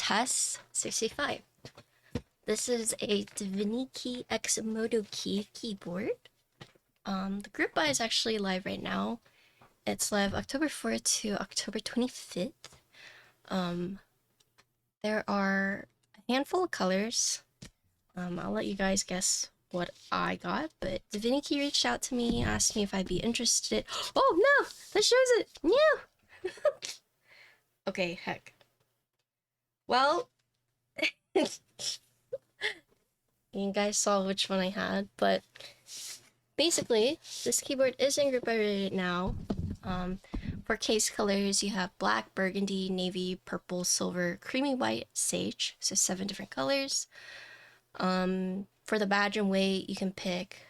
Tess65. This is a Divinikey X Modo keyboard. The group buy is actually live right now. It's live October 4th to October 25th. There are a handful of colors. I'll let you guys guess what I got, but Divinikey reached out to me, asked me if I'd be interested. Oh no! That shows it! No! Okay, heck. Well, you guys saw which one I had, but basically, this keyboard is in group buy right now. For case colors, you have black, burgundy, navy, purple, silver, creamy white, sage. So 7 different colors. For the badge and weight, you can pick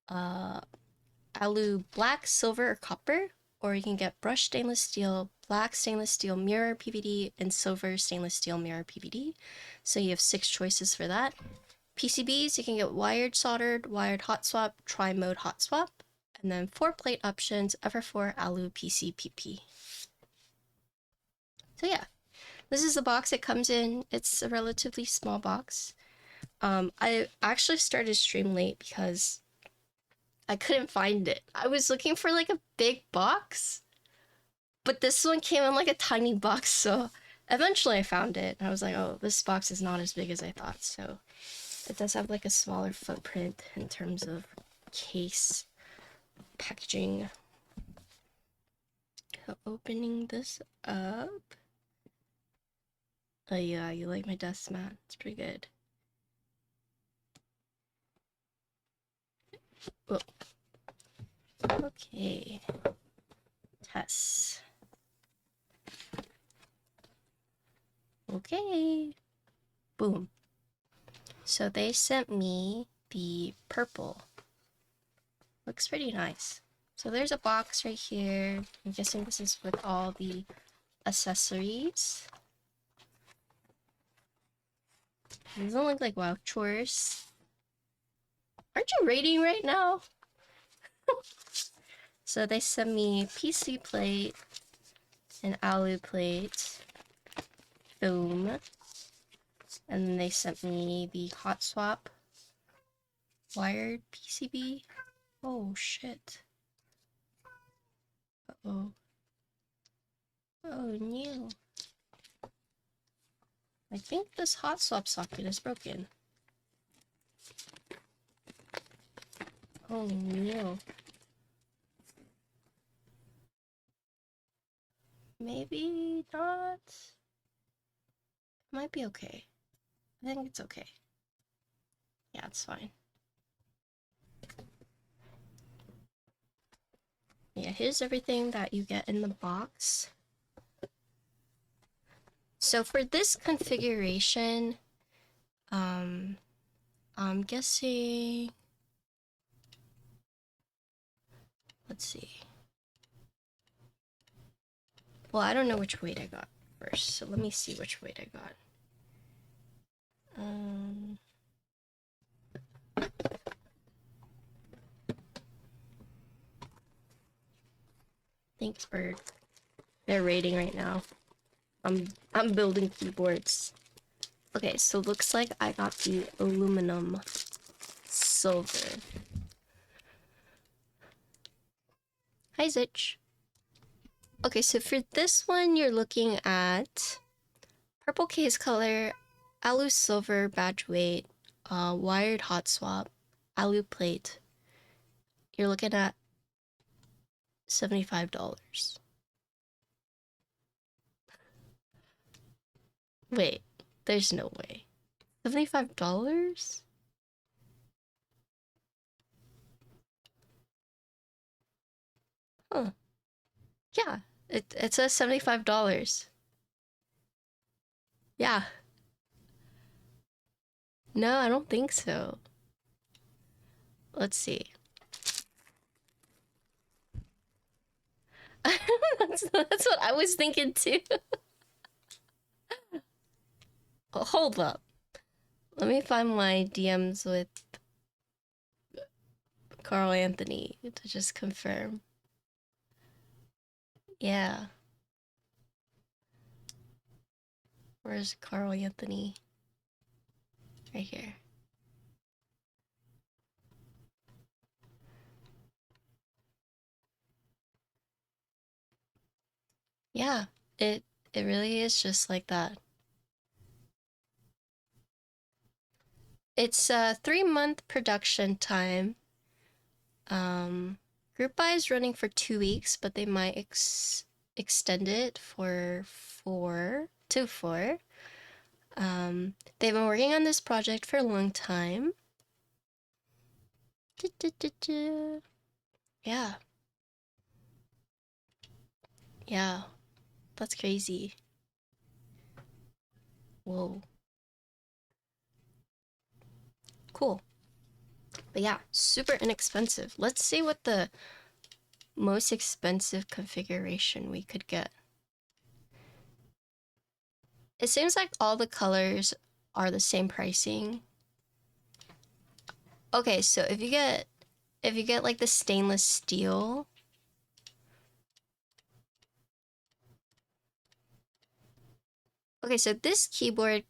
alu black, silver, or copper, or you can get brushed stainless steel, black stainless steel mirror PVD, and silver stainless steel mirror PVD. So you have 6 choices for that. PCBs, you can get wired soldered, wired hot swap, tri-mode hot swap, and then 4 plate options, Ever4 alu PCPP. So yeah, this is the box it comes in. It's a relatively small box. I actually started stream late because I couldn't find it. I was looking for like a big box, but this one came in like a tiny box, so eventually I found it. I was like, oh, this box is not as big as I thought, so it does have like a smaller footprint in terms of case packaging. So opening this up. Oh yeah, you like my desk mat. It's pretty good. Whoa. Okay. Tess. Okay. Boom. So they sent me the purple. Looks pretty nice. So there's a box right here. I'm guessing this is with all the accessories. It doesn't look like vouchers. Aren't you rating right now? So they sent me PC plate, an alu plate, boom, and then they sent me the hot swap wired PCB. Oh shit. Uh-oh. Oh no. I think this hot swap socket is broken. Oh no. Maybe not. It might be okay. I think it's okay. Yeah, it's fine. Yeah, here's everything that you get in the box. So for this configuration, I'm guessing, let's see. Well, I don't know which weight I got first, so let me see which weight I got. Thanks for their rating right now. I'm building keyboards. Okay, so looks like I got the aluminum silver. Hi Zitch. Okay, so for this one you're looking at purple case color, alu silver badge weight, wired hot swap, alu plate. You're looking at $75. Wait, there's no way. $75? Huh. Yeah, it says $75. Yeah. No, I don't think so. Let's see. That's what I was thinking too. Oh, hold up. Let me find my DMs with Carl Anthony to just confirm. Yeah. Where's Carl Anthony? Right here. Yeah, it really is just like that. It's a 3-month production time. Group buy is running for 2 weeks, but they might extend it for 4 to 4. They've been working on this project for a long time. Yeah. Yeah. That's crazy. Whoa. Cool. But yeah, super inexpensive. Let's see what the most expensive configuration we could get. It seems like all the colors are the same pricing. Okay, so if you get like the stainless steel, okay, so this keyboard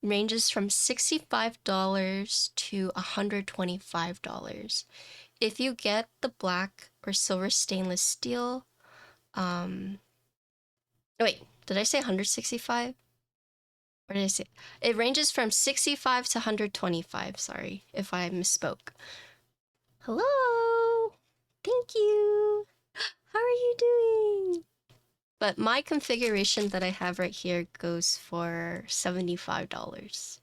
ranges from $65 to $125. If you get the black or silver stainless steel, wait, did I say 165? Or did I say? It ranges from 65 to 125, sorry if I misspoke. Hello! Thank you! How are you doing? But my configuration that I have right here goes for $75.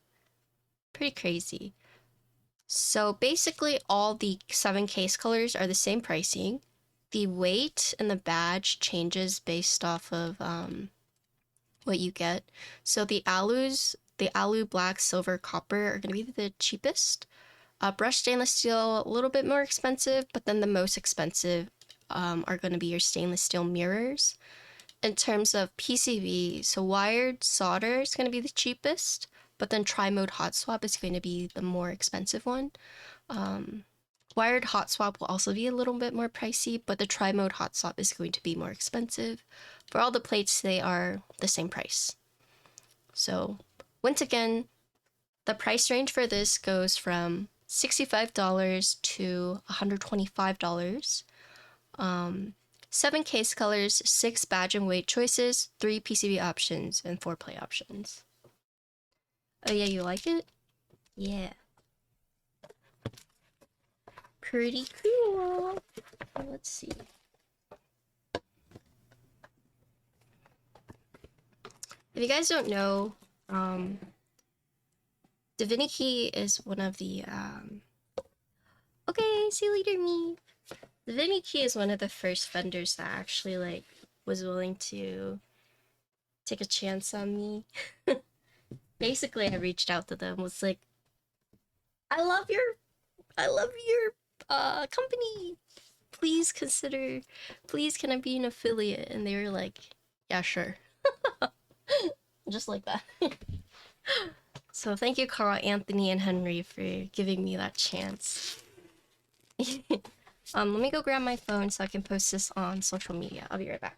Pretty crazy. So basically all the 7 case colors are the same pricing. The weight and the badge changes based off of what you get. So the alu, black, silver, copper are going to be the cheapest. Brushed stainless steel, a little bit more expensive, but then the most expensive are going to be your stainless steel mirrors. In terms of PCB, so wired solder is going to be the cheapest, but then tri-mode hot swap is going to be the more expensive one. Wired hot swap will also be a little bit more pricey, but the tri-mode hot swap is going to be more expensive. For all the plates, they are the same price. So once again, the price range for this goes from $65 to $125. 7 case colors, 6 badge and weight choices, 3 PCB options, and 4 play options. Oh yeah, you like it? Yeah. Pretty cool. Let's see. If you guys don't know, Divinikey is one of the, okay, see you later, me. Divinikey is one of the first vendors that actually, like, was willing to take a chance on me. Basically, I reached out to them, was like, I love your company. Please can I be an affiliate? And they were like, yeah, sure. Just like that. So thank you, Carl, Anthony, and Henry for giving me that chance. Let me go grab my phone so I can post this on social media. I'll be right back.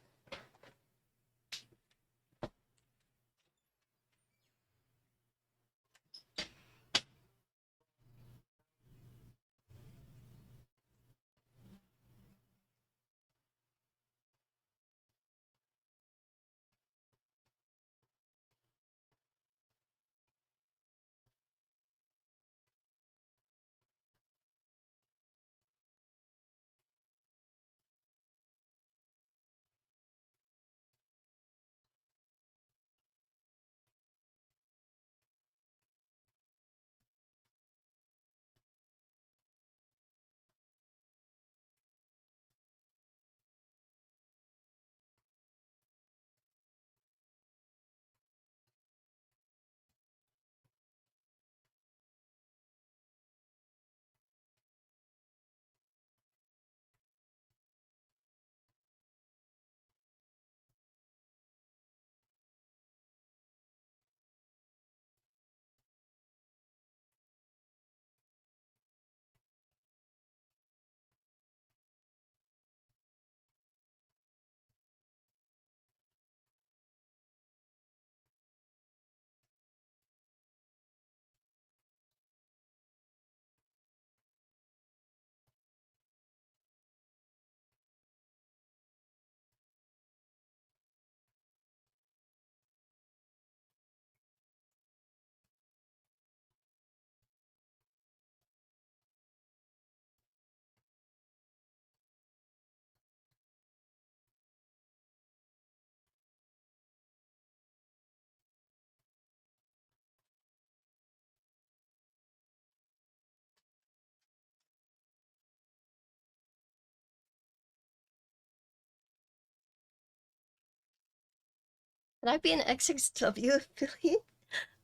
Would I be an XXW affiliate?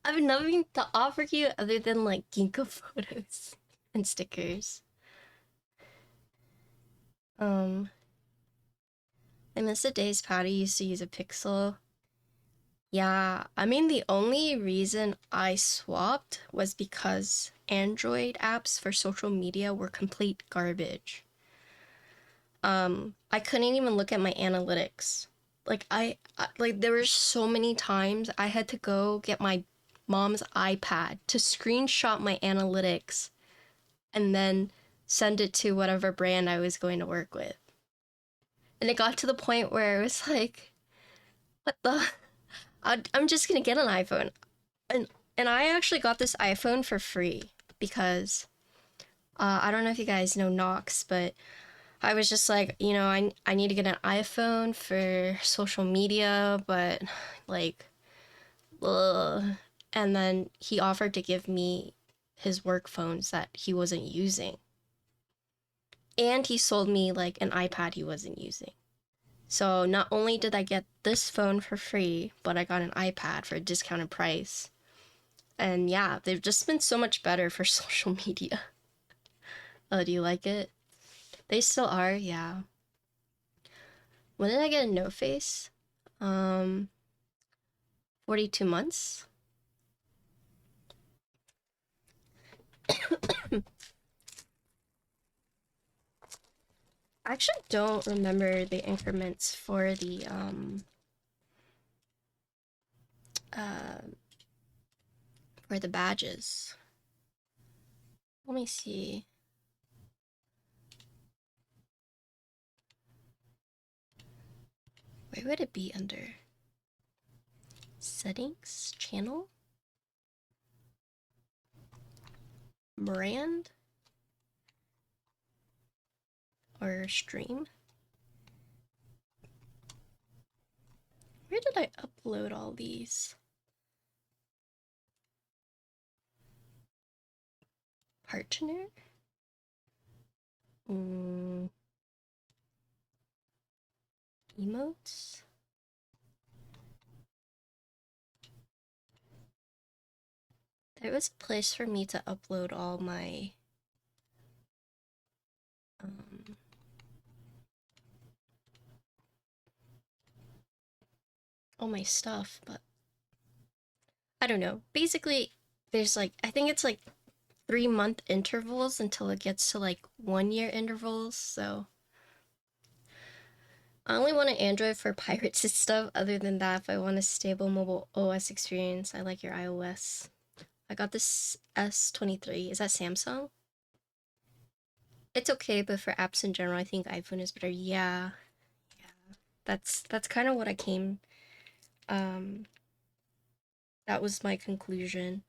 I have nothing to offer you other than like ginkgo photos and stickers. I miss the days Patty used to use a Pixel. Yeah, I mean the only reason I swapped was because Android apps for social media were complete garbage. I couldn't even look at my analytics. Like like there were so many times I had to go get my mom's iPad to screenshot my analytics and then send it to whatever brand I was going to work with. And it got to the point where it was like, what the? I'm just gonna get an iPhone. And I actually got this iPhone for free because I don't know if you guys know Knox, but I was just like, you know, I need to get an iPhone for social media, but like, ugh. And then he offered to give me his work phones that he wasn't using. And he sold me like an iPad he wasn't using. So not only did I get this phone for free, but I got an iPad for a discounted price. And yeah, they've just been so much better for social media. Do you like it? They still are, yeah. When did I get a no face? 42 months. I actually don't remember the increments for the badges. Let me see. Where would it be under? Settings, channel, brand, or stream? Where did I upload all these? Partner? Emotes? There was a place for me to upload all my stuff, but I don't know. Basically, there's like, I think it's like 3-month intervals until it gets to like 1-year intervals, so I only want an Android for pirates and stuff. Other than that, if I want a stable mobile OS experience, I like your iOS. I got this S23. Is that Samsung? It's okay, but for apps in general, I think iPhone is better. Yeah. That's kind of what I came. That was my conclusion.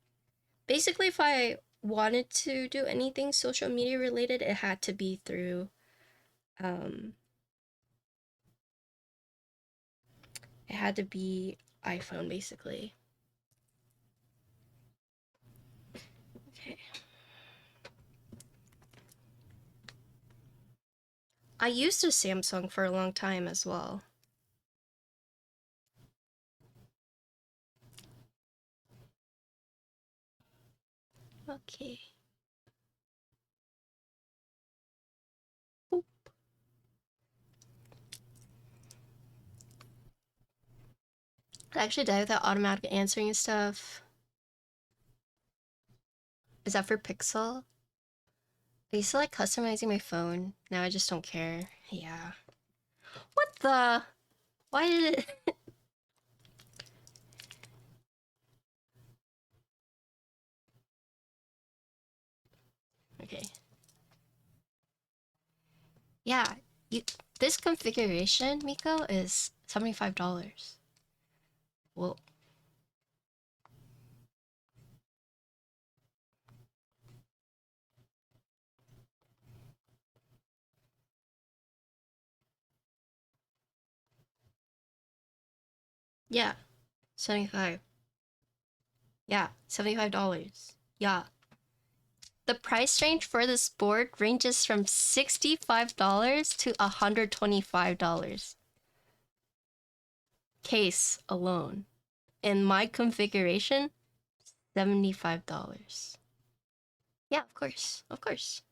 Basically, if I wanted to do anything social media related, it had to be through it had to be iPhone, basically. Okay. I used a Samsung for a long time as well. Okay. Boop. I actually died without automatic answering and stuff. Is that for Pixel? I used to like customizing my phone. Now I just don't care. Yeah. What the? Why did it? Okay. Yeah. This configuration, Miko, is $75. Well. Yeah. 75. Yeah. $75. Yeah. The price range for this board ranges from $65 to $125. case alone. In my configuration, $75. Yeah, of course. Of course.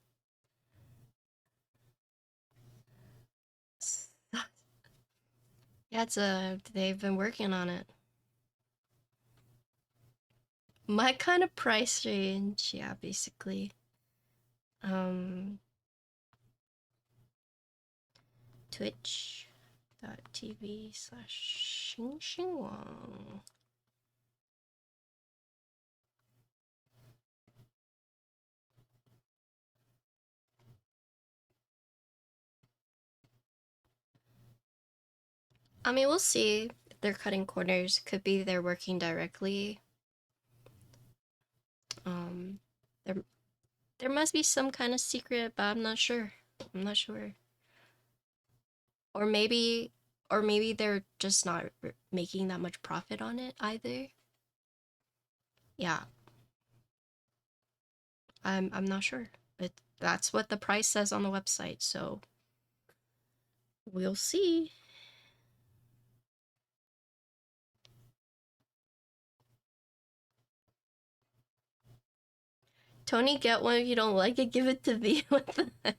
Yeah, they've been working on it. My kind of price range, yeah, basically. Twitch.tv/xinxinwong. I mean, we'll see. If they're cutting corners. Could be they're working directly. There there must be some kind of secret, but I'm not sure. I'm not sure. Or maybe they're just not making that much profit on it either. Yeah. I'm not sure. But that's what the price says on the website, so we'll see. Tony, get one if you don't like it, give it to me. What the heck?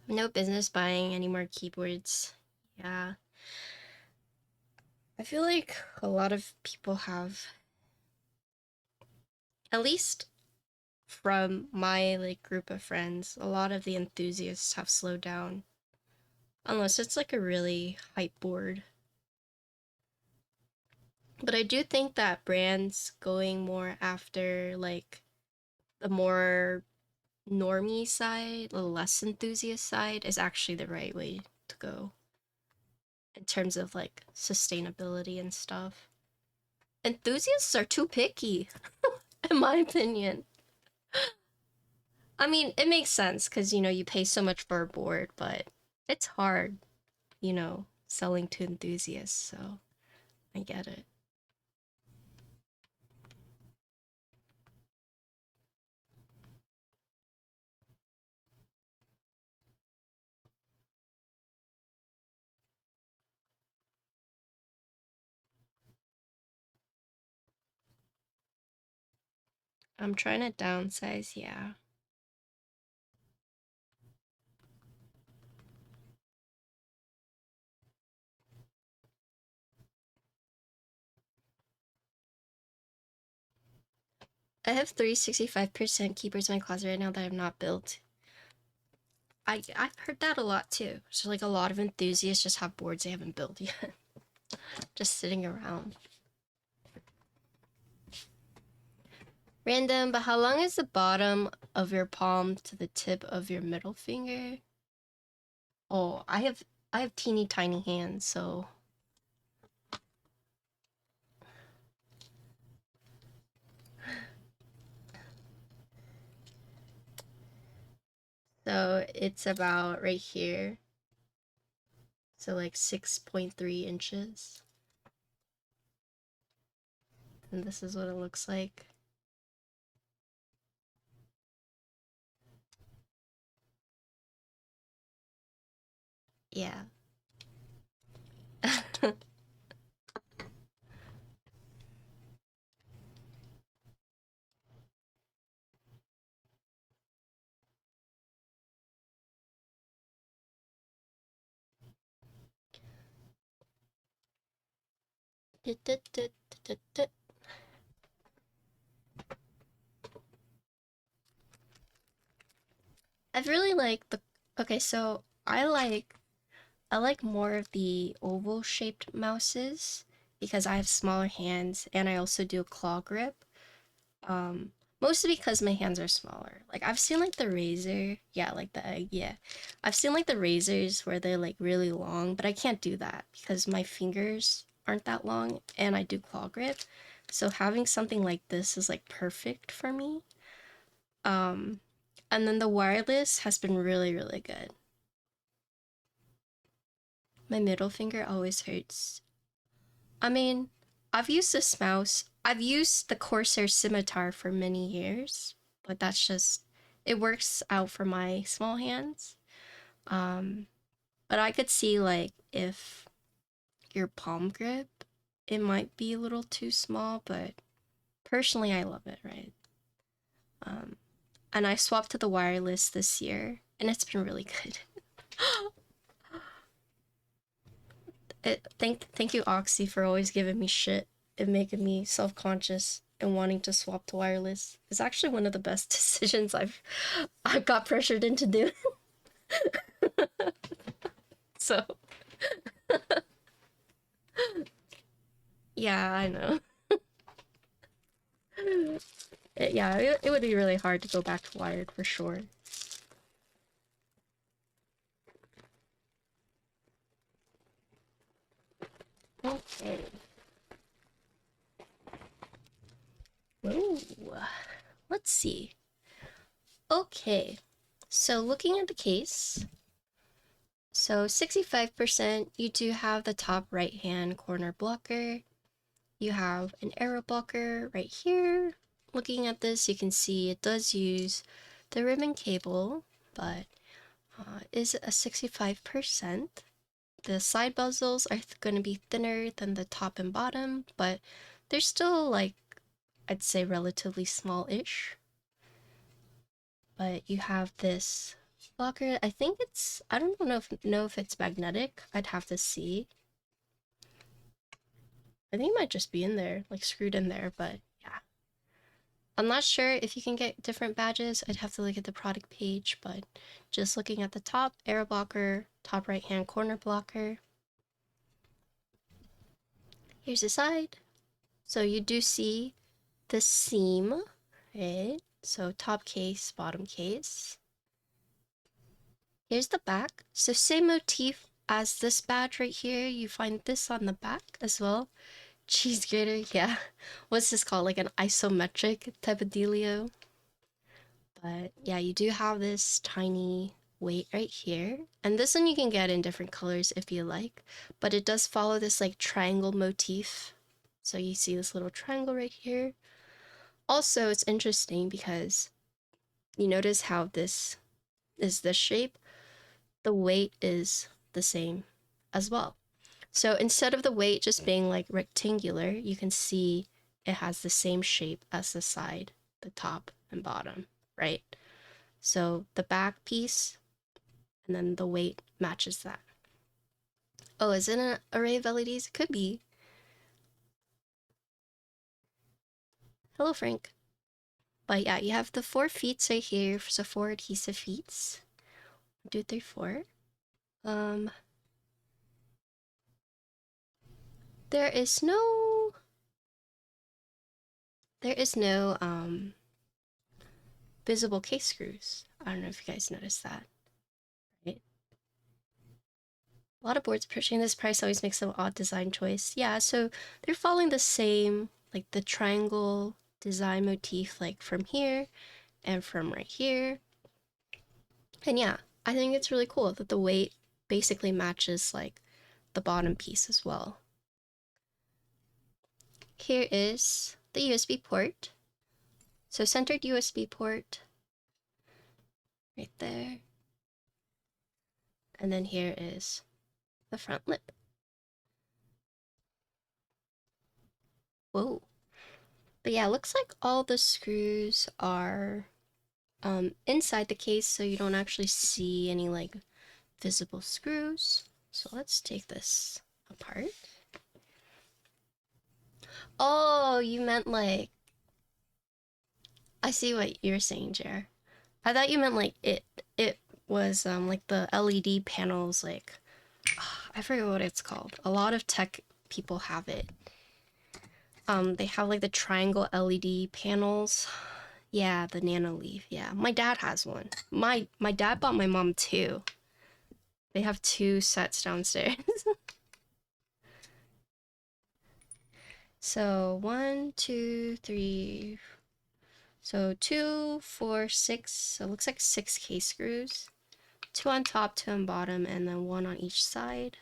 No business buying any more keyboards. Yeah. I feel like a lot of people have, at least from my like group of friends, a lot of the enthusiasts have slowed down. Unless it's like a really hype board. But I do think that brands going more after like the more normie side, the less enthusiast side is actually the right way to go in terms of like sustainability and stuff. Enthusiasts are too picky, in my opinion. I mean, it makes sense because, you know, you pay so much for a board, but it's hard, you know, selling to enthusiasts, so I get it. I'm trying to downsize, yeah. I have 365% keepers in my closet right now that I've not built. I've heard that a lot too. So like a lot of enthusiasts just have boards they haven't built yet. Just sitting around. Random, but how long is the bottom of your palm to the tip of your middle finger? Oh, I have teeny tiny hands, so it's about right here. So like 6.3 inches. And this is what it looks like. Yeah. I've really liked the, okay, so I like more of the oval shaped mouses because I have smaller hands and I also do a claw grip. Um, Mostly because my hands are smaller. Like I've seen like the razor, yeah, like the egg, yeah. I've seen like the razors where they're like really long, but I can't do that because my fingers aren't that long and I do claw grip. So having something like this is like perfect for me. Um, And then the wireless has been really, really good. My middle finger always hurts. I mean, I've used this mouse. I've used the Corsair Scimitar for many years, but that's just, it works out for my small hands. But I could see like if your palm grip, it might be a little too small, but personally I love it, right? And I swapped to the wireless this year, and it's been really good. Thank you, Oxy, for always giving me shit and making me self-conscious and wanting to swap to wireless. It's actually one of the best decisions I've got pressured into doing. So yeah, I know. It would be really hard to go back to wired for sure. Okay. Whoa. Let's see. Okay. So looking at the case, so 65%, you do have the top right-hand corner blocker. You have an arrow blocker right here. Looking at this, you can see it does use the ribbon cable, but is a 65%. The side bezels are going to be thinner than the top and bottom, but they're still like, I'd say relatively small-ish. But you have this blocker. I think it's, I don't know if it's magnetic. I'd have to see. I think it might just be in there, like screwed in there, but yeah. I'm not sure if you can get different badges. I'd have to look at the product page, but just looking at the top, arrow blocker, top right hand corner blocker. Here's the side. So you do see the seam, right? So top case, bottom case. Here's the back. So same motif as this badge right here. You find this on the back as well. Cheese grater, yeah. What's this called? Like an isometric type of dealio. But yeah, you do have this tiny weight right here. And this one you can get in different colors if you like. But it does follow this like triangle motif. So you see this little triangle right here. Also, it's interesting because you notice how this is this shape. The weight is the same as well. So instead of the weight just being like rectangular, you can see it has the same shape as the side, the top and bottom, right? So the back piece and then the weight matches that. Oh, is it an array of LEDs? It could be. Hello, Frank. But yeah, you have the 4 feet right here, so 4 adhesive feet. 1, 2, 3, 4. There is no visible case screws. I don't know if you guys noticed that. Right? A lot of boards approaching this price always makes some odd design choice. Yeah, so they're following the same, like the triangle design motif, like from here and from right here. And yeah, I think it's really cool that the weight basically matches like the bottom piece as well. Here is the USB port. So centered USB port right there. And then here is the front lip. Whoa. But yeah, looks like all the screws are inside the case, so you don't actually see any like visible screws. So let's take this apart. Oh, you meant like, I see what you're saying, Jer. I thought you meant like it was like the LED panels, like I forget what it's called. A lot of tech people have it. They have like the triangle LED panels. Yeah, the nano leaf. Yeah, my dad has one. My dad bought my mom 2. They have 2 sets downstairs. So 1, 2, 3, So 2, 4, 6, so it looks like 6 case screws. 2 on top, 2 on bottom, and then 1 on each side.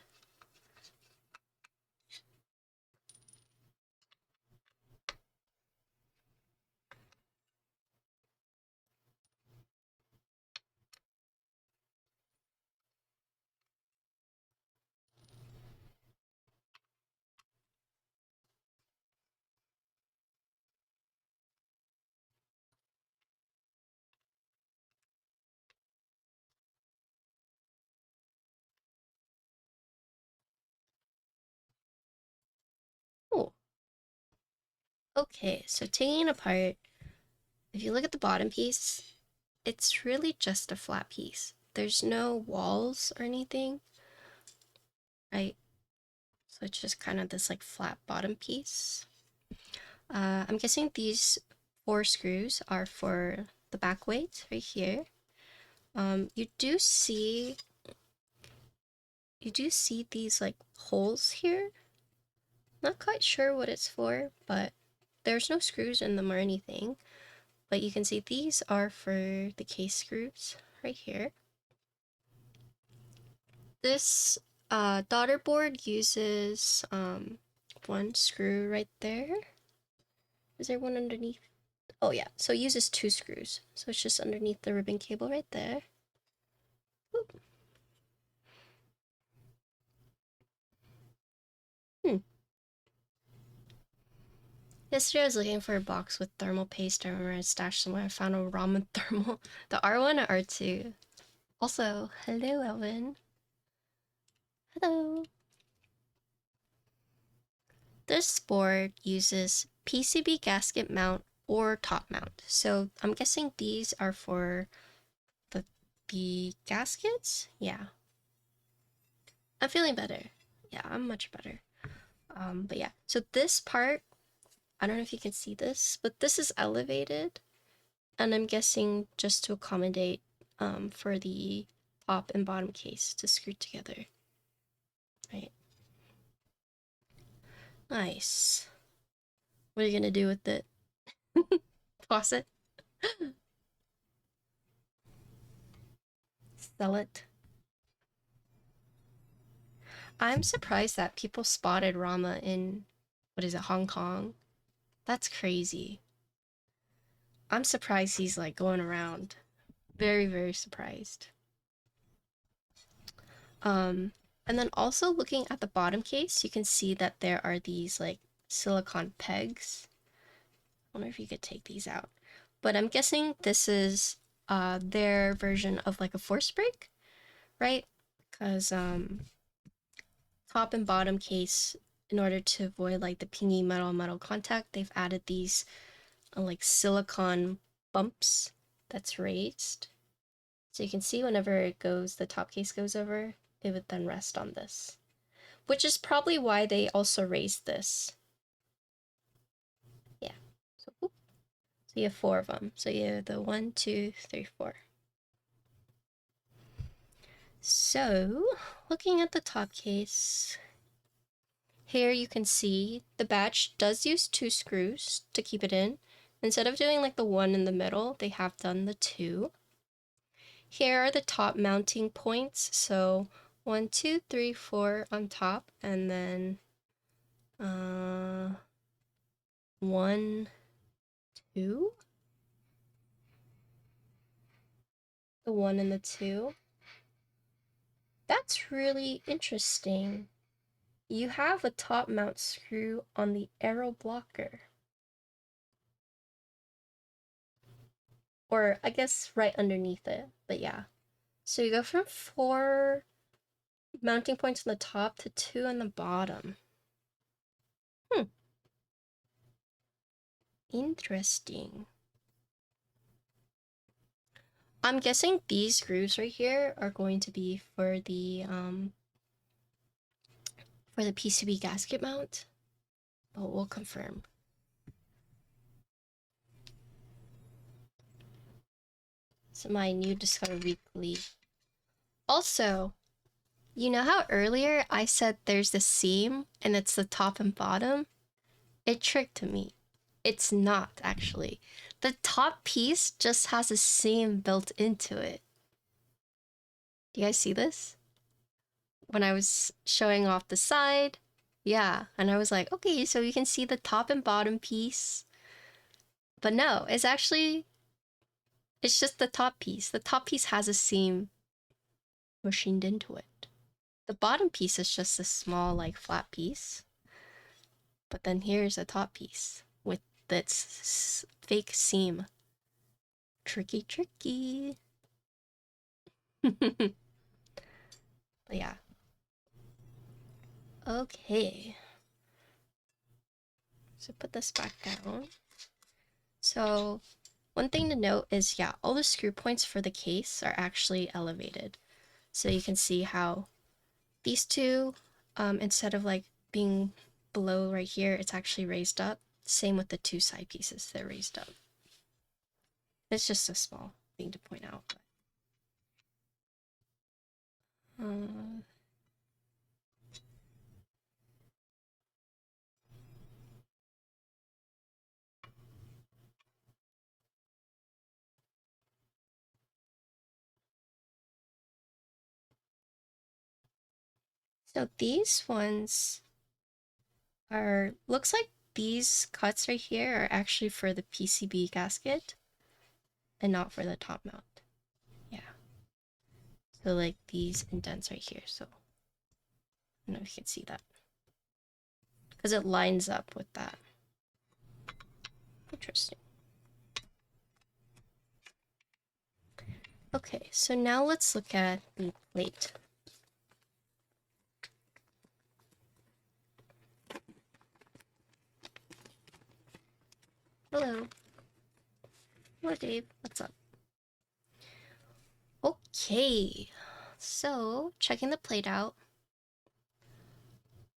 Oh, okay, so taking it apart, if you look at the bottom piece, it's really just a flat piece. There's no walls or anything, right? So it's just kind of this like flat bottom piece. I'm guessing these 4 screws are for the back weight right here. You do see these like holes here. Not quite sure what it's for, but there's no screws in them or anything. But you can see these are for the case screws right here. This daughter board uses 1 screw right there. Is there one underneath? Oh yeah, so it uses 2 screws. So it's just underneath the ribbon cable right there. Oop. Yesterday I was looking for a box with thermal paste. I remember I stashed somewhere. I found a ramen thermal. The R1 or R2. Also, hello Elvin. Hello. This board uses PCB gasket mount or top mount. So I'm guessing these are for the gaskets? Yeah. I'm feeling better. Yeah, I'm much better. But yeah, so this part, I don't know if you can see this, but this is elevated. And I'm guessing just to accommodate for the top and bottom case to screw together. Right. Nice. What are you gonna do with it? Toss it? Sell it? I'm surprised that people spotted Rama in, what is it, Hong Kong? That's crazy. I'm surprised he's like going around. Very, very surprised. And then also looking at the bottom case, you can see that there are these like silicone pegs. I wonder if you could take these out. But I'm guessing this is their version of like a force brake, right? Because top and bottom case, in order to avoid like the pingy metal contact, they've added these like silicone bumps that's raised. So you can see whenever it goes, the top case goes over, it would then rest on this. Which is probably why they also raised this. Yeah. So you have 4 of them. So you have the 1, 2, 3, 4. So, looking at the top case, here you can see the batch does use 2 screws to keep it in. Instead of doing like the 1 in the middle, they have done the 2. Here are the top mounting points. So 1, 2, 3, 4 on top, and then 1, 2. The 1 and the 2. That's really interesting. You have a top mount screw on the arrow blocker. Or I guess right underneath it, but yeah. So you go from 4 mounting points on the top to 2 on the bottom. Interesting. I'm guessing these grooves right here are going to be for the PCB gasket mount, but we'll confirm. So my new Discover Weekly. Also, you know how earlier I said there's the seam and it's the top and bottom? It tricked me. It's not, actually. The top piece just has a seam built into it. Do you guys see this? When I was showing off the side, yeah, and I was like, okay, so you can see the top and bottom piece. But no, it's just the top piece. The top piece has a seam machined into it. The bottom piece is just a small, like, flat piece. But then here's a top piece with its fake seam. Tricky, tricky. But yeah. Okay. So put this back down. So one thing to note is, yeah, all the screw points for the case are actually elevated. So you can see how these two, instead of like being below right here, it's actually raised up. Same with the two side pieces, they're raised up. It's just a small thing to point out. So these ones looks like these cuts right here are actually for the PCB gasket and not for the top mount. Yeah. So like these indents right here. So I don't know if you can see that. Because it lines up with that. Interesting. Okay, so now let's look at the plate. Hello. Hello, Dave. What's up? Okay, so checking the plate out.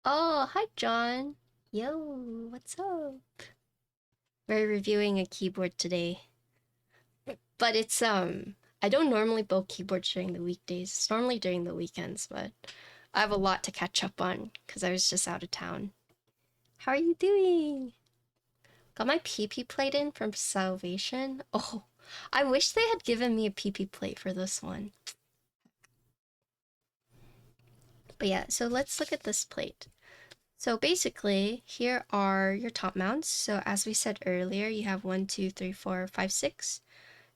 Oh, hi, John. Yo, what's up? We're reviewing a keyboard today. But it's, I don't normally build keyboards during the weekdays. It's normally during the weekends, but I have a lot to catch up on because I was just out of town. How are you doing? Got my PP plate in from Salvation. Oh, I wish they had given me a PP plate for this one. But yeah, so let's look at this plate. So basically, here are your top mounts. So as we said earlier, you have 1, 2, 3, 4, 5, 6.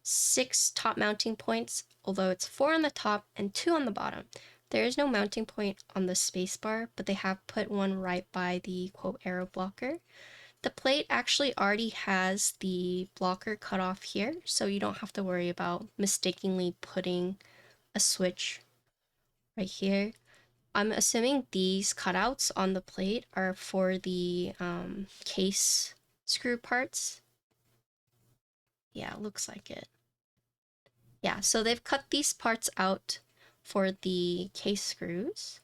6 top mounting points, although it's 4 on the top and 2 on the bottom. There is no mounting point on the spacebar, but they have put one right by the quote arrow blocker. The plate actually already has the blocker cut off here, so you don't have to worry about mistakenly putting a switch right here. I'm assuming these cutouts on the plate are for the case screw parts. Yeah, looks like it. Yeah, so they've cut these parts out for the case screws.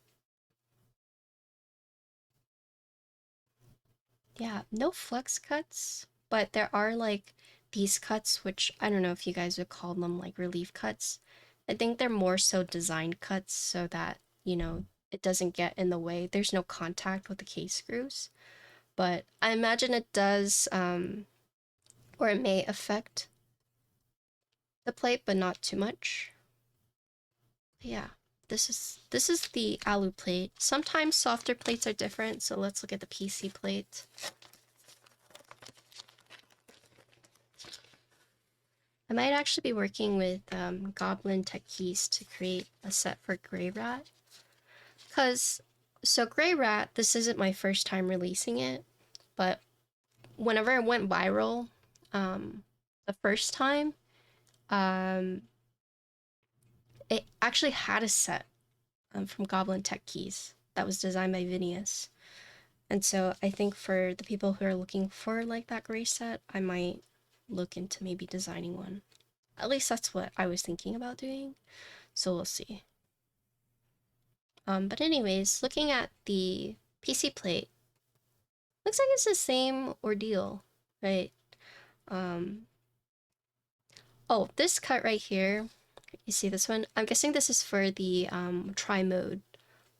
Yeah, no flex cuts, but there are like these cuts, which I don't know if you guys would call them like relief cuts. I think they're more so design cuts so that, you know, it doesn't get in the way. There's no contact with the case screws, but I imagine it does, or it may affect the plate, but not too much. Yeah, this is the alu plate. Sometimes softer plates are different, so let's look at the PC plate. I might actually be working with Goblin Tech Keys to create a set for Grey Rat. So Grey Rat, this isn't my first time releasing it, but whenever it went viral, the first time, it actually had a set from Goblin Tech Keys that was designed by Vinius. And so I think for the people who are looking for like that gray set, I might look into maybe designing one. At least that's what I was thinking about doing. So we'll see. But anyways, looking at the PC plate, looks like it's the same ordeal, right? Oh, this cut right here, you see this one? I'm guessing this is for the tri-mode,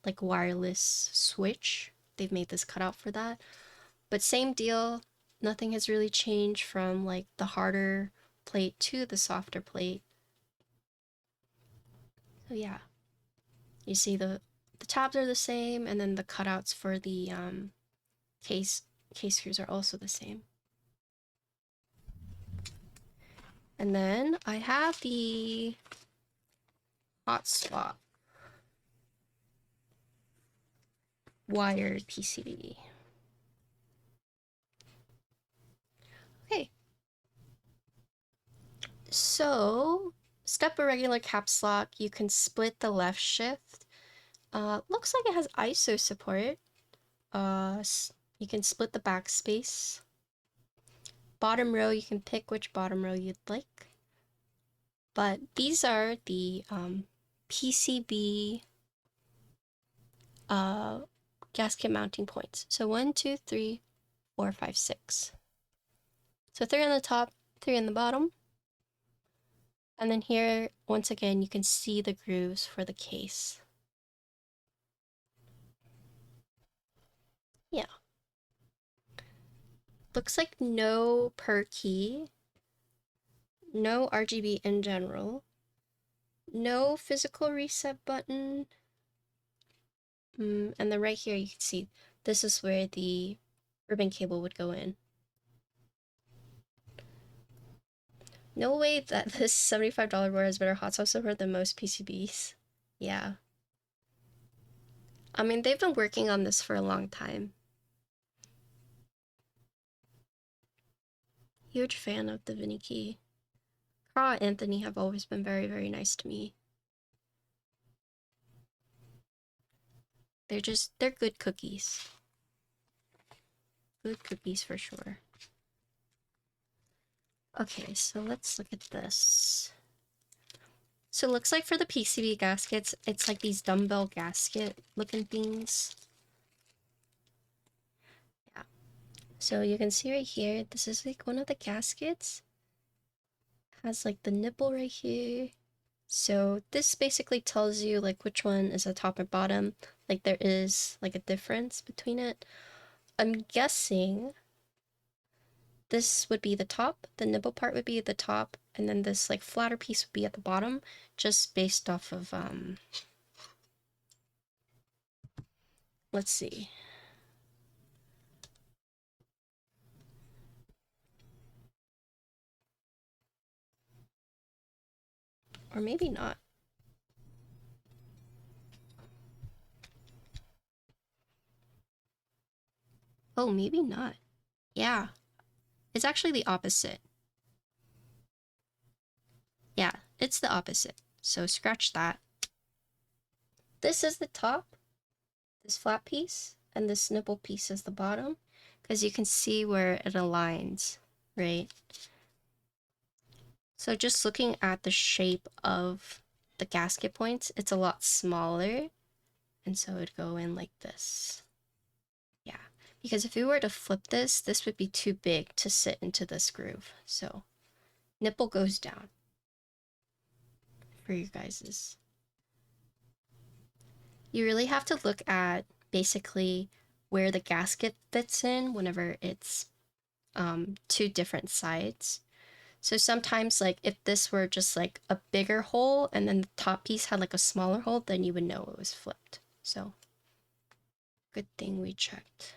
like wireless switch. They've made this cutout for that. But same deal, Nothing has really changed from like the harder plate to the softer plate. So yeah, you see the tabs are the same, and then the cutouts for the case screws are also the same. And then I have the hot swap wired PCB. Okay. So, step a regular caps lock, you can split the left shift. Looks like it has ISO support. You can split the backspace. Bottom row, you can pick which bottom row you'd like. But these are the PCB gasket mounting points. So 1, 2, 3, 4, 5, 6. So 3 on the top, 3 on the bottom. And then here, once again, you can see the grooves for the case. Yeah. Looks like no per key, no RGB in general, no physical reset button. And then right here you can see this is where the ribbon cable would go in. No way that this $75 board has better hot swap support than most PCBs. Yeah. I mean, they've been working on this for a long time. Huge fan of Divinikey. Koala and Anthony have always been very, very nice to me. They're good cookies. Good cookies for sure. Okay, so let's look at this. So it looks like for the PCB gaskets, it's like these dumbbell gasket looking things. Yeah. So you can see right here, this is like one of the gaskets. It has like the nipple right here. So this basically tells you like which one is the top and bottom. Like there is like a difference between it. I'm guessing this would be the top, the nipple part would be at the top, and then this like flatter piece would be at the bottom, just based off of let's see. Or maybe not. Oh, maybe not. Yeah. It's actually the opposite. Yeah, it's the opposite. So scratch that. This is the top, this flat piece, and this nipple piece is the bottom, because you can see where it aligns, right? So just looking at the shape of the gasket points, it's a lot smaller, and so it would go in like this. Yeah, because if we were to flip this, this would be too big to sit into this groove. So nipple goes down for you guys's. You really have to look at basically where the gasket fits in whenever it's two different sides. So sometimes like if this were just like a bigger hole and then the top piece had like a smaller hole, then you would know it was flipped. So good thing we checked.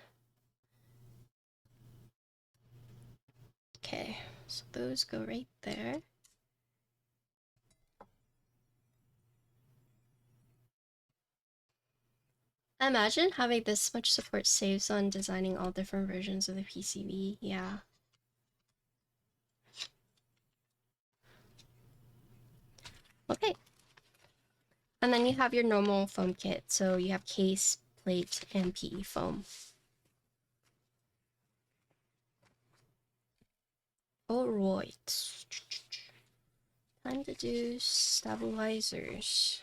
Okay, so those go right there. Imagine having this much support saves on designing all different versions of the PCB. Yeah. Okay. And then you have your normal foam kit. So you have case, plate, and PE foam. Alright. Time to do stabilizers.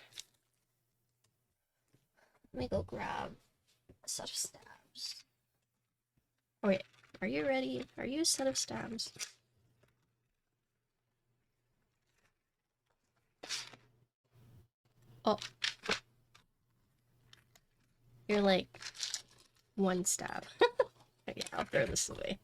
Let me go grab a set of stabs. Oh wait, are you ready? Are you a set of stabs? Oh. You're like one stab. Okay, I'll throw this away.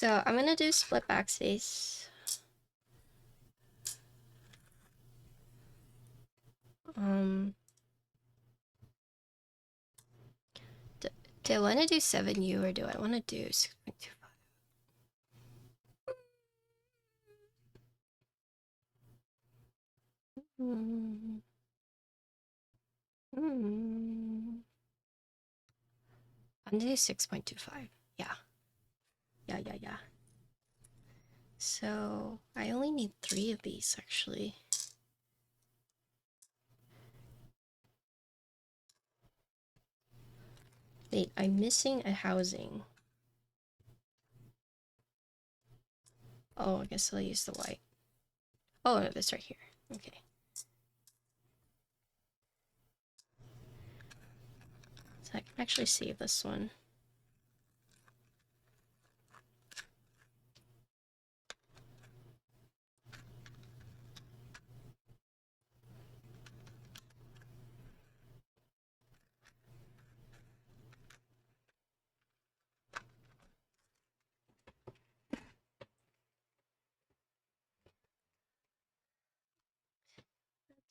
So I'm gonna do split backspace. Do I want to do 7U or do I want to do 6.25? I'm gonna do 6.25. Yeah. Yeah. So I only need 3 of these actually. Wait, I'm missing a housing. Oh, I guess I'll use the white. Oh, no, this right here. Okay. So I can actually save this one.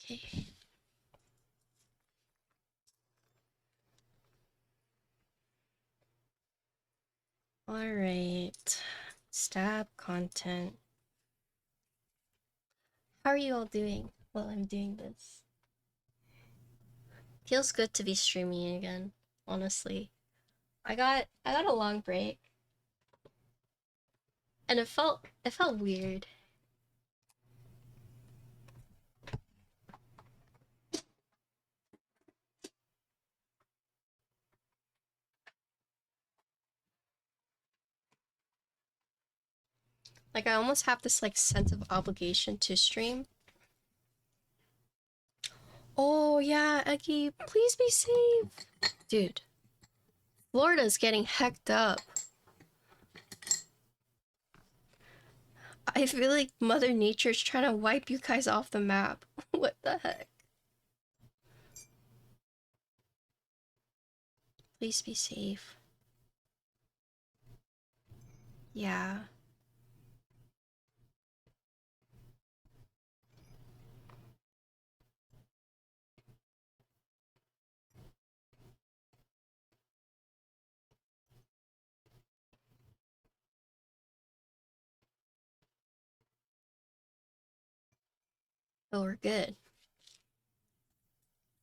Okay. Alright. Stab content. How are you all doing while I'm doing this? Feels good to be streaming again, honestly. I got a long break. And it felt weird. Like I almost have this like sense of obligation to stream. Oh yeah, Eggy, please be safe. Dude, Florida's getting hecked up. I feel like Mother Nature's trying to wipe you guys off the map. What the heck? Please be safe. Yeah. Oh, we're good.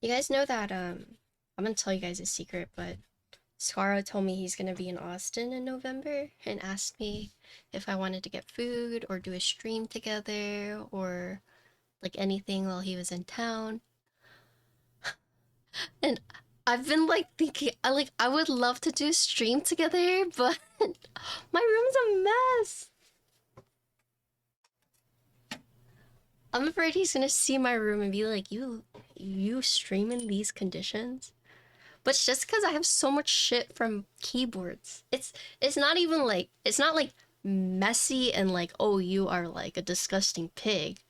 You guys know that, I'm gonna tell you guys a secret, but Scarra told me he's gonna be in Austin in November and asked me if I wanted to get food or do a stream together or like anything while he was in town. And I've been like thinking, I would love to do a stream together, but my room's a mess. I'm afraid he's gonna see my room and be like, you stream in these conditions? But it's just because I have so much shit from keyboards. It's not even like, it's not like messy and like, oh, you are like a disgusting pig.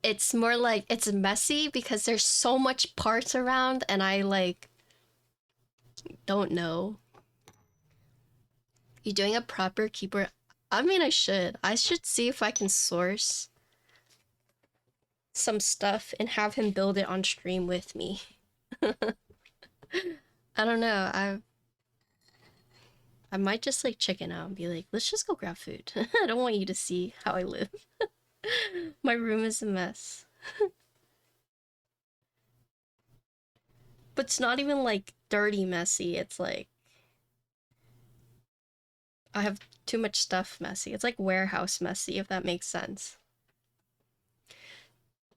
It's more like it's messy because there's so much parts around and I like don't know. You doing a proper keyboard? I mean, I should see if I can source some stuff and have him build it on stream with me. I don't know. I might just like chicken out and be like, let's just go grab food. I don't want you to see how I live. My room is a mess. But it's not even like dirty messy. It's like I have too much stuff messy. It's like warehouse messy, if that makes sense.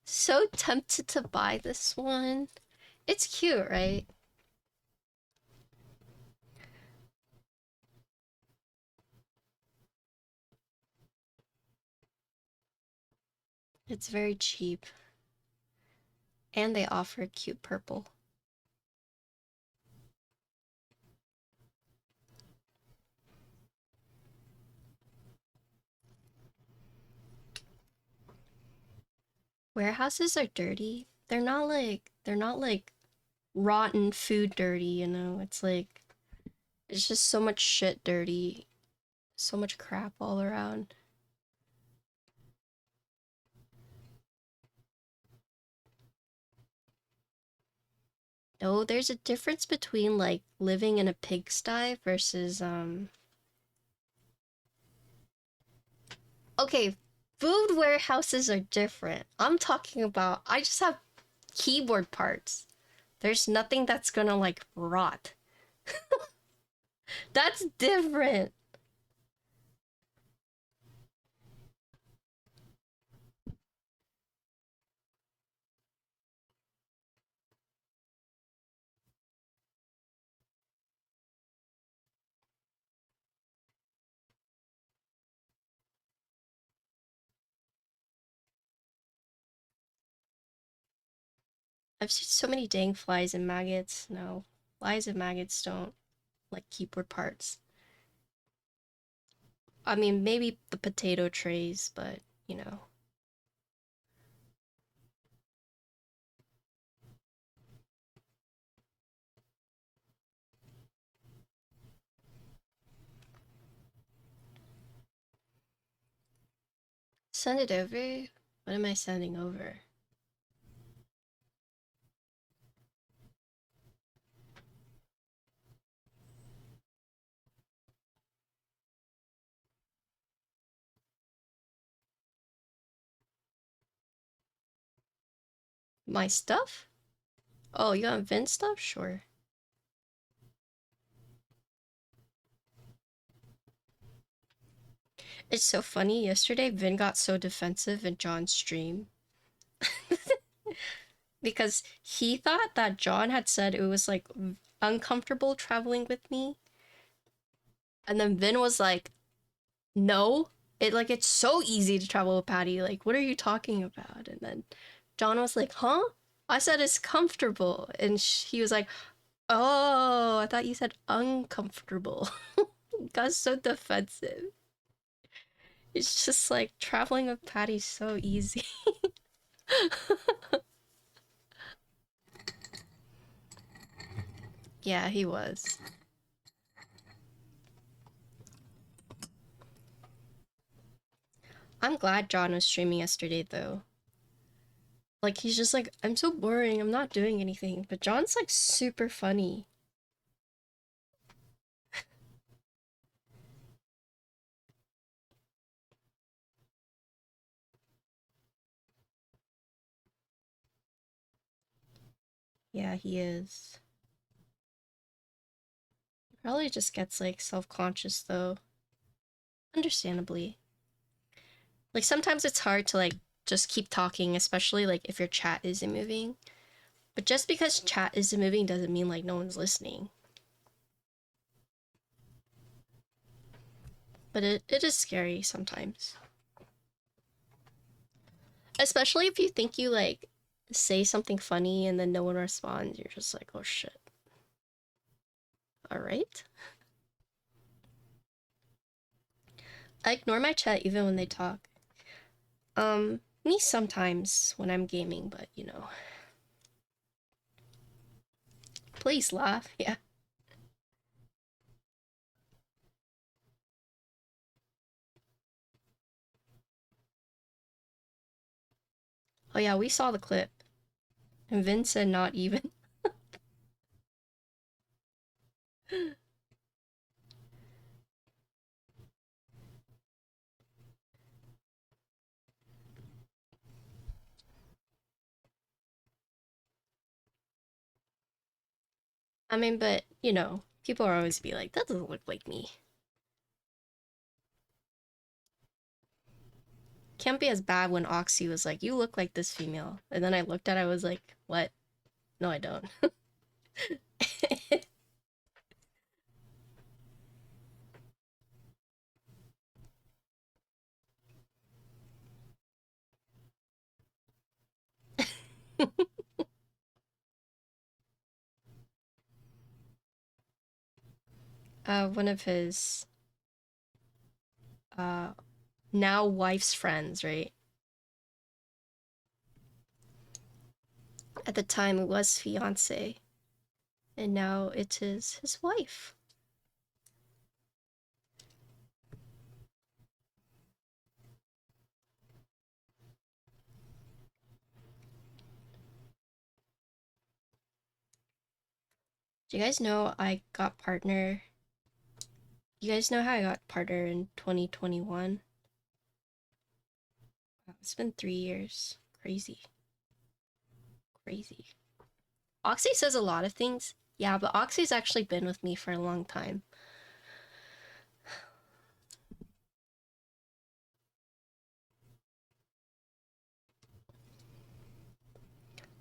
So tempted to buy this one. It's cute, right? It's very cheap. And they offer cute purple. Warehouses are dirty. They're not like rotten food dirty, you know? It's like it's just so much shit dirty. So much crap all around. No, there's a difference between like living in a pigsty versus okay, food warehouses are different. I'm talking about I just have keyboard parts. There's nothing that's gonna like rot. That's different. I've seen so many dang flies and maggots. No, flies and maggots don't like keyboard parts. I mean, maybe the potato trays, but you know. Send it over? What am I sending over? My stuff? Oh, you want Vin's stuff? Sure. It's so funny. Yesterday, Vin got so defensive in John's stream because he thought that John had said it was like uncomfortable traveling with me. And then Vin was like, no, it's so easy to travel with Patty. Like, what are you talking about? And then John was like, huh? I said it's comfortable. And he was like, oh, I thought you said uncomfortable. Got so defensive. It's just like traveling with Patty's so easy. Yeah, he was. I'm glad John was streaming yesterday though. Like he's just like, I'm so boring, I'm not doing anything. But John's like super funny. Yeah, he is. Probably just gets like self-conscious though. Understandably. Like sometimes it's hard to like just keep talking, especially like if your chat isn't moving. But just because chat isn't moving doesn't mean like no one's listening. But it is scary sometimes. Especially if you think you like say something funny and then no one responds, you're just like, oh shit. Alright. I ignore my chat even when they talk. Me sometimes when I'm gaming, but you know. Please laugh, yeah. Oh yeah, we saw the clip. And Vin said not even. I mean, but, you know, people are always be like, that doesn't look like me. Can't be as bad when Oxy was like, you look like this female. And then I looked at it, I was like, what? No, I don't. One of his uh now wife's friends, right? At the time it was fiance, and now it is his wife. Do you guys know I got partner? You guys know how I got partner in 2021? Wow, it's been 3 years. Crazy. Crazy. Oxy says a lot of things. Yeah, but Oxy's actually been with me for a long time.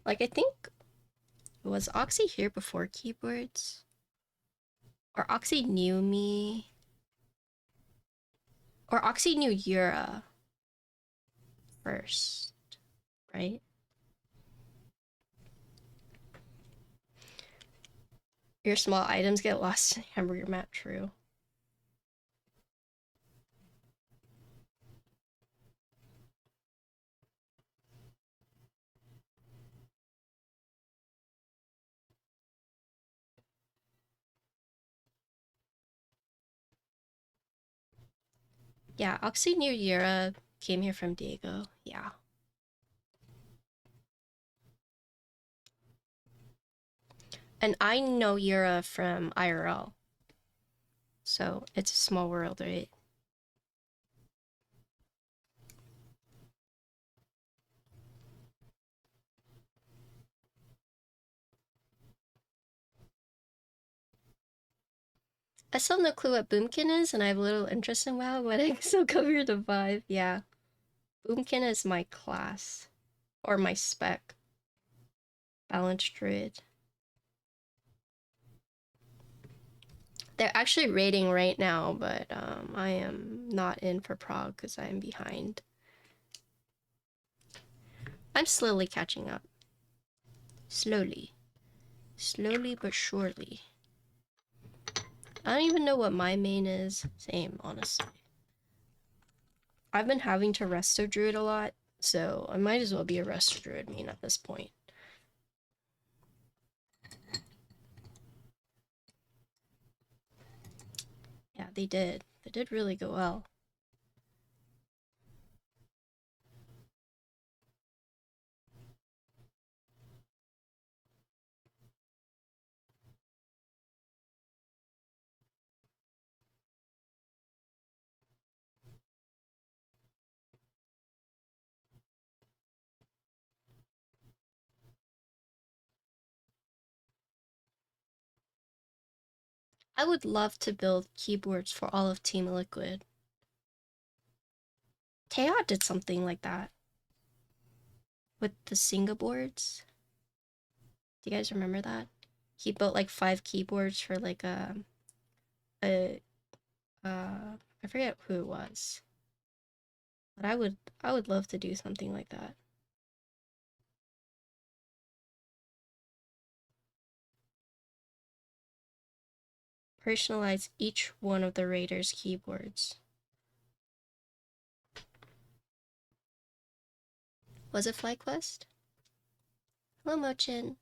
Like, I think, was Oxy here before keyboards? Or Oxy knew me? Or Oxy knew Yura first, right? Your small items get lost in hamburger map, true. Yeah, Oxy knew Yura came here from Diego, yeah. And I know Yura from IRL. So it's a small world, right? I still have no clue what Boomkin is, and I have little interest in WoW, but I can still cover the vibe, yeah. Boomkin is my class. Or my spec. Balanced Druid. They're actually raiding right now, but I am not in for prog because I am behind. I'm slowly catching up. Slowly. Slowly but surely. I don't even know what my main is. Same, honestly. I've been having to Resto Druid a lot, so I might as well be a Resto Druid main at this point. Yeah, they did. They did really go well. I would love to build keyboards for all of Team Liquid. Teot did something like that. With the Singa boards. Do you guys remember that? He built like 5 keyboards for like a I forget who it was. But I would love to do something like that. Personalize each one of the raiders' keyboards. Was it FlyQuest? Hello, Mochin.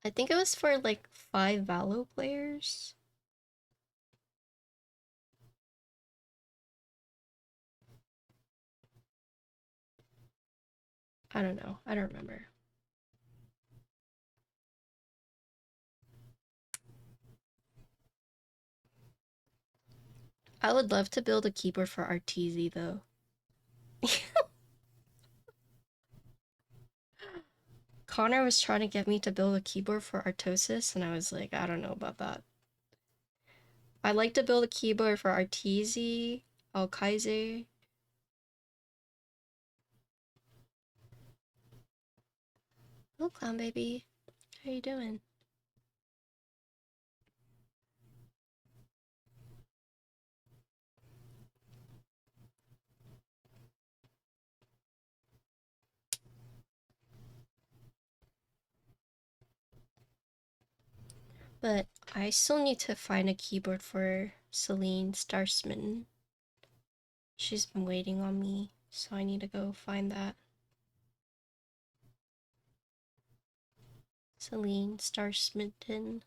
I think it was for like 5 Valo players. I don't know. I don't remember. I would love to build a keyboard for Arteezy though. Connor was trying to get me to build a keyboard for Artosis, and I was like, I don't know about that. I'd like to build a keyboard for Arteezy, Alkaiser. Hello, Clown Baby. How you doing? But I still need to find a keyboard for Celine Starsman. She's been waiting on me, so I need to go find that. Celine Starsmitten.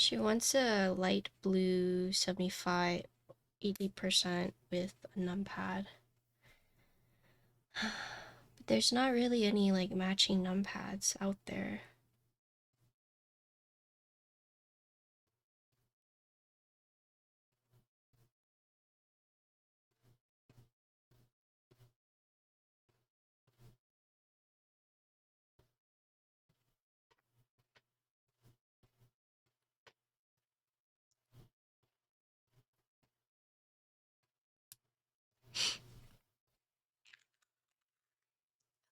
She wants a light blue 75, 80% with a numpad. But there's not really any like matching numpads out there.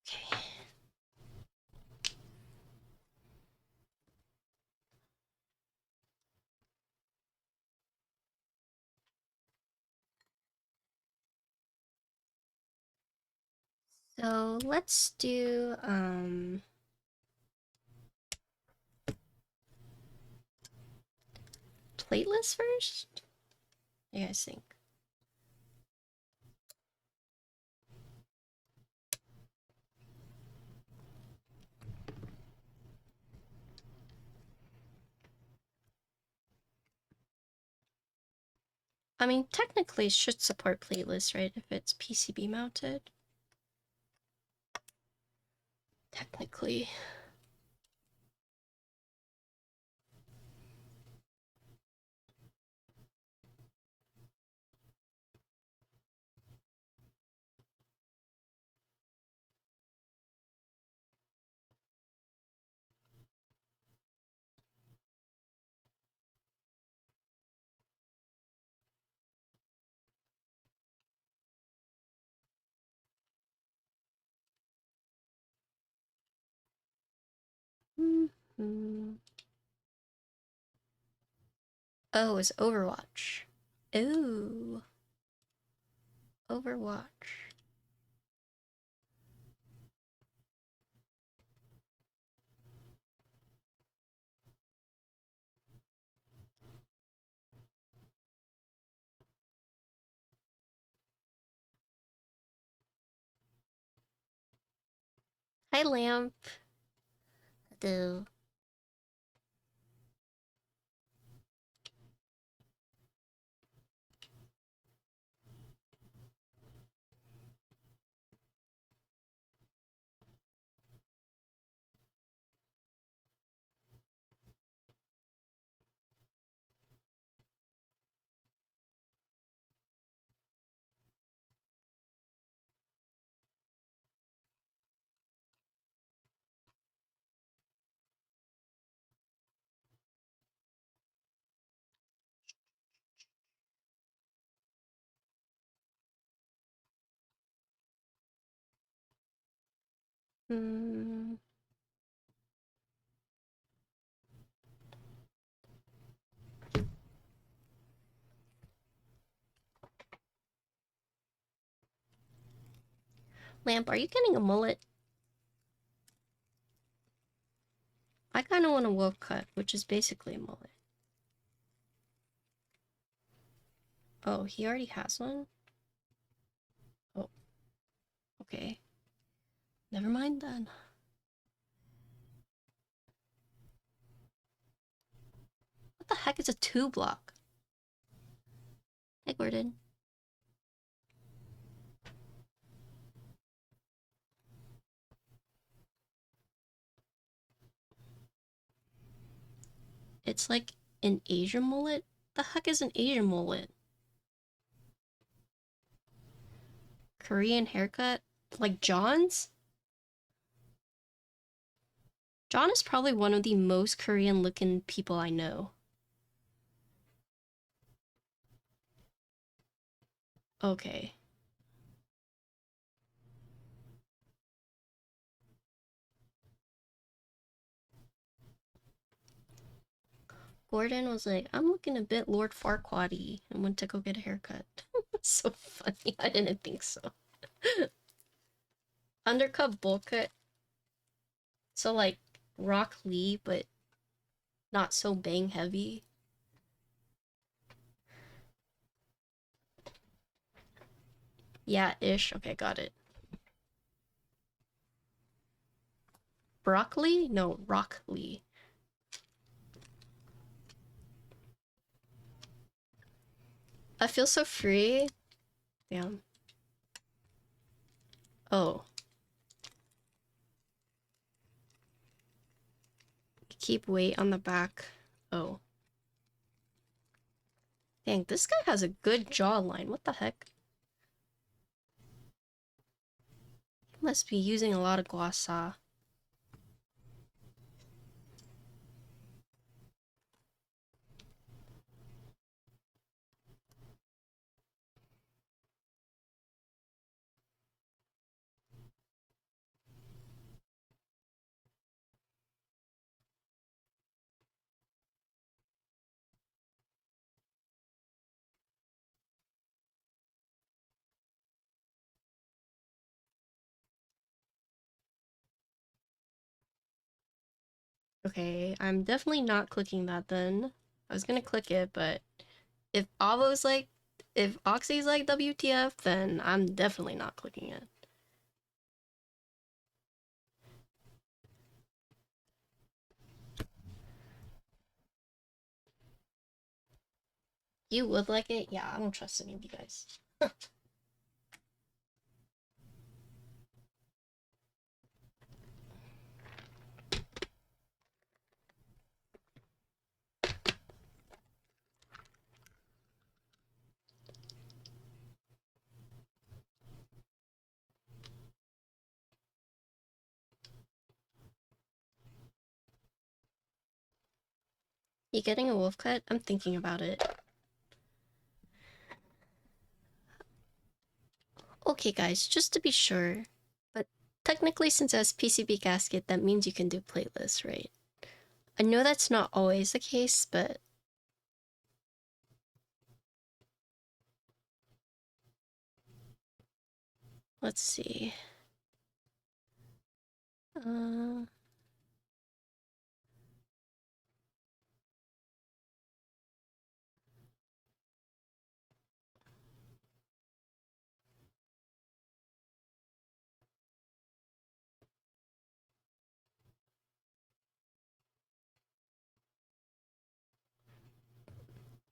Okay. So let's do Plateless first? What do you guys think? I mean, technically it should support Plateless, right? If it's PCB mounted. Technically. Mm-hmm. Oh, it's Overwatch. Ooh. Overwatch. Hi, Lamp. Hello. Hmm. Lamp, are you getting a mullet? I kind of want a wolf cut, which is basically a mullet. Oh, he already has one? Oh, okay. Never mind then. What the heck is a 2-block? Hey, Gordon. It's like an Asian mullet? The heck is an Asian mullet? Korean haircut? Like John's? John is probably one of the most Korean looking people I know. Okay. Gordon was like, I'm looking a bit Lord Farquaad-y and went to go get a haircut. So funny. I didn't think so. Undercut bowl cut. So like Rock Lee, but not so bang heavy. Yeah, ish. Okay, got it. Broccoli? No, Rock Lee. I feel so free. Damn. Oh. Keep weight on the back. Oh. Dang, this guy has a good jawline. What the heck? He must be using a lot of gua sha. Okay, I'm definitely not clicking that then. I was gonna click it, but if Avo's like, if Oxy's like WTF, then I'm definitely not clicking it. You would like it? Yeah, I don't trust any of you guys. You getting a wolf cut? I'm thinking about it. Okay guys, just to be sure, but technically since it has PCB gasket, that means you can do plateless, right? I know that's not always the case, but let's see. Uh,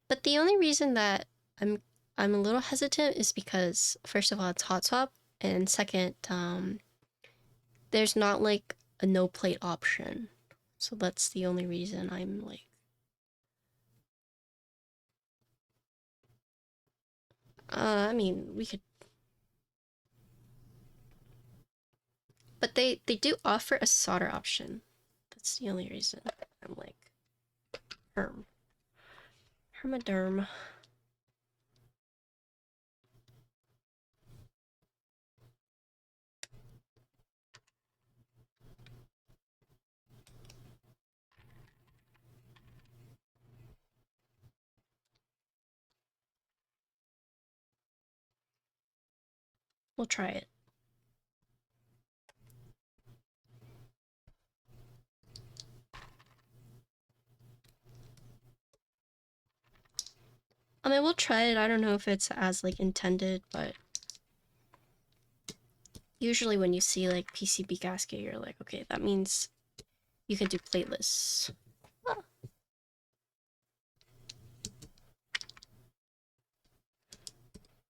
but the only reason that I'm a little hesitant is because first of all it's hot swap, and second, there's not like a no plate option. So that's the only reason I'm like, I mean, we could, but they do offer a solder option. That's the only reason I'm like, hermaderm. We'll try it. I mean, we'll try it. I don't know if it's as like intended, but usually when you see like PCB gasket, you're like, okay, that means you can do plateless. Ah.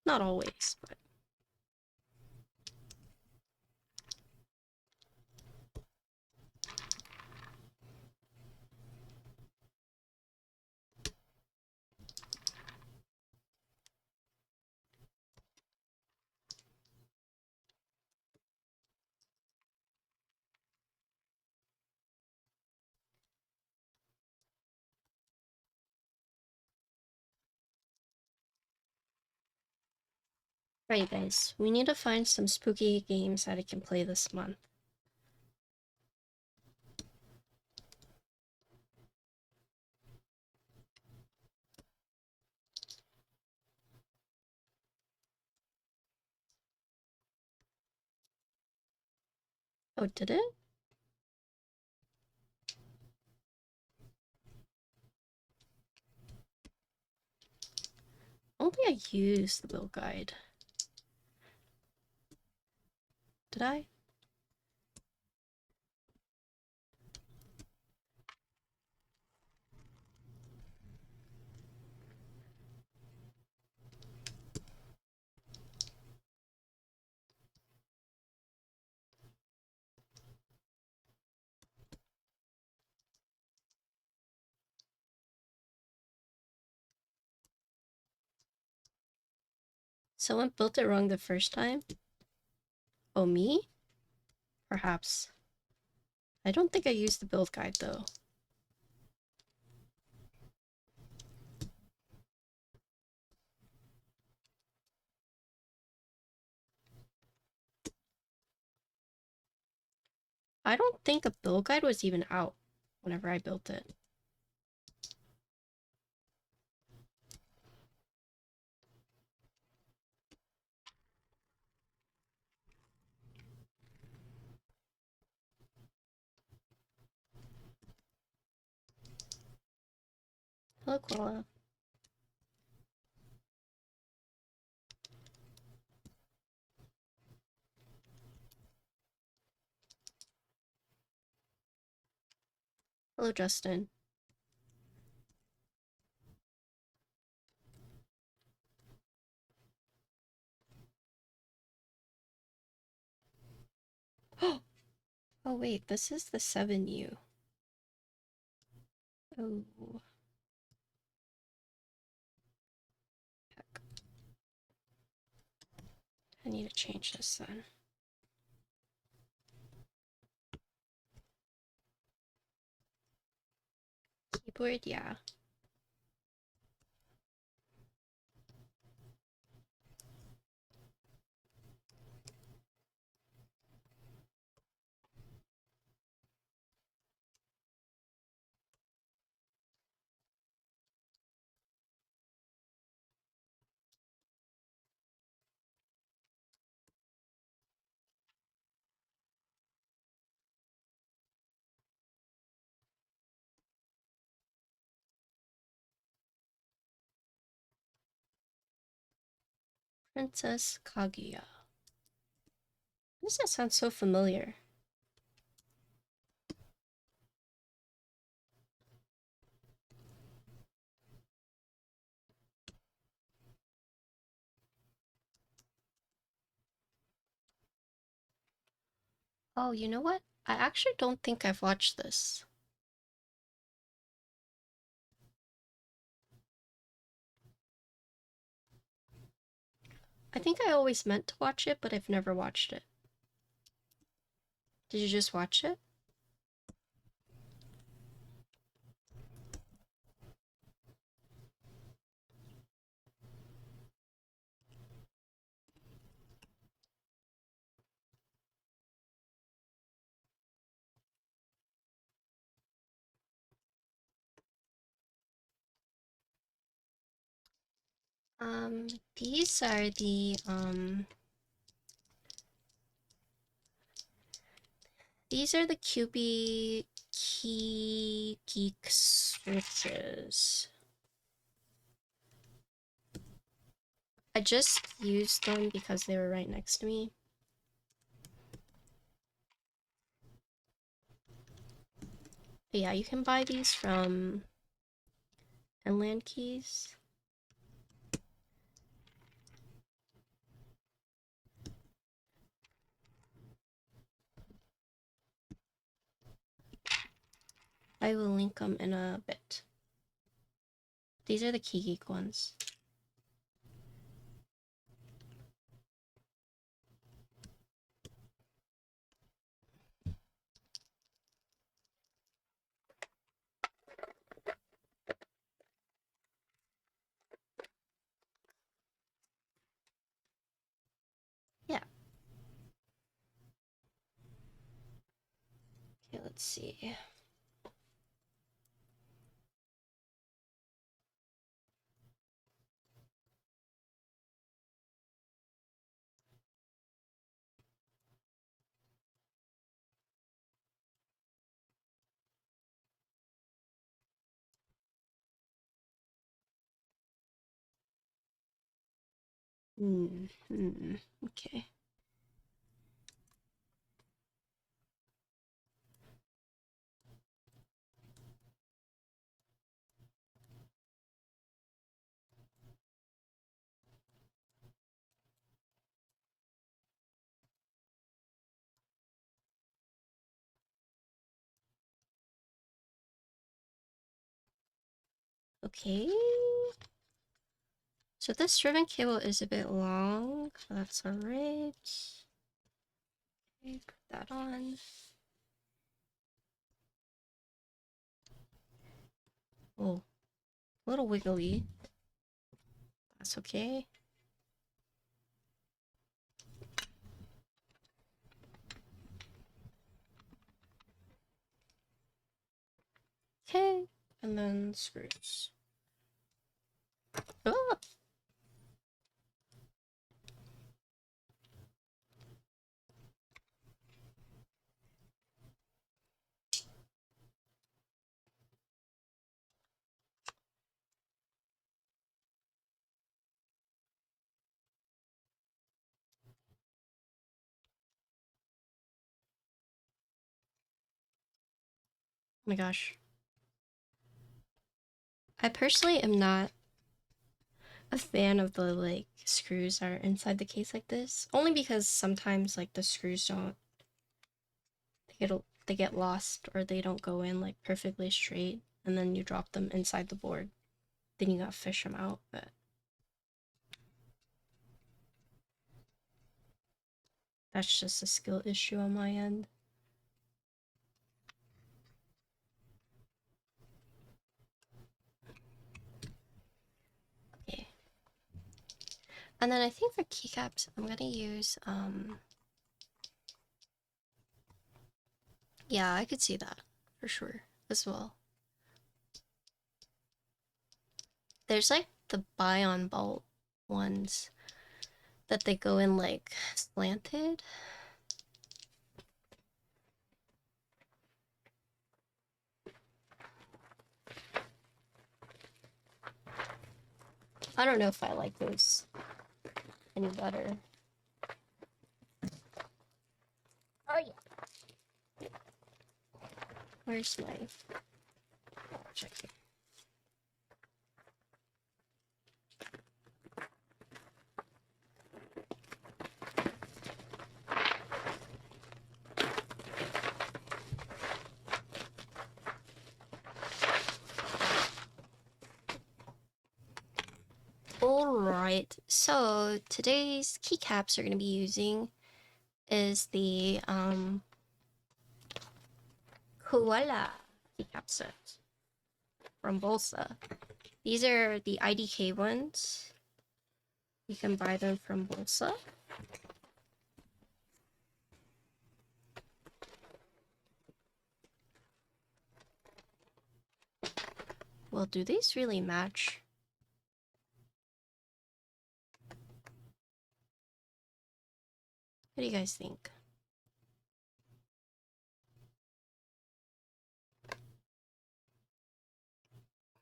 Not always, but right, guys, we need to find some spooky games that I can play this month. Oh, did it? I don't think I used the build guide. Did I? Someone built it wrong the first time? Oh, me? Perhaps. I don't think I used the build guide though. I don't think a build guide was even out whenever I built it. Hello, Koala. Hello, Justin. Oh wait, this is the 7U. Oh. Heck. I need to change this then. Keyboard, yeah. Princess Kaguya. Why does that sound so familiar? Oh, you know what? I actually don't think I've watched this. I think I always meant to watch it, but I've never watched it. Did you just watch it? These are the, these are the Kyubi Keygeek switches. I just used them because they were right next to me. But yeah, you can buy these from Inland Keys. I will link them in a bit. These are the Keygeek ones. Yeah. Okay, let's see. Okay. Okay. So this ribbon cable is a bit long. That's alright. Okay, put that on. Oh, a little wiggly. That's okay. Okay, and then screws. Oh! Oh my gosh. I personally am not a fan of the like screws that are inside the case like this. Only because sometimes like the screws don't they get lost or they don't go in like perfectly straight and then you drop them inside the board. Then you gotta fish them out, but that's just a skill issue on my end. Okay. And then I think for keycaps, I'm gonna use, yeah, I could see that for sure as well. There's like the Bion bolt ones that they go in like slanted. I don't know if I like those any better. Oh yeah. Where's my check here? Alright, so today's keycaps we're going to be using is the Koala keycap set from Bolsa. These are the IDK ones. You can buy them from Bolsa. Well, do these really match? What do you guys think?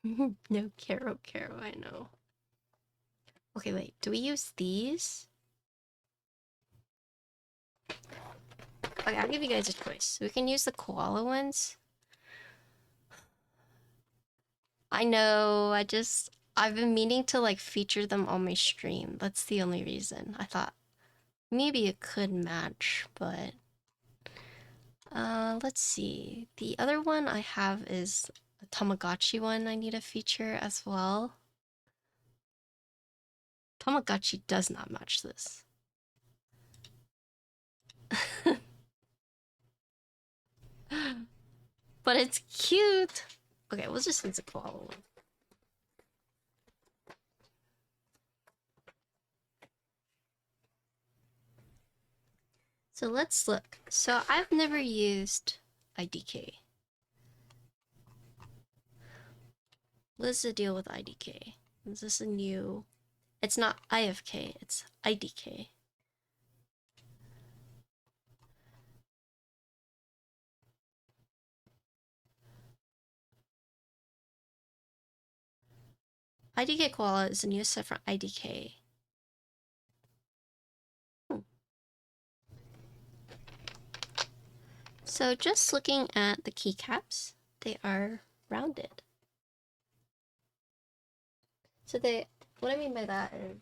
No, Caro, I know. Okay, wait, do we use these? Okay, I'll give you guys a choice. We can use the Koala ones. I know, I've been meaning to like feature them on my stream. That's the only reason. I thought maybe it could match, but let's see. The other one I have is a Tamagotchi one I need to feature as well. Tamagotchi does not match this. But it's cute. Okay, we'll just use a koala one. So let's look. So I've never used IDK. What's the deal with IDK? Is this a new... It's not IFK, it's IDK. IDK Koala is a new set from IDK. So just looking at the keycaps, they are rounded. So what I mean by that is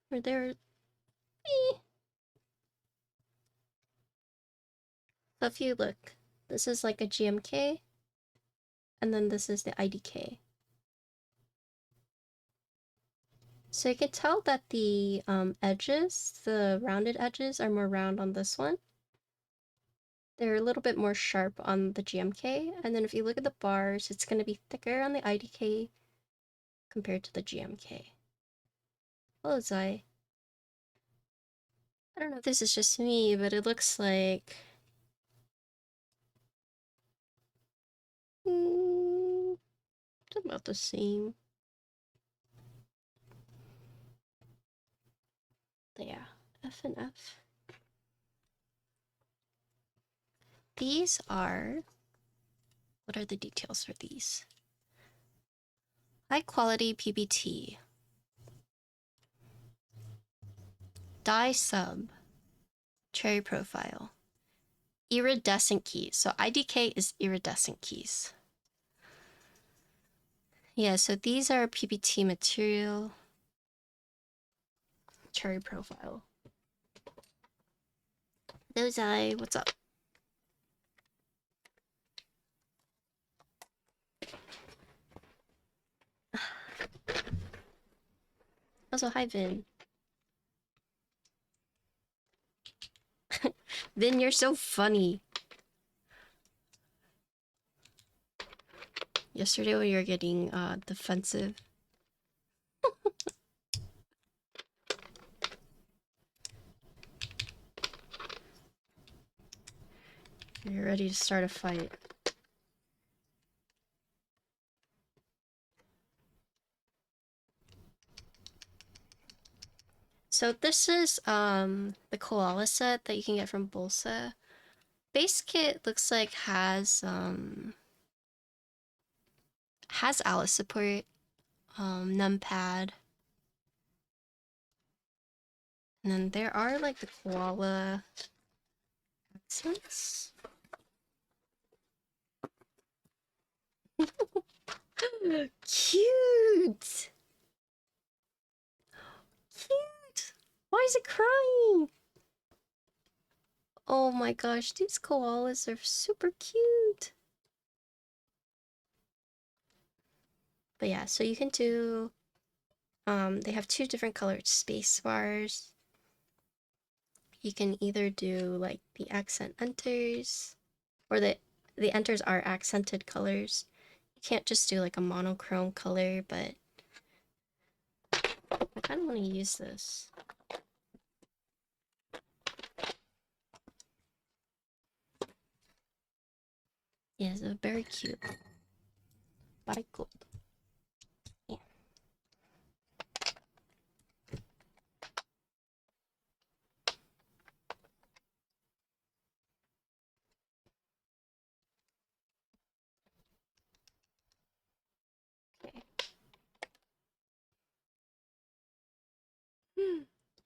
where they're so if you look, This is like a GMK, and then this is the IDK. So you can tell that the edges, the rounded edges, are more round on this one. They're a little bit more sharp on the GMK, and then if you look at the bars, it's going to be thicker on the IDK compared to the GMK. What was I don't know if this is just me, but it looks like... it's about the same. But yeah, F and F. These are... what are the details for these? High quality PBT. Dye sub. Cherry profile. Iridescent keys. So IDK is iridescent keys. Yeah, so these are PBT material. Cherry profile. Those what's up? Also, hi Vin. Vin, you're so funny. Yesterday when you were getting defensive. You're ready to start a fight. So this is the Koala set that you can get from Bolsa. Base kit looks like has Alice support, numpad. And then there are like the Koala accents. Cute! Cute! Why is it crying? Oh my gosh, these koalas are super cute. But yeah, so you can do... they have two different colored space bars. You can either do like the accent enters, or the enters are accented colors. You can't just do like a monochrome color, but I kind of want to use this. Yeah, it's very cute. Very cool. Yeah. Okay.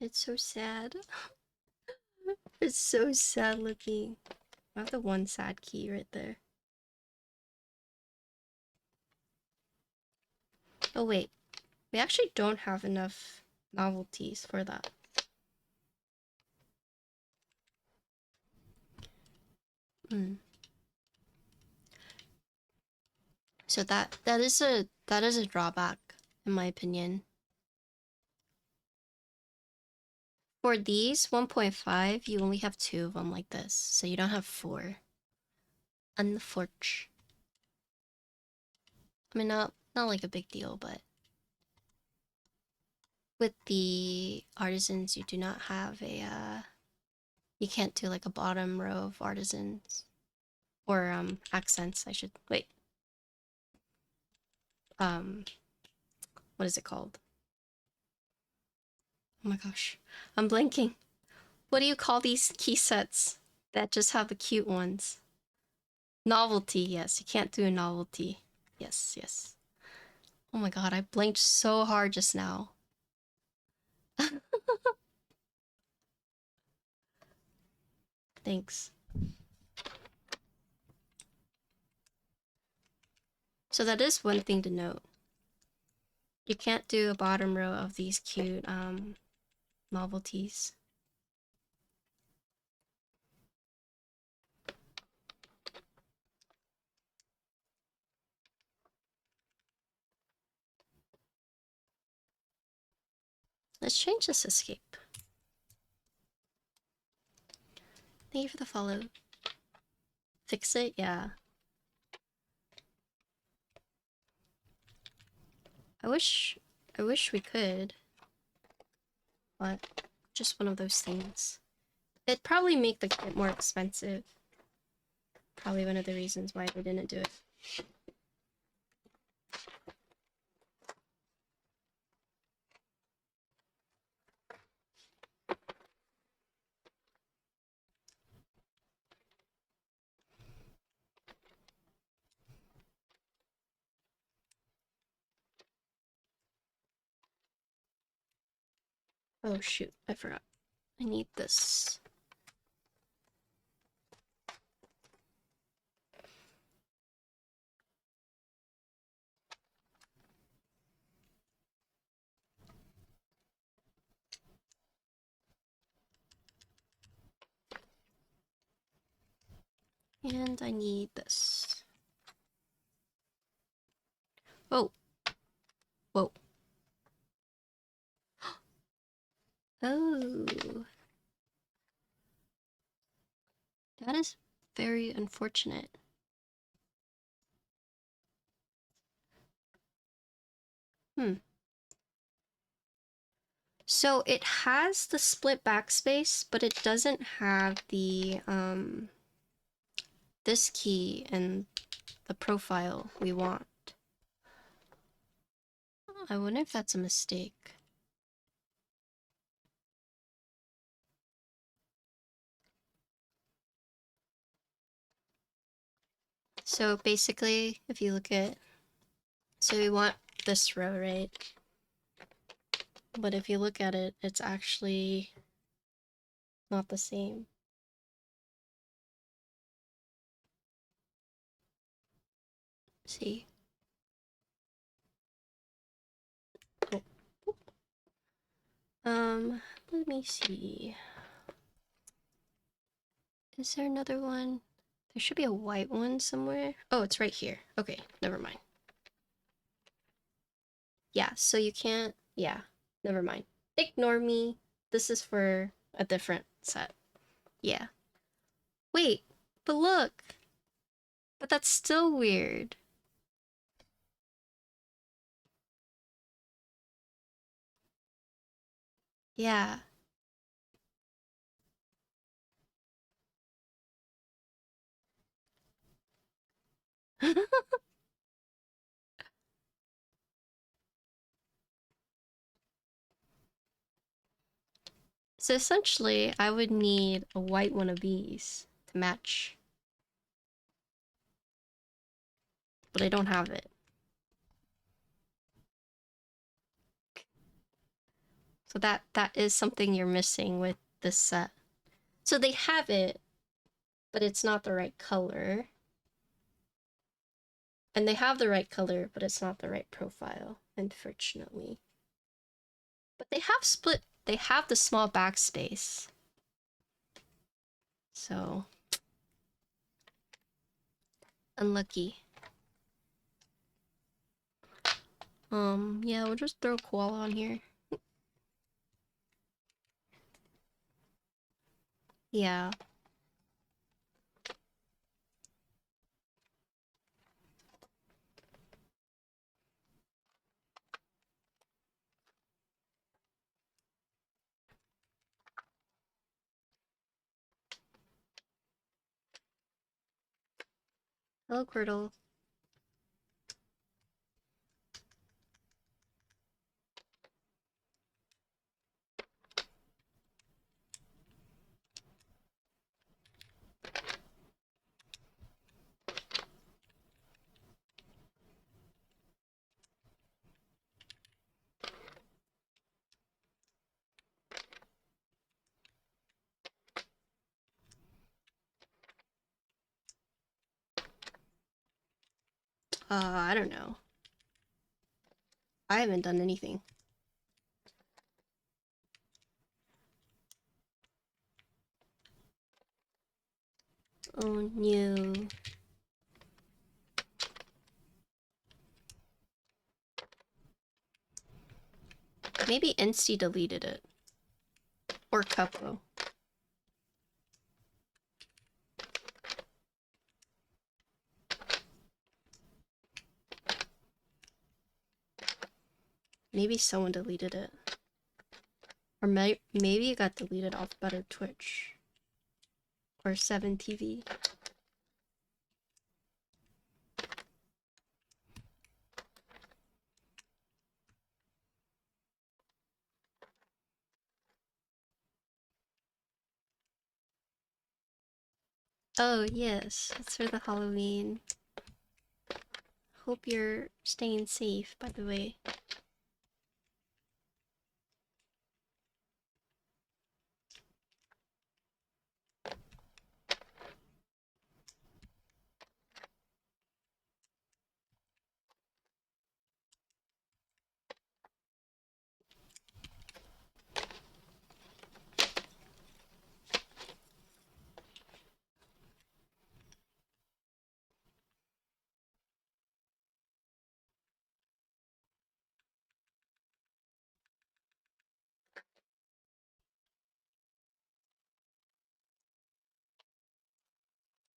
It's so sad. It's so sad looking. I have the one sad key right there. Oh wait, we actually don't have enough novelties for that. So that is a drawback in my opinion. For these 1.5, you only have 2 of them like this, so you don't have 4. Unfortunate. I mean, not like a big deal, but with the artisans, you do not have a you can't do like a bottom row of artisans or accents. I should wait. What is it called? Oh my gosh, I'm blanking. What do you call these key sets that just have the cute ones? Novelty, yes. You can't do a novelty. Yes, yes. Oh my god, I blanked so hard just now. Thanks. So that is one thing to note. You can't do a bottom row of these cute novelties. Let's change this escape. Thank you for the follow. Fix it? Yeah. I wish we could. But just one of those things. It'd probably make the kit more expensive. Probably one of the reasons why they didn't do it. Oh shoot, I forgot. I need this. And I need this. Oh. Whoa. Oh. That is very unfortunate. So it has the split backspace, but it doesn't have the this key and the profile we want. I wonder if that's a mistake. So basically, if you look at, so we want this row, right? But if you look at it, it's actually not the same. See? Oh. Let me see. Is there another one? There should be a white one somewhere. Oh, it's right here. Okay, never mind. Yeah, so you can't, yeah, never mind. Ignore me. This is for a different set. Yeah. Wait, but look. But that's still weird. Yeah. So essentially, I would need a white one of these to match. But I don't have it. So that is something you're missing with this set. So they have it, but it's not the right color. And they have the right color, but it's not the right profile, unfortunately. But they have split, they have the small backspace. So, unlucky. Yeah, we'll just throw Koala on here. Yeah. Hello, Quirtle. I don't know. I haven't done anything. Oh no. Maybe Insti deleted it. Or Couple. Maybe someone deleted it. Or maybe it got deleted off Better Twitch. Or 7TV. Oh, yes. It's for the Halloween. Hope you're staying safe, by the way.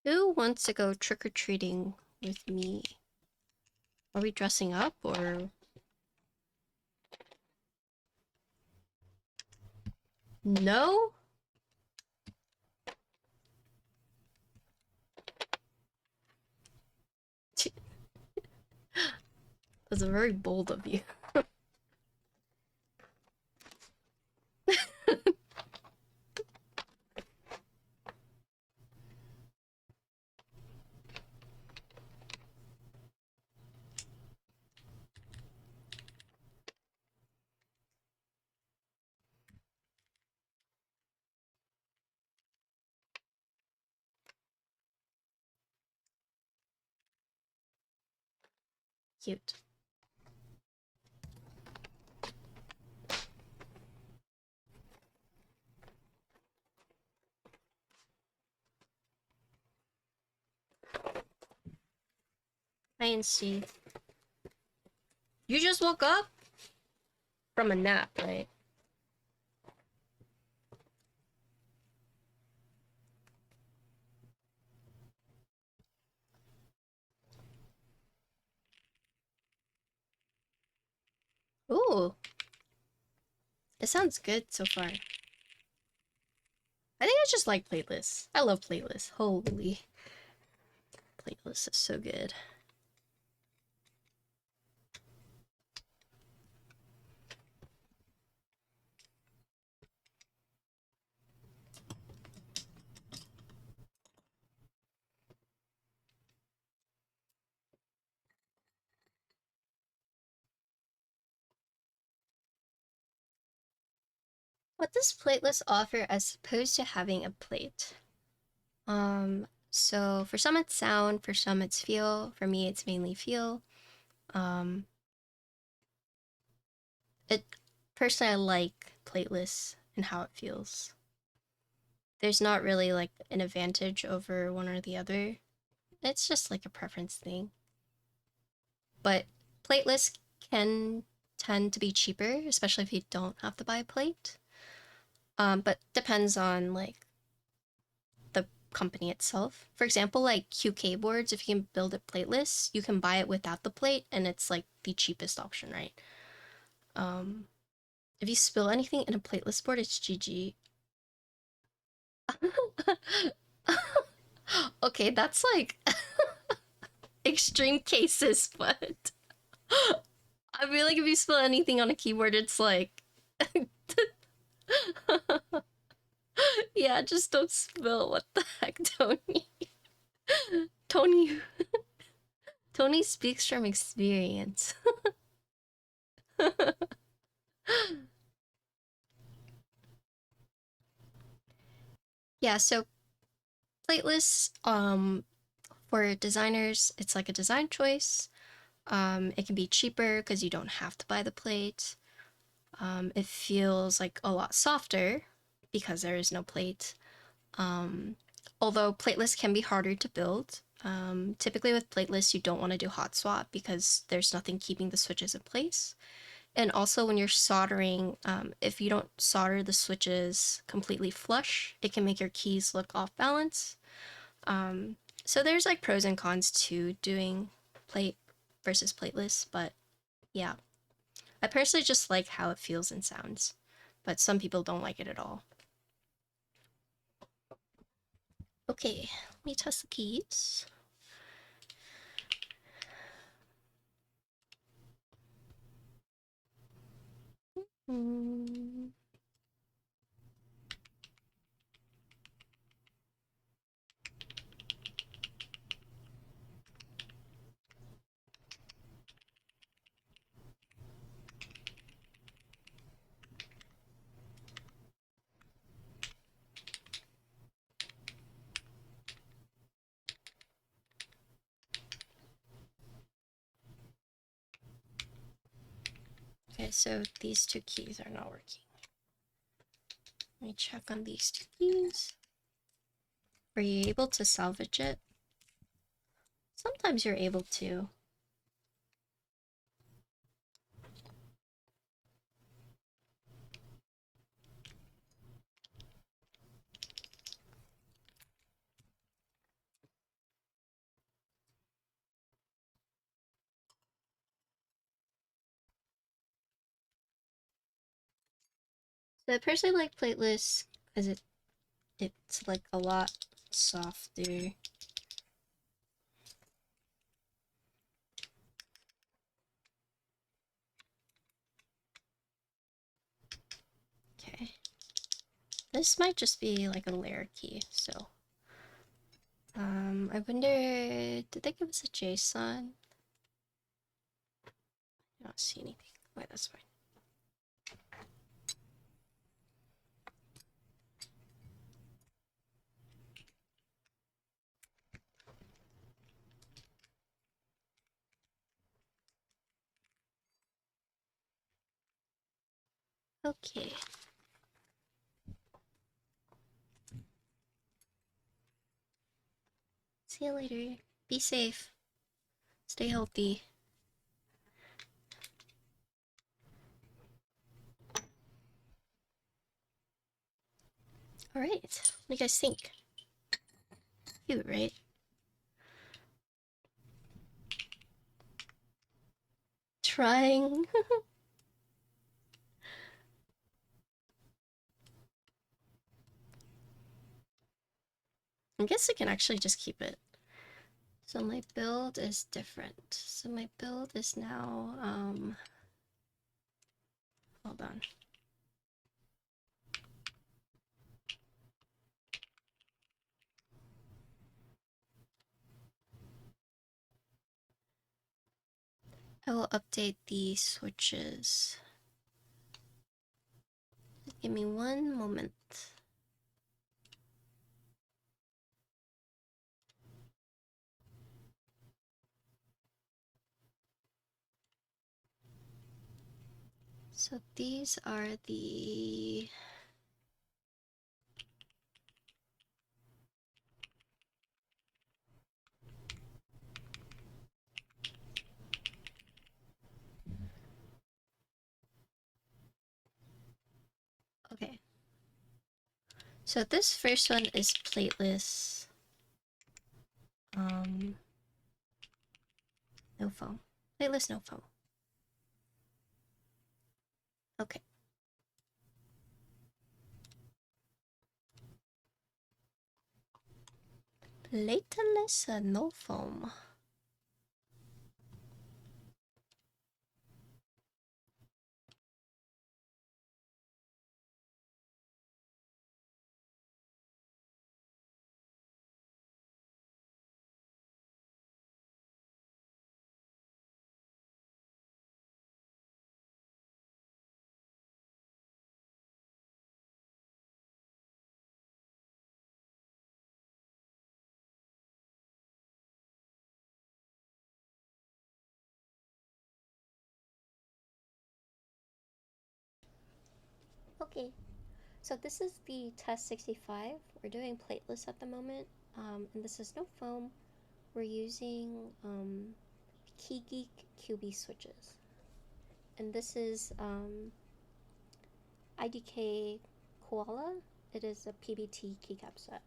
Who wants to go trick-or-treating with me? Are we dressing up, or...? No? That's very bold of you. Cute. I didn't see. You just woke up? From a nap, right? Ooh. It sounds good so far. I think I just like Plateless. I love Plateless. Holy. Plateless is so good. What does Plateless offer as opposed to having a plate? So for some it's sound, for some it's feel. For me, it's mainly feel. It personally, I like Plateless and how it feels. There's not really like an advantage over one or the other. It's just like a preference thing. But Plateless can tend to be cheaper, especially if you don't have to buy a plate. But depends on like the company itself. For example, like QK boards, if you can build it plateless, you can buy it without the plate, and it's like the cheapest option, right? If you spill anything in a plateless board, it's GG. Okay, that's like extreme cases, but I feel like if you spill anything on a keyboard, it's like yeah, just don't spill. What the heck, Tony? Tony Tony speaks from experience. Yeah, so plateless, for designers, it's like a design choice. It can be cheaper because you don't have to buy the plate. It feels like a lot softer because there is no plate. Although plateless can be harder to build. Typically with plateless, you don't want to do hot swap because there's nothing keeping the switches in place. And also when you're soldering, if you don't solder the switches completely flush, it can make your keys look off balance. So there's like pros and cons to doing plate versus plateless, but yeah. I personally just like how it feels and sounds, but some people don't like it at all. Okay, let me test the keys. Okay, so these two keys are not working. Let me check on these two keys. Were you able to salvage it? Sometimes you're able to. So I personally like plateless because it's like a lot softer. Okay. This might just be like a layer key, so. I wonder, did they give us a JSON? I don't see anything. Wait, that's fine. Okay. See you later. Be safe. Stay healthy. Alright. What do you guys think? Cute, right? Trying. I guess I can actually just keep it. So my build is different. So my build is now, hold on. I will update the switches. Just give me one moment. So these are the okay. So this first one is plateless. No foam. Plateless, no foam. Okay. Plateless, no foam. Okay, so this is the Tess65. We're doing plateless at the moment, and this is no foam. We're using Keygeek QB switches. and this is IDK Koala. It is a PBT keycap set.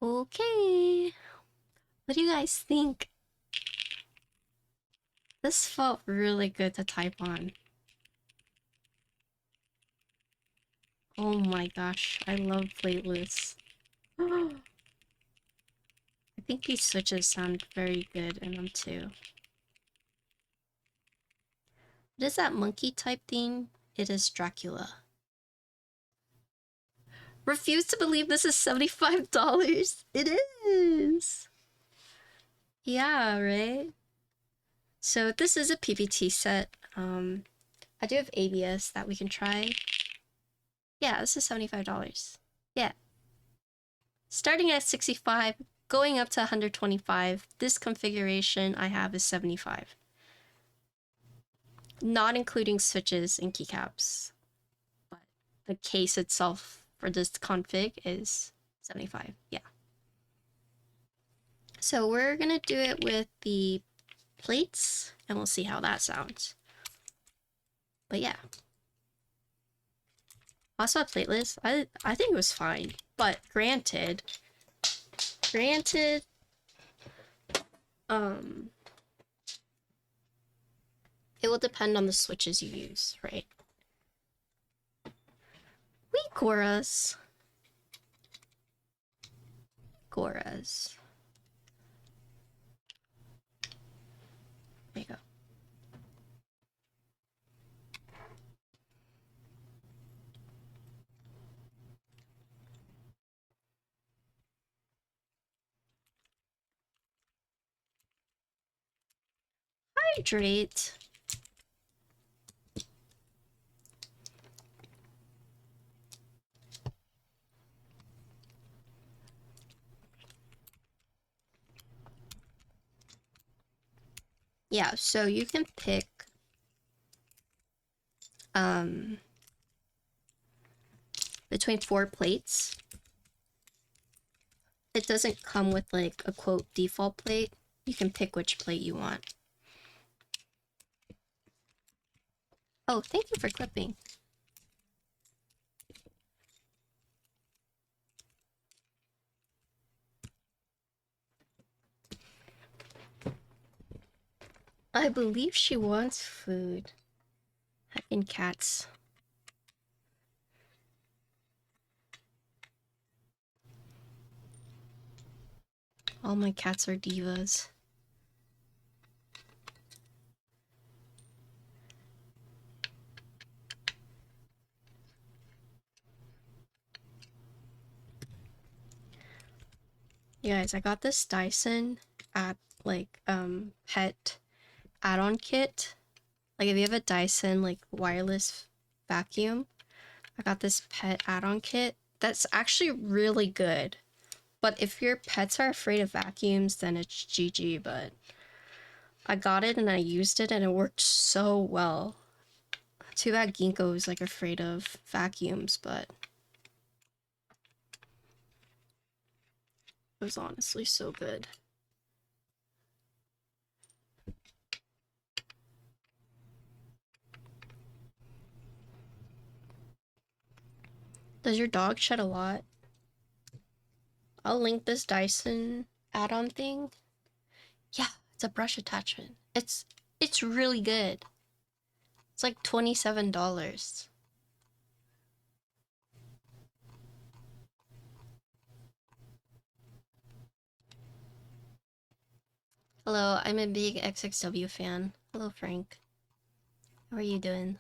Okay, what do you guys think? This felt really good to type on. Oh my gosh, I love Plateless. I think these switches sound very good in them too. What is that monkey type thing? It is Dracula. Refuse to believe this is $75. It is! Yeah, right? So this is a PVT set. I do have ABS that we can try. Yeah, this is $75. Yeah. Starting at 65, going up to 125. This configuration I have is 75. Not including switches and keycaps. But the case itself for this config is 75. Yeah. So we're gonna do it with the plates and we'll see how that sounds. But yeah. Also Plateless, I think it was fine. But granted, it will depend on the switches you use, right? We Goras. There you go. Hydrate. Yeah, so you can pick between 4 plates. It doesn't come with like a quote default plate. You can pick which plate you want. Oh, thank you for clipping. I believe she wants food. Heckin' cats. All my cats are divas. You guys, I got this Dyson at like pet add-on kit. Like if you have a Dyson like wireless vacuum, I got this pet add-on kit that's actually really good. But if your pets are afraid of vacuums, then it's GG, but I got it and I used it and it worked so well. Too bad Ginkgo is like afraid of vacuums, but it was honestly so good. Does your dog shed a lot? I'll link this Dyson add-on thing. Yeah, it's a brush attachment. It's really good. It's like $27. Hello, I'm a big XXW fan. Hello, Frank. How are you doing?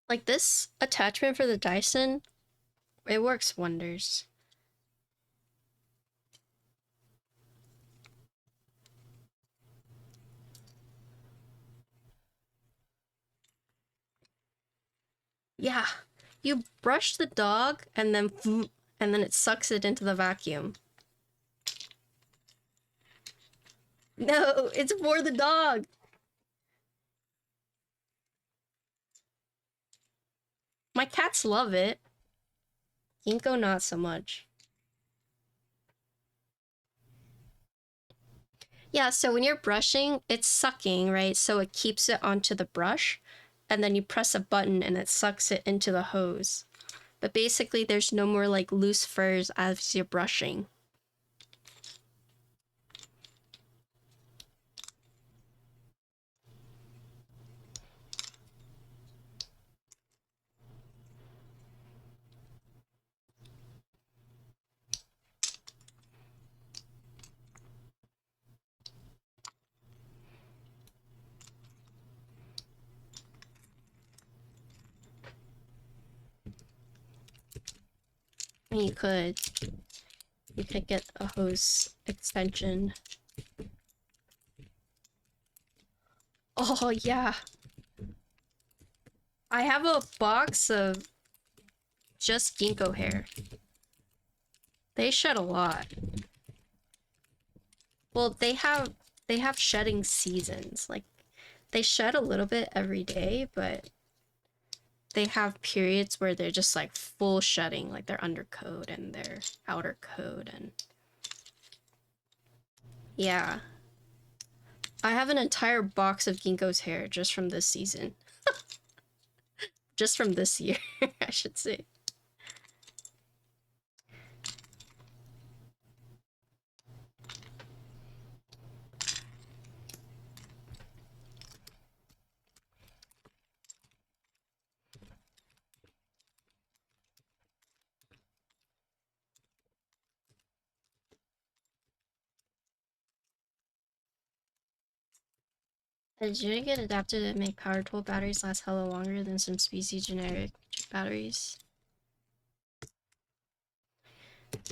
Like this attachment for the Dyson, it works wonders. Yeah, you brush the dog and then it sucks it into the vacuum. No, it's for the dog. My cats love it. Ginkgo not so much. Yeah, so when you're brushing, it's sucking, right? So it keeps it onto the brush, and then you press a button and it sucks it into the hose. But basically, there's no more like loose furs as you're brushing. And you could get a hose extension. Oh yeah. I have a box of just ginkgo hair. They shed a lot. Well, they have shedding seasons. Like they shed a little bit every day, but they have periods where they're just like full shedding, like their undercoat and their outer coat, and yeah. I have an entire box of ginkgo's hair just from this season. Just from this year, I should say. Did you get adapted to make power tool batteries last hella longer than some species generic batteries?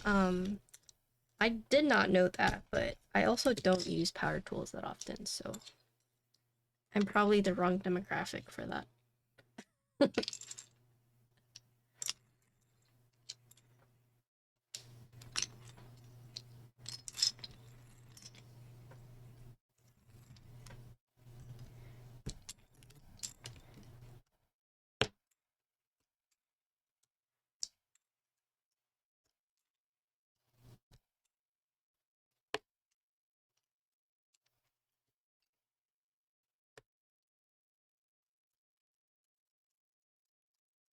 I did not know that, but I also don't use power tools that often, so I'm probably the wrong demographic for that.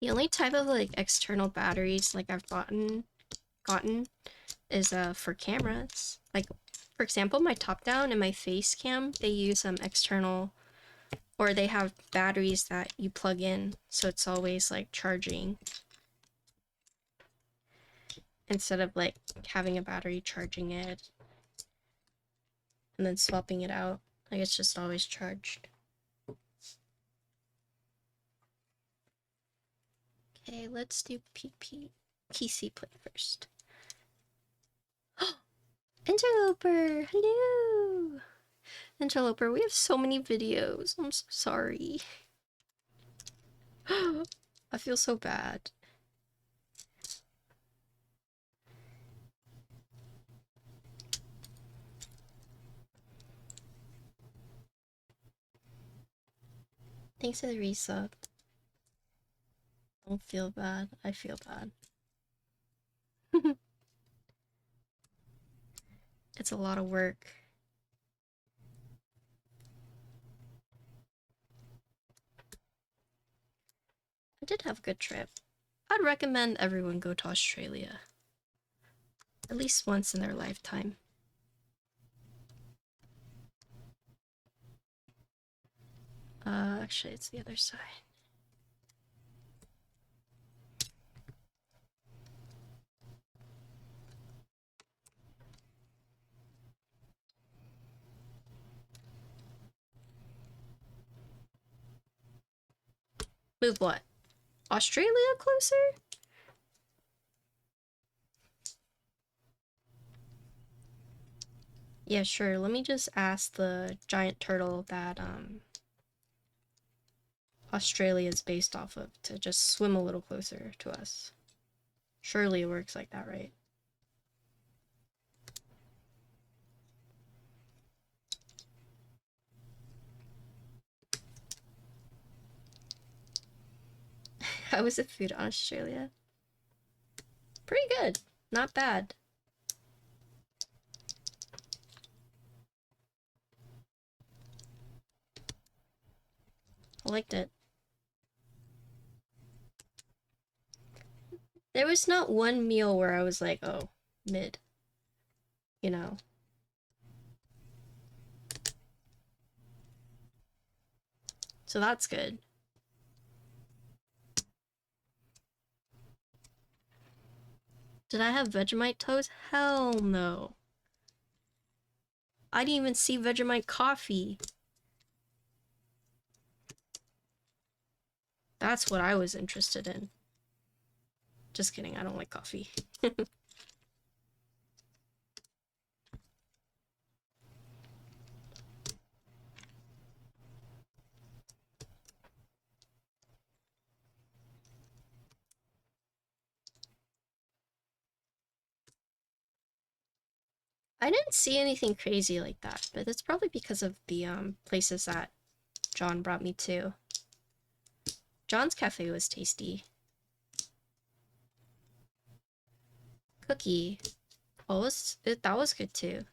The only type of like external batteries like I've gotten is for cameras. Like for example, my top down and my face cam, they use external, or they have batteries that you plug in, so it's always like charging instead of like having a battery charging it. and then swapping it out. Like it's just always charged. Okay, let's do PC play first. Interloper! Hello! Interloper, we have so many videos. I'm so sorry. I feel so bad. Thanks for the resub. Don't feel bad. I feel bad. It's a lot of work. I did have a good trip. I'd recommend everyone go to Australia. At least once in their lifetime. Actually, it's the other side. Move what? Australia closer? Yeah, sure. Let me just ask the giant turtle that, Australia is based off of to just swim a little closer to us. Surely it works like that, right? How was the food in Australia? Pretty good. Not bad. I liked it. There was not one meal where I was like, oh, mid. You know. So that's good. Did I have Vegemite toast? Hell no. I didn't even see Vegemite coffee. That's what I was interested in. Just kidding, I don't like coffee. I didn't see anything crazy like that, but that's probably because of the places that John brought me to. John's cafe was tasty. Cookie. Oh, that was good too.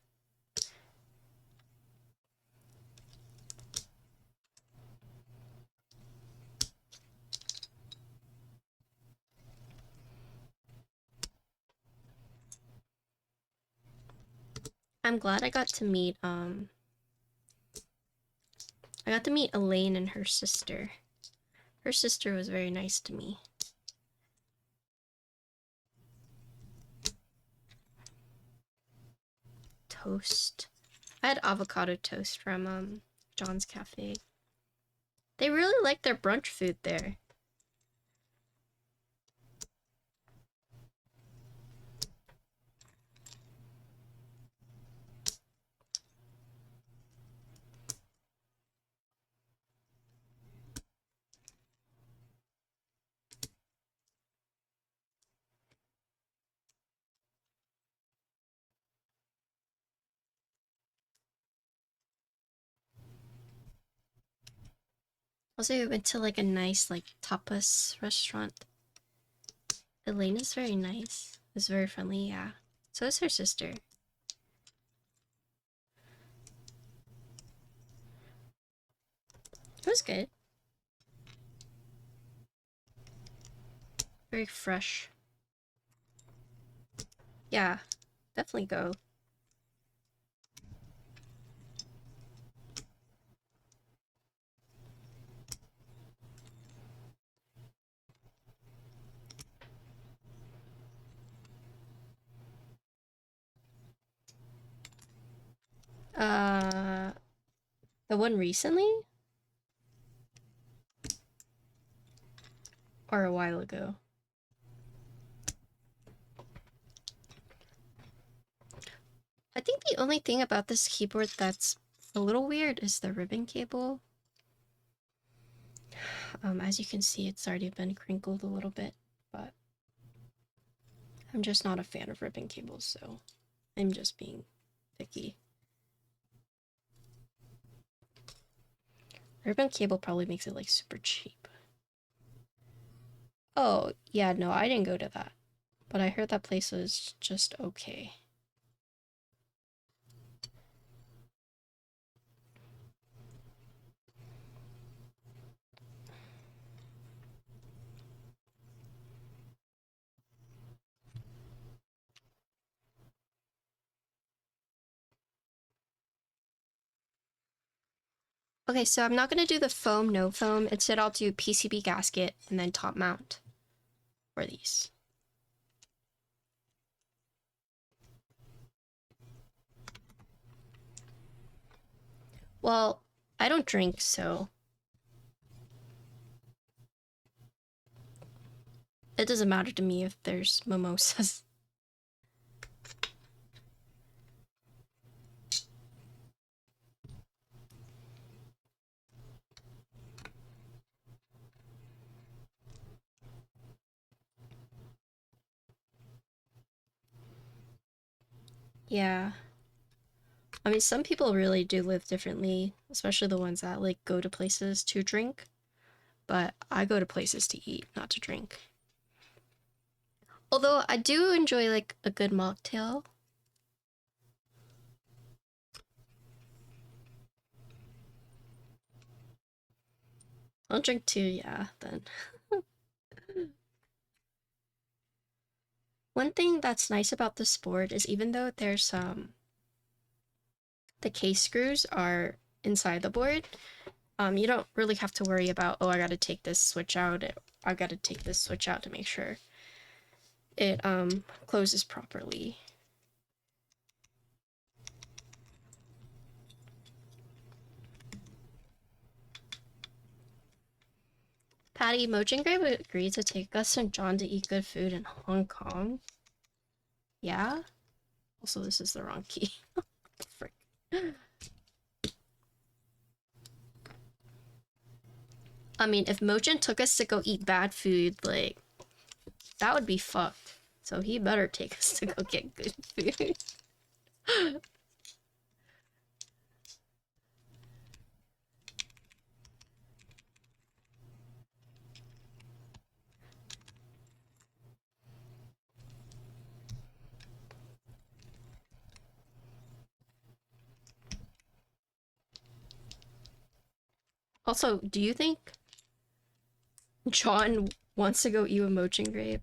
I'm glad I got to meet Elaine and her sister. Her sister was very nice to me. Toast. I had avocado toast from John's cafe. They really like their brunch food there. Also, we went to like a nice like tapas restaurant. Elena's very nice. Was very friendly, yeah. So is her sister. It was good. Very fresh. Yeah, definitely go. The one recently? Or a while ago? I think the only thing about this keyboard that's a little weird is the ribbon cable. As you can see, it's already been crinkled a little bit, but I'm just not a fan of ribbon cables, so I'm just being picky. Ribbon cable probably makes it like super cheap. Oh, yeah, no, I didn't go to that, but I heard that place was just okay. Okay, so I'm not going to do the foam, no foam. Instead, I'll do PCB gasket and then top mount for these. Well, I don't drink, so it doesn't matter to me if there's mimosas. Yeah. I mean, some people really do live differently, especially the ones that like go to places to drink. But I go to places to eat, not to drink. Although I do enjoy like a good mocktail. I'll drink too, yeah, then. One thing that's nice about this board is even though there's the case screws are inside the board, you don't really have to worry about, oh, I gotta take this switch out, I gotta take this switch out to make sure it closes properly. Patty, Mojang Grave agreed to take us and John to eat good food in Hong Kong. Yeah? Also, this is the wrong key. Frick. I mean, if Mojang took us to go eat bad food, like, that would be fucked. So he better take us to go get good food. Also, do you think John wants to go eat a Mojang Grave?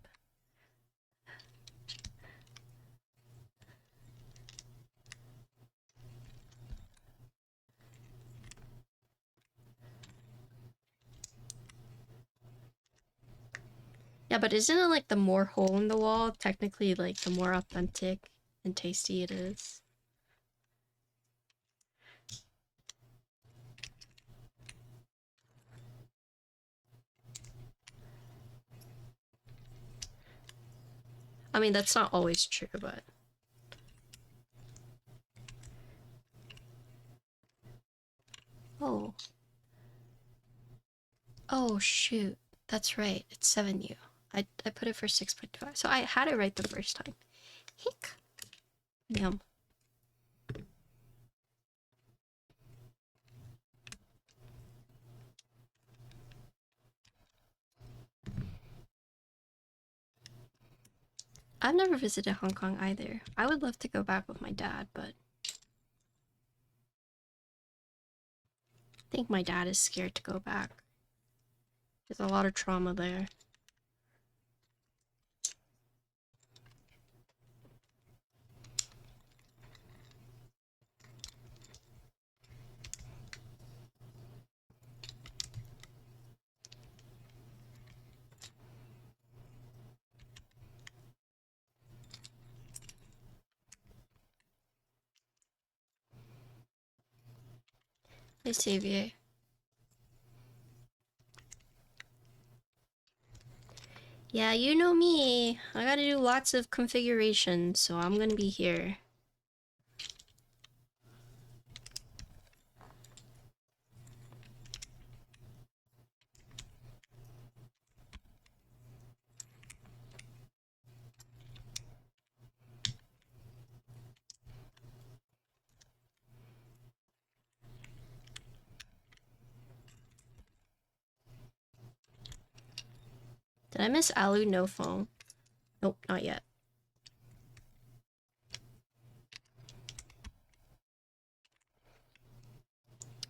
Yeah, but isn't it like the more hole in the wall, technically like the more authentic and tasty it is? I mean, that's not always true, but... Oh. Oh, shoot. That's right. It's 7U. I put it for 6.5, so I had it right the first time. Hick. Yum. I've never visited Hong Kong either. I would love to go back with my dad, but I think my dad is scared to go back. There's a lot of trauma there. Hey, Xavier. Yeah, you know me. I gotta do lots of configurations, so I'm gonna be here. Did I miss Alu? No phone. Nope, not yet.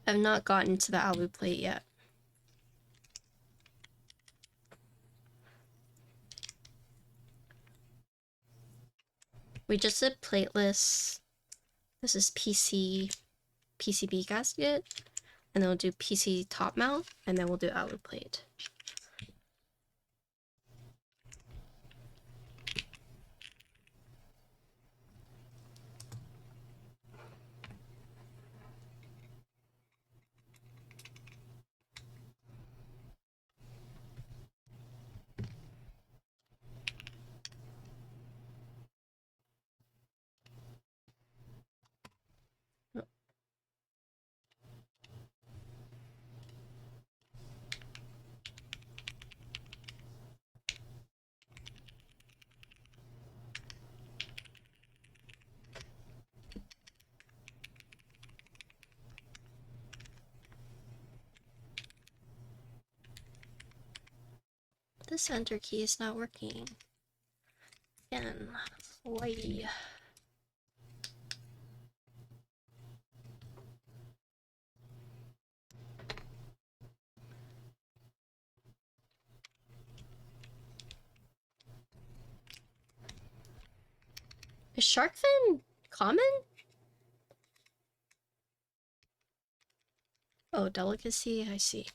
I've not gotten to the Alu plate yet. We just did Plateless. This is PCB gasket. And then we'll do PC top mount. And then we'll do Alu plate. This enter key is not working. Again. Why? Is shark fin common? Oh, delicacy, I see.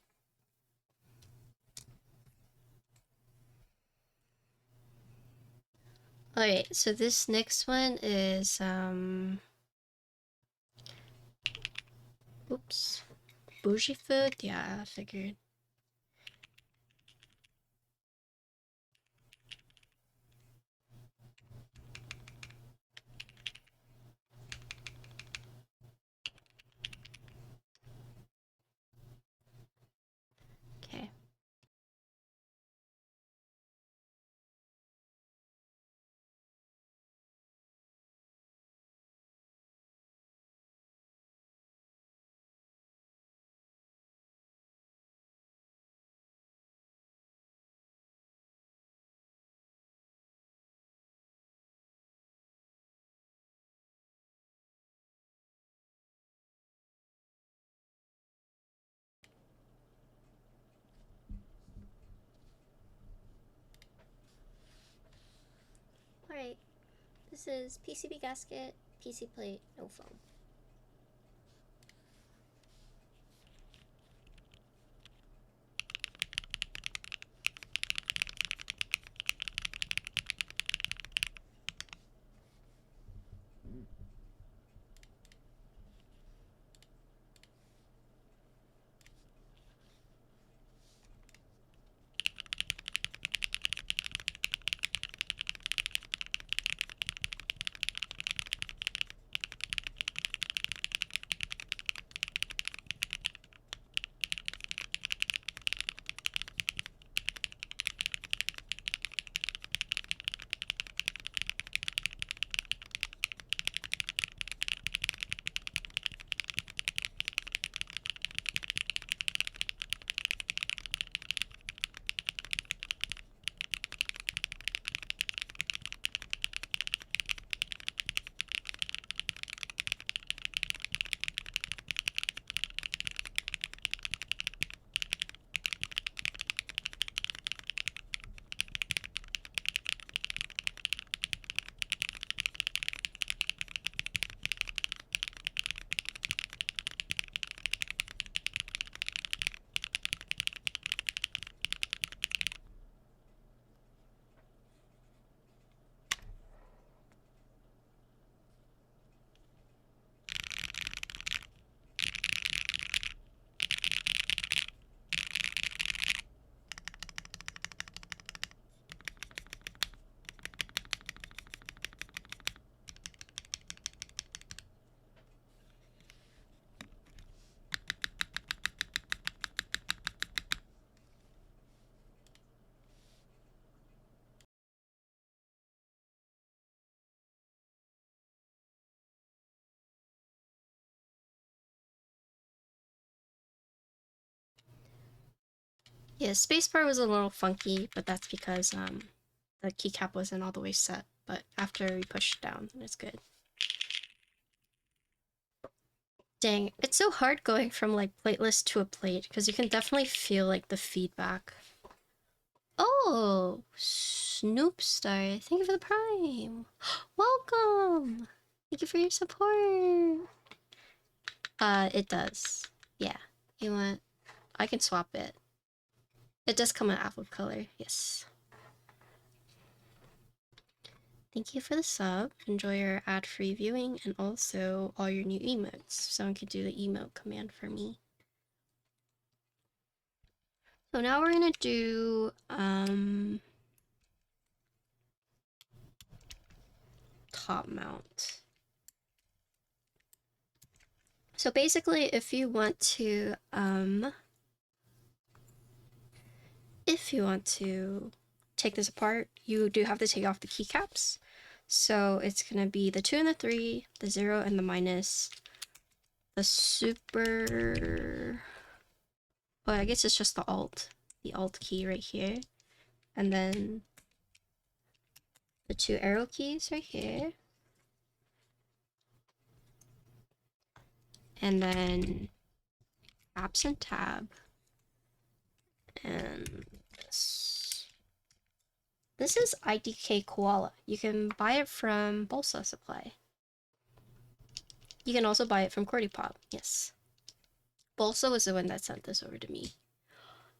Alright, so this next one is, oops. Bougie food? Yeah, I figured. Okay. Alright, this is PCB gasket, PC plate, no foam. Yeah, spacebar was a little funky, but that's because the keycap wasn't all the way set. But after we push it down, it's good. Dang, it's so hard going from like plateless to a plate because you can definitely feel like the feedback. Oh, Snoop Star, thank you for the prime. Welcome. Thank you for your support. It does. Yeah. You want? I can swap it. It does come in apple color. Yes. Thank you for the sub. Enjoy your ad-free viewing and also all your new emotes. Someone could do the emote command for me. So now we're gonna do top mount. So basically, if you want to take this apart, you do have to take off the keycaps. So it's gonna be the 2 and the 3, the 0 and the minus, the super. Oh, I guess it's just the alt key right here, and then the 2 arrow keys right here, and then apps and tab, and this. This is IDK Koala. You can buy it from Bolsa Supply. You can also buy it from Cordy Pop. Yes. Bolsa was the one that sent this over to me.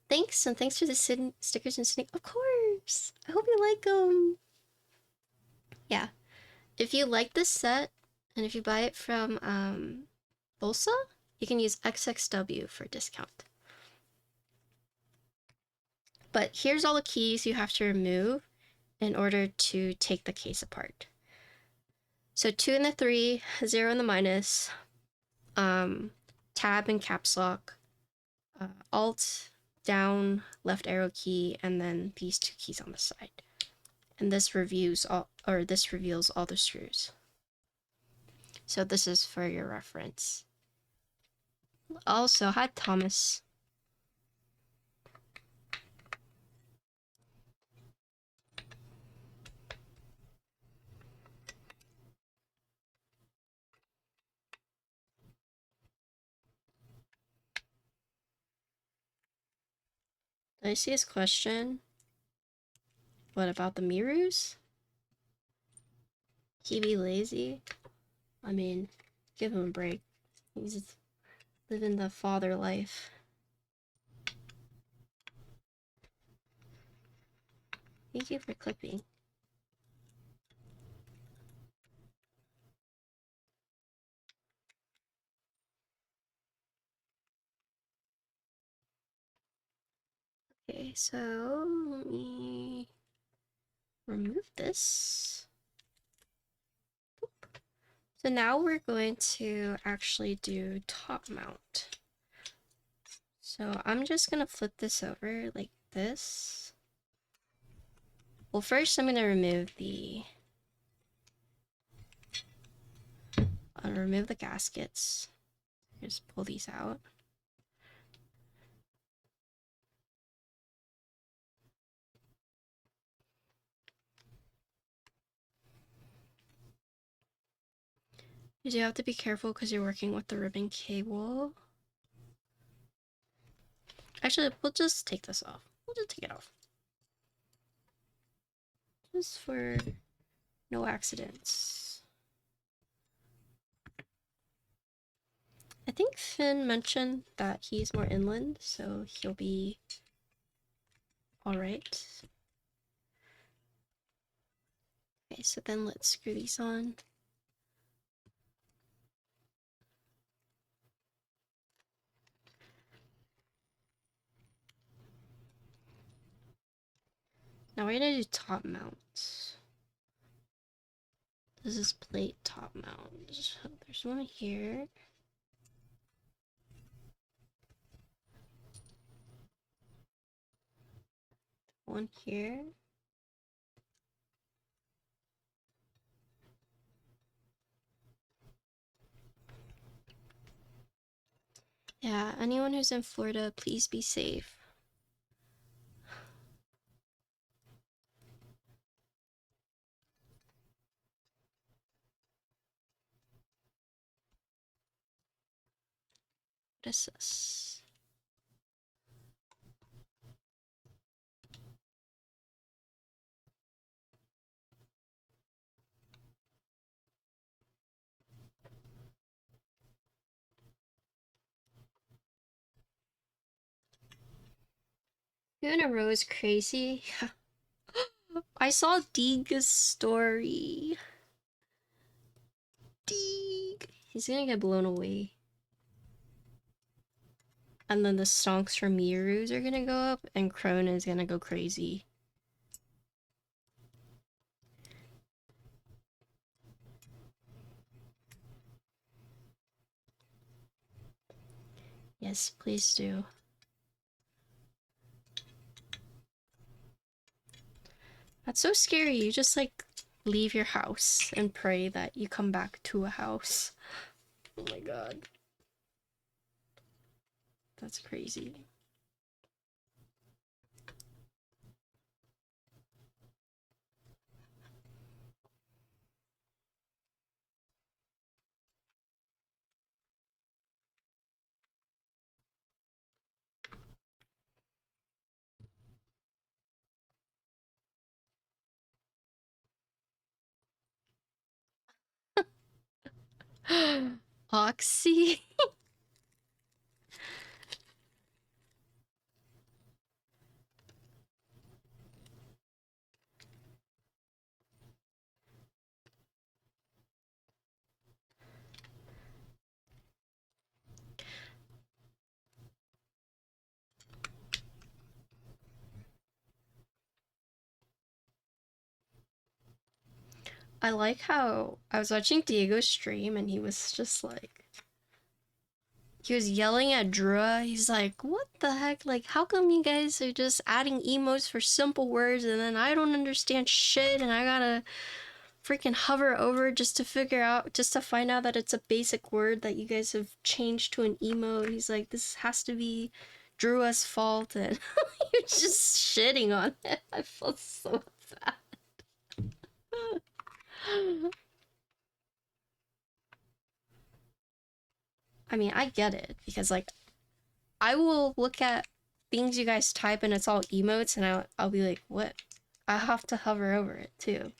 Thanks, and thanks for the stickers and snake. Of course! I hope you like them. Yeah. If you like this set, and if you buy it from Bolsa, you can use XXW for a discount. But here's all the keys you have to remove in order to take the case apart. So 2 and the 3, 0 and the minus, tab and caps lock, alt, down, left arrow key, and then these 2 keys on the side. And this reveals all the screws. So this is for your reference. Also, hi Thomas. Did I see his question? What about the Mirus? He be lazy? I mean, give him a break. He's living the father life. Thank you for clipping. Okay, so let me remove this. So now we're going to actually do top mount. So I'm just gonna flip this over like this. Well, first I'm gonna remove the gaskets. Just pull these out. You do have to be careful because you're working with the ribbon cable. Actually, we'll just take this off. We'll just take it off. Just for no accidents. I think Finn mentioned that he's more inland, so he'll be alright. Okay, so then let's screw these on. Now we're gonna do top mount. This is plate top mount. So there's one here. One here. Yeah, anyone who's in Florida, please be safe. What is this? Two in a row is crazy. I saw Deeg's story. Deeg. He's gonna get blown away. And then the stonks from Miru's are gonna go up, and Krona is gonna go crazy. Yes, please do. That's so scary. You just like leave your house and pray that you come back to a house. Oh my god. That's crazy. Oxy? I like how I was watching Diego's stream and he was just like, he was yelling at Drua. He's like, what the heck? Like, how come you guys are just adding emotes for simple words and then I don't understand shit and I gotta freaking hover over just to figure out, just to find out that it's a basic word that you guys have changed to an emote. He's like, this has to be Drua's fault, and you're just shitting on it. I felt so bad. I mean, I get it, because like, I will look at things you guys type and it's all emotes, and I'll be like, what? I have to hover over it too.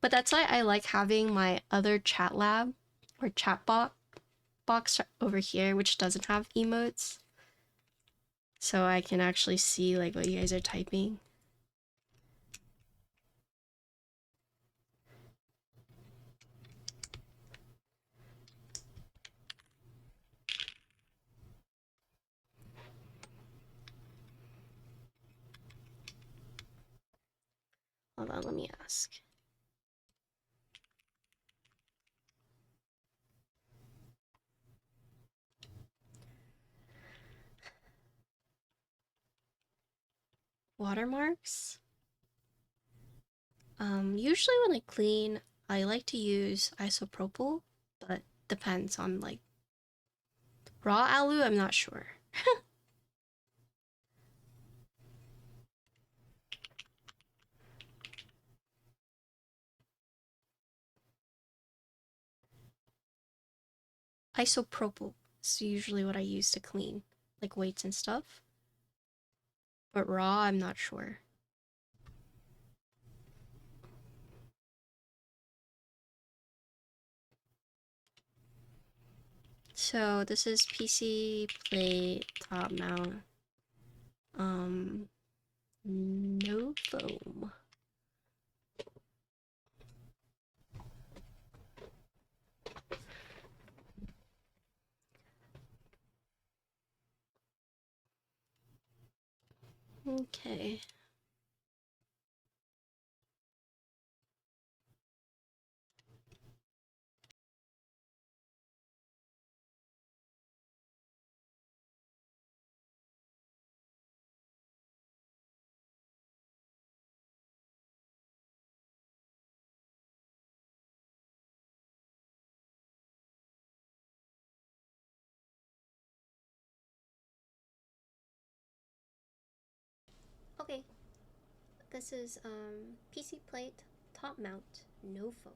But that's why I like having my other chat lab or chat box over here, which doesn't have emotes. So I can actually see like what you guys are typing. Hold on, let me ask. Watermarks? Usually when I clean, I like to use isopropyl, but depends on like raw alu, I'm not sure. Isopropyl is usually what I use to clean, like weights and stuff. But raw, I'm not sure. So this is PC plate top mount. No foam. Okay. Okay. This is PC plate top mount, no foam.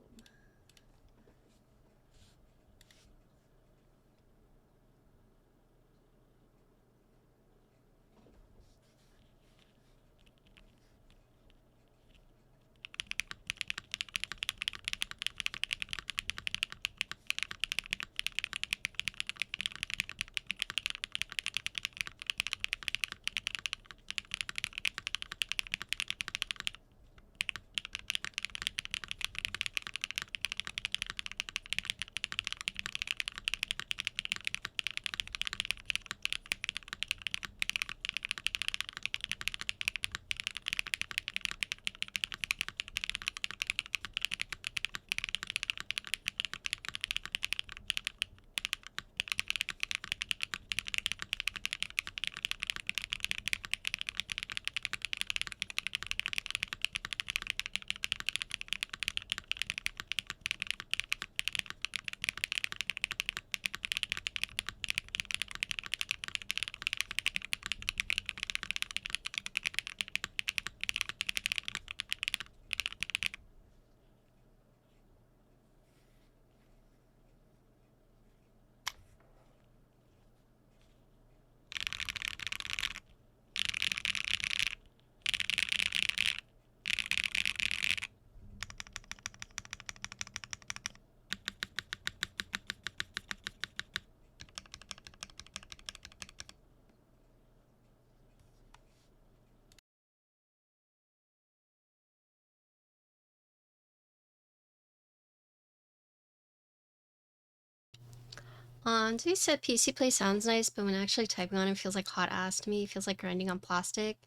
They said PC Play sounds nice, but when actually typing on it feels like hot ass to me. It feels like grinding on plastic.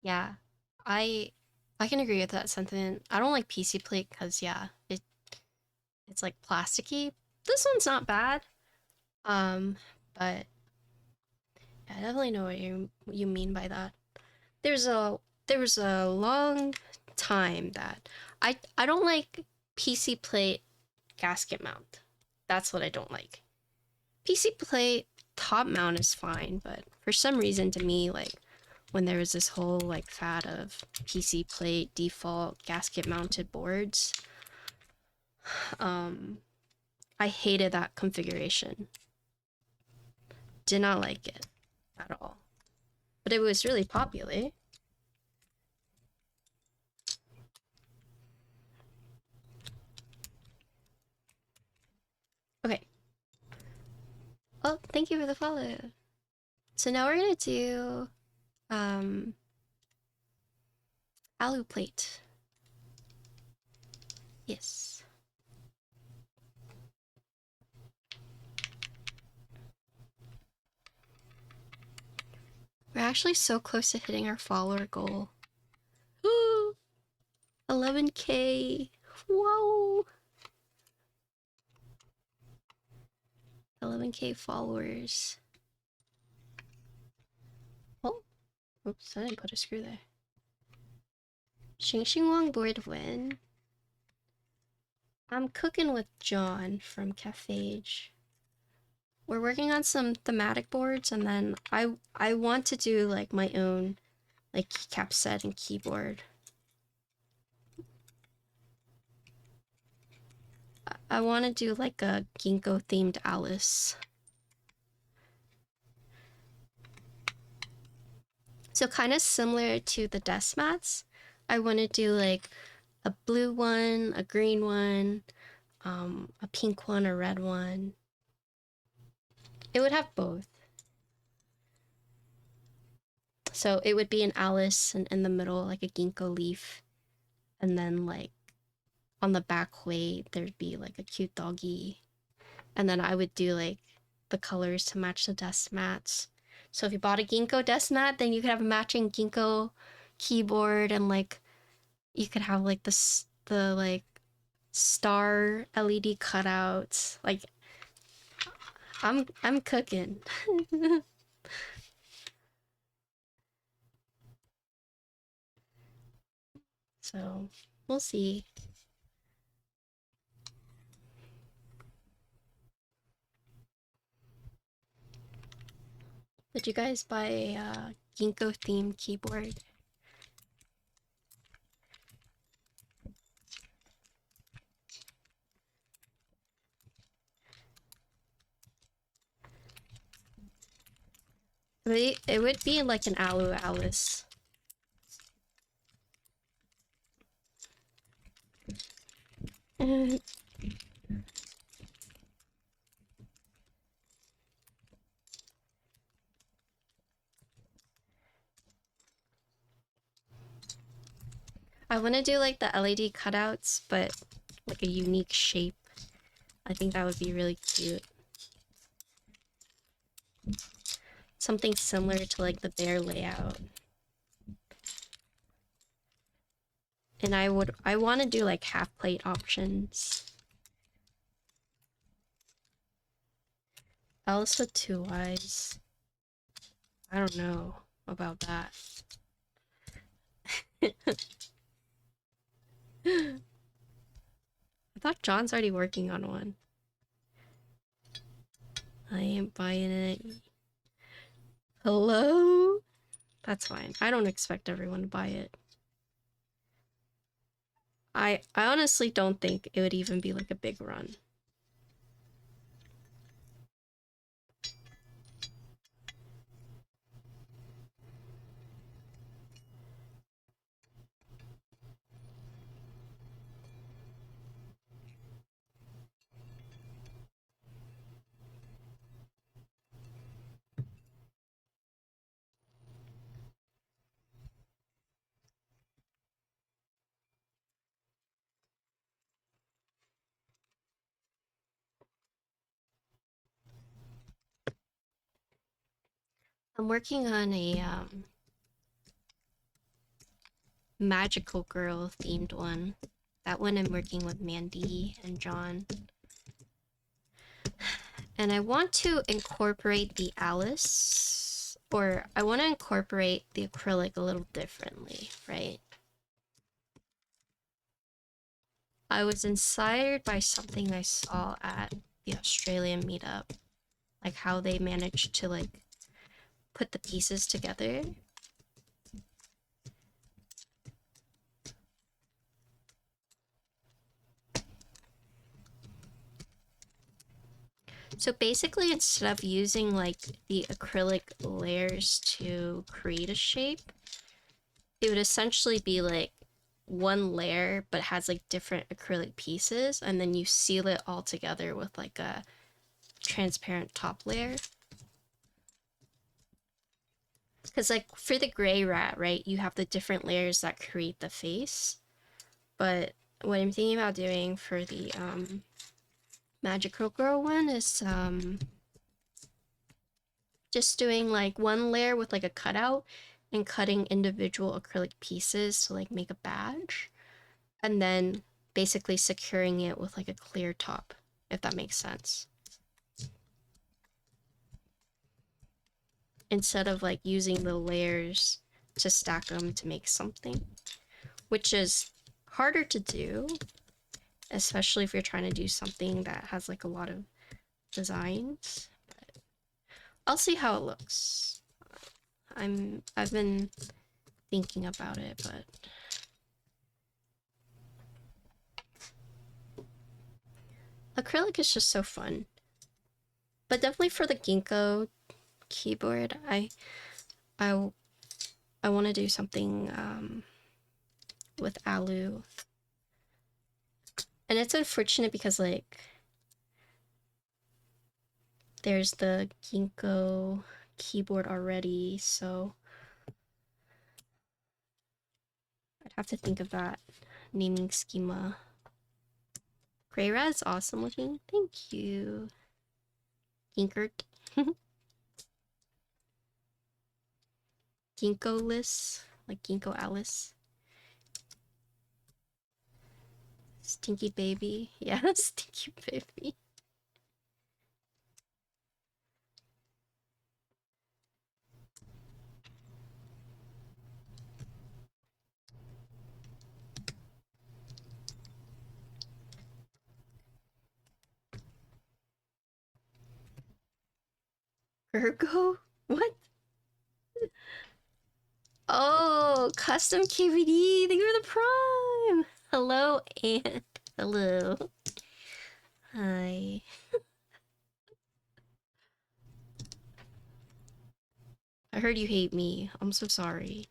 Yeah, I I can agree with that sentiment. I don't like PC Play because yeah, it's like plasticky. This one's not bad. Um, but yeah, I definitely know what you mean by that. There's a there was a long time that I don't like PC plate gasket mount. That's what I don't like. PC plate top mount is fine, but for some reason to me, like when there was this whole like fad of PC plate default gasket mounted boards, um, I hated that configuration. Did not like it at all. But it was really popular. Okay. Oh, thank you for the follow. So now we're gonna do alu plate. Yes. We're actually so close to hitting our follower goal. Ooh, 11K. Whoa. 11K followers. Oh, oops, I didn't put a screw there. Xinxinwong board win. I'm cooking with John from Cafage. We're working on some thematic boards, and then I want to do like my own like keycap set and keyboard. I want to do like a ginkgo themed Alice. So kind of similar to the desk mats. I want to do like a blue one, a green one, a pink one, a red one. It would have both. So it would be an Alice and in the middle like a ginkgo leaf. And then like on the back way there'd be like a cute doggy. And then I would do like the colors to match the desk mats. So if you bought a ginkgo desk mat, then you could have a matching ginkgo keyboard, and like you could have like the like star LED cutouts. Like I'm cooking. So we'll see. Did you guys buy a ginkgo themed keyboard? It would be like an Alu Alice. I want to do like the LED cutouts, but like a unique shape. I think that would be really cute. Something similar to like the bear layout. And I want to do like half plate options. Alice with two eyes. I don't know about that. I thought John's already working on one. I ain't buying it. Hello? That's fine. I don't expect everyone to buy it. I honestly don't think it would even be like a big run. I'm working on a magical girl themed one. That one I'm working with Mandy and John. And I want to incorporate the Alice, or I want to incorporate the acrylic a little differently, right? I was inspired by something I saw at the Australian meetup, like how they managed to like put the pieces together. So basically, instead of using like the acrylic layers to create a shape, it would essentially be like one layer but has like different acrylic pieces, and then you seal it all together with like a transparent top layer. Because like for the gray rat, right, you have the different layers that create the face. But what I'm thinking about doing for the magical girl one is just doing like one layer with like a cutout and cutting individual acrylic pieces to like make a badge, and then basically securing it with like a clear top, if that makes sense. Instead of like using the layers to stack them to make something, which is harder to do, especially if you're trying to do something that has like a lot of designs. But I'll see how it looks. I've been thinking about it, but acrylic is just so fun. But definitely for the ginkgo keyboard, I want to do something with alu. And it's unfortunate because like there's the ginkgo keyboard already, so I'd have to think of that naming schema. Grey rat is awesome looking. Thank you. Ginkert. Ginkgo-less, like Ginkgo Alice. Stinky baby. Yeah, stinky baby. Virgo? What? Oh, custom KVD. Thank you for the prime. Hello, and hello. Hi. I heard you hate me. I'm so sorry.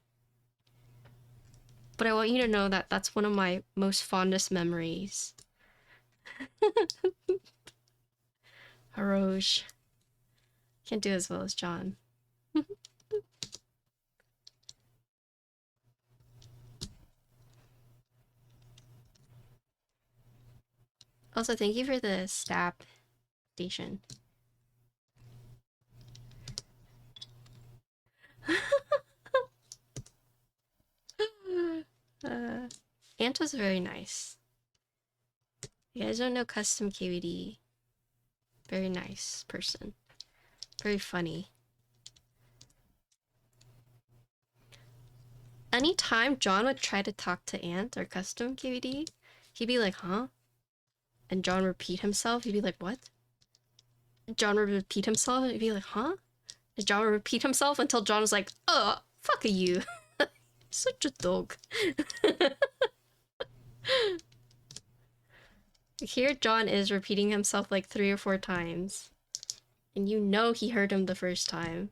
But I want you to know that that's one of my most fondest memories. Haroge. Can't do as well as John. Also, thank you for the stab station. Ant was very nice. You guys don't know custom KVD. Very nice person. Very funny. Anytime John would try to talk to Ant or custom KVD, he'd be like, huh? And John would repeat himself. He'd be like, what? John would repeat himself. He'd be like, huh? And John would repeat himself until John was like, fuck you. Such a dog. Here John is repeating himself like 3 or 4 times. And you know he heard him the first time.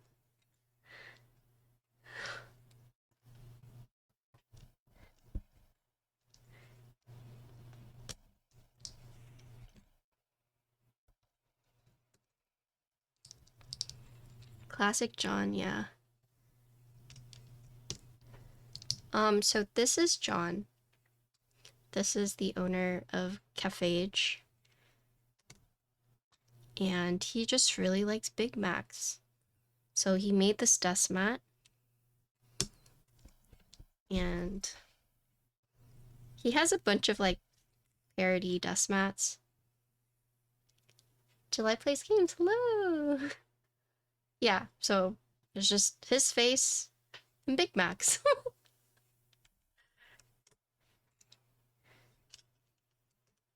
Classic John, yeah. So this is John. This is the owner of Cafage. And he just really likes Big Macs. So he made this desk mat. And he has a bunch of like parody desk mats. July plays games, hello! Yeah, so it's just his face and Big Macs.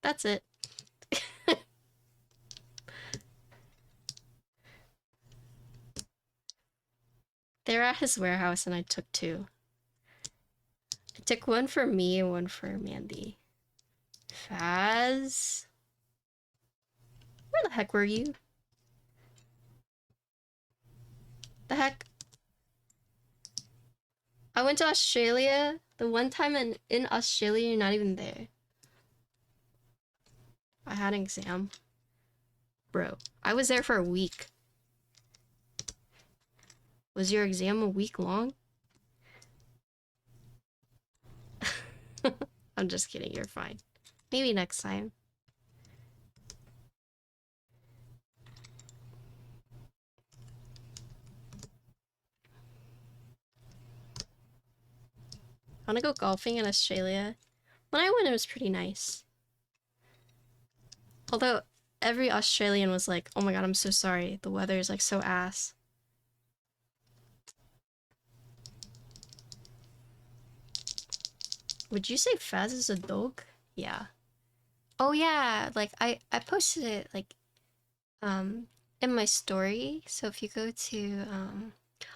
That's it. They were at his warehouse and I took 2. I took one for me and one for Mandy. Faz? Where the heck were you? The heck? I went to Australia the one time, and in Australia you're not even there. I had an exam. Bro, I was there for a week. Was your exam a week long? I'm just kidding, you're fine. Maybe next time. I wanna go golfing in Australia. When I went, it was pretty nice. Although every Australian was like, oh my god, I'm so sorry. The weather is like so ass. Would you say Faz is a dog? Yeah. Oh yeah, like I posted it like in my story. So if you go to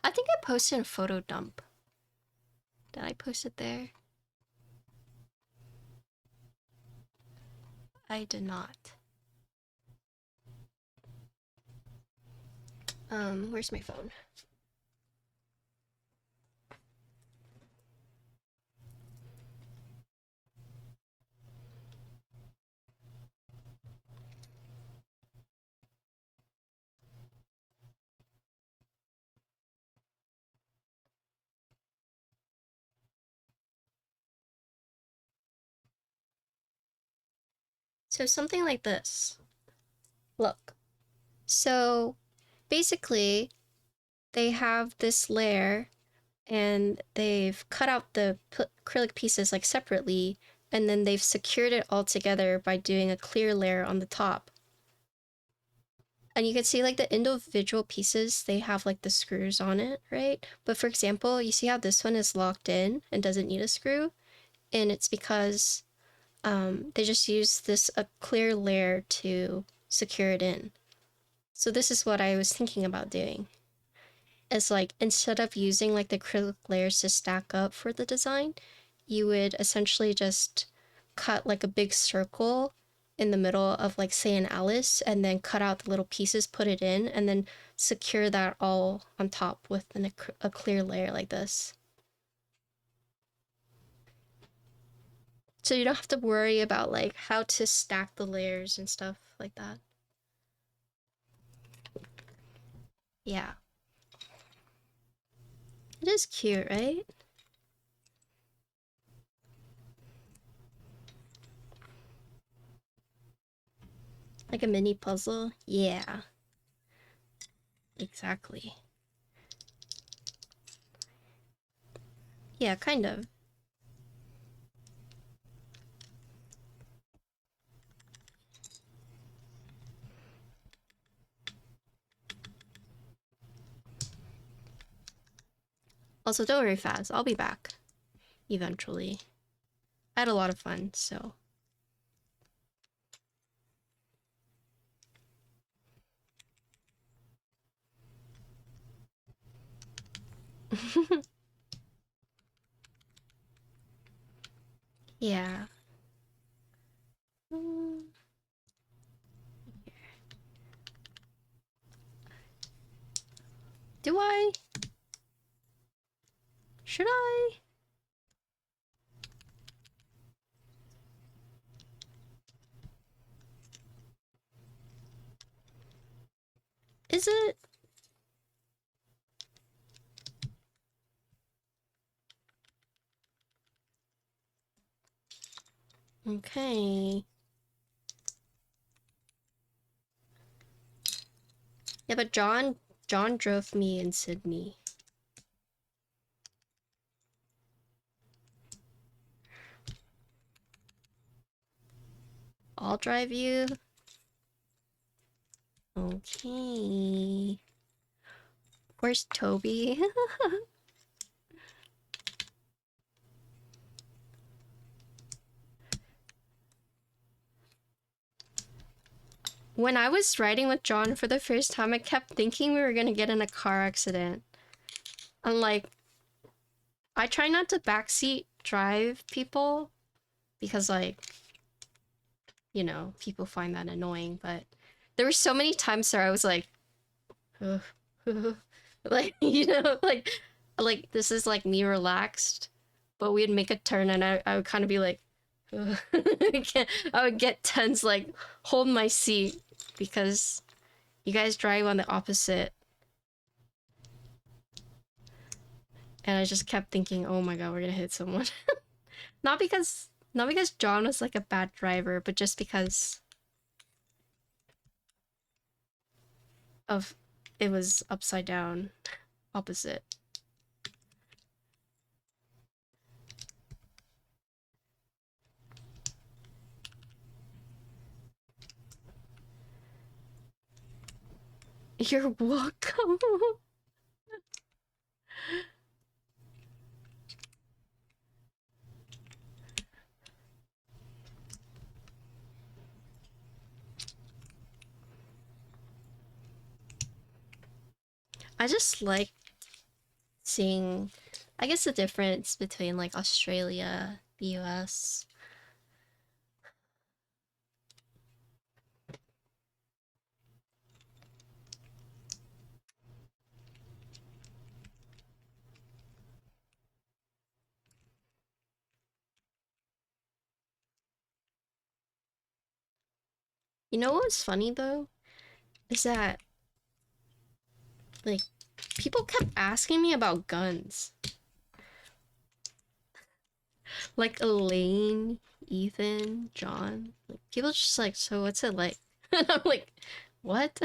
I think I posted a photo dump. Did I post it there? I did not. Where's my phone? So something like this. Look. So basically, they have this layer and they've cut out the acrylic pieces like separately, and then they've secured it all together by doing a clear layer on the top. And you can see like the individual pieces, they have like the screws on it, right? But for example, you see how this one is locked in and doesn't need a screw? And it's because they just use this a clear layer to secure it in. So this is what I was thinking about doing. It's like, instead of using like the acrylic layers to stack up for the design, you would essentially just cut like a big circle in the middle of like, say, an Alice, and then cut out the little pieces, put it in, and then secure that all on top with a clear layer like this. So you don't have to worry about like how to stack the layers and stuff like that. Yeah. It is cute, right? Like a mini puzzle? Yeah. Exactly. Yeah, kind of. Also, don't worry, Faz. I'll be back. Eventually. I had a lot of fun, so. Yeah. Do I? Should I? Is it? Okay. Yeah, but John John drove me in Sydney. I'll drive you. Okay. Where's Toby? When I was riding with John for the first time, I kept thinking we were gonna get in a car accident. I'm like, I try not to backseat drive people because, like, you know, people find that annoying, but there were so many times where I was like, like, you know, like this is like me relaxed, but we'd make a turn and I would kind of be like, I would get tense, like hold my seat because you guys drive on the opposite. And I just kept thinking, oh my god, we're gonna hit someone. Not because John was like a bad driver, but just because of it was upside down, opposite. You're welcome. I just like seeing, I guess, the difference between like Australia, the US. You know what was funny though? Is that like people kept asking me about guns. Like Elaine, Ethan, John. Like people just like, so what's it like? And I'm like, what?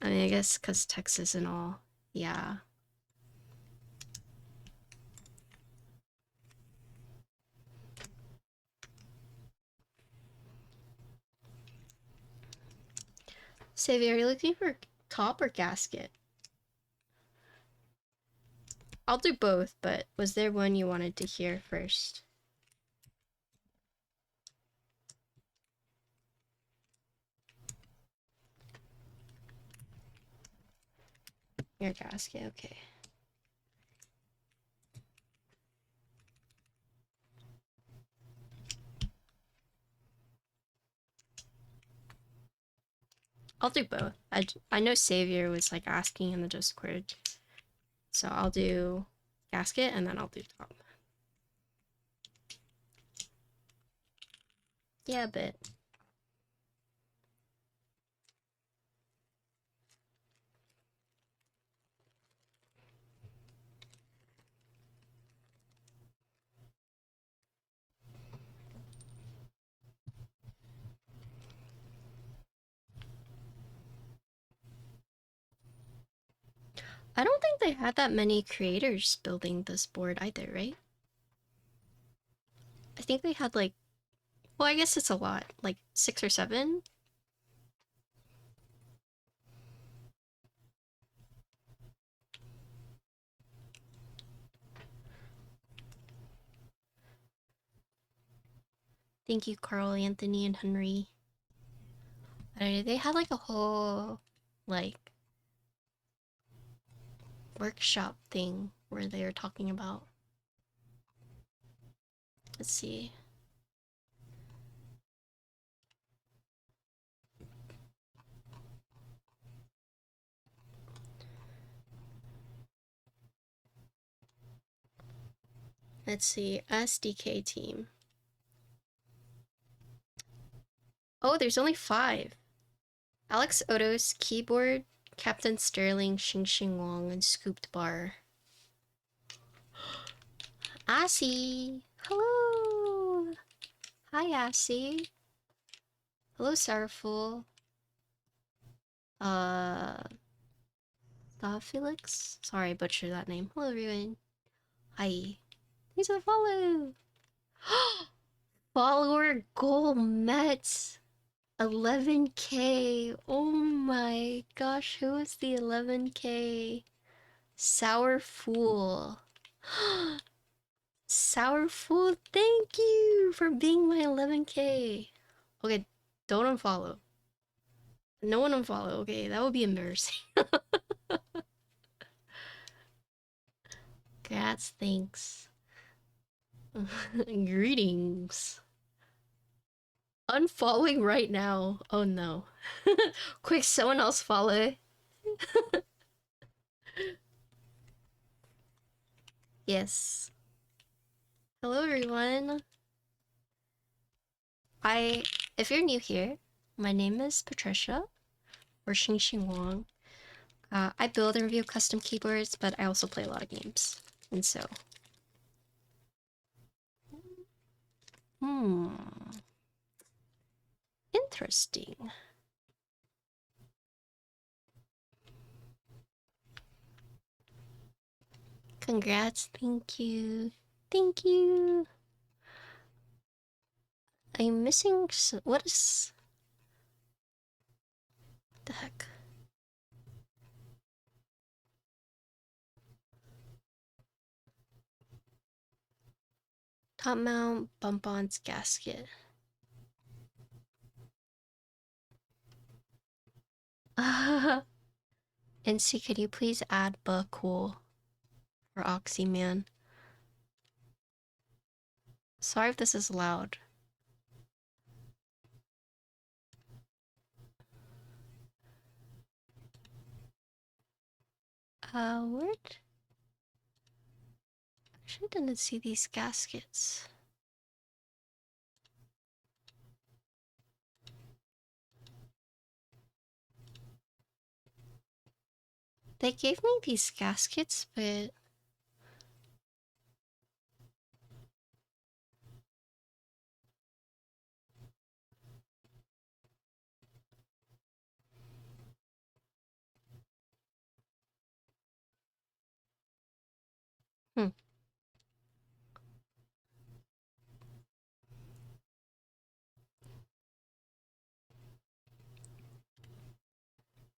I mean, I guess because Texas and all. Yeah. Savvy, are you looking for top or gasket? I'll do both, but was there one you wanted to hear first? Your gasket, okay. I'll do both. I know Savior was like asking in the Discord. So I'll do gasket and then I'll do top. Yeah, a bit. I don't think they had that many creators building this board either, right? I think they had like, well, I guess it's a lot, like 6 or 7. Thank you, Carl, Anthony, and Henry. They had like a whole, like, workshop thing where they were talking about. Let's see. Let's see, SDK team. Oh, there's only 5. Alex Oto's keyboard, Captain Sterling, xinxinwong, and Scooped Bar. Assy! Hello! Hi, Assy. Hello, Saraful. Uh, Felix? Sorry, I butchered that name. Hello, everyone. Hi. Thanks for the follow. Follower goal met 11K. Oh my gosh, who is the 11K? Sour Fool. Sour Fool, thank you for being my 11K. Okay, don't unfollow. No one unfollow, okay? That would be embarrassing. Congrats, thanks. Greetings. Unfollowing right now. Oh no. Quick, someone else follow. Yes. Hello everyone. If you're new here, my name is Patricia, or xinxinwong. I build and review custom keyboards, but I also play a lot of games. And so... Interesting. Congrats, thank you. Thank you. I'm missing... What is... the heck? Top mount, bump-ons, gasket. NC, could you please add cool for Oxyman? Sorry if this is loud. What? Actually didn't see these gaskets. They gave me these gaskets, but...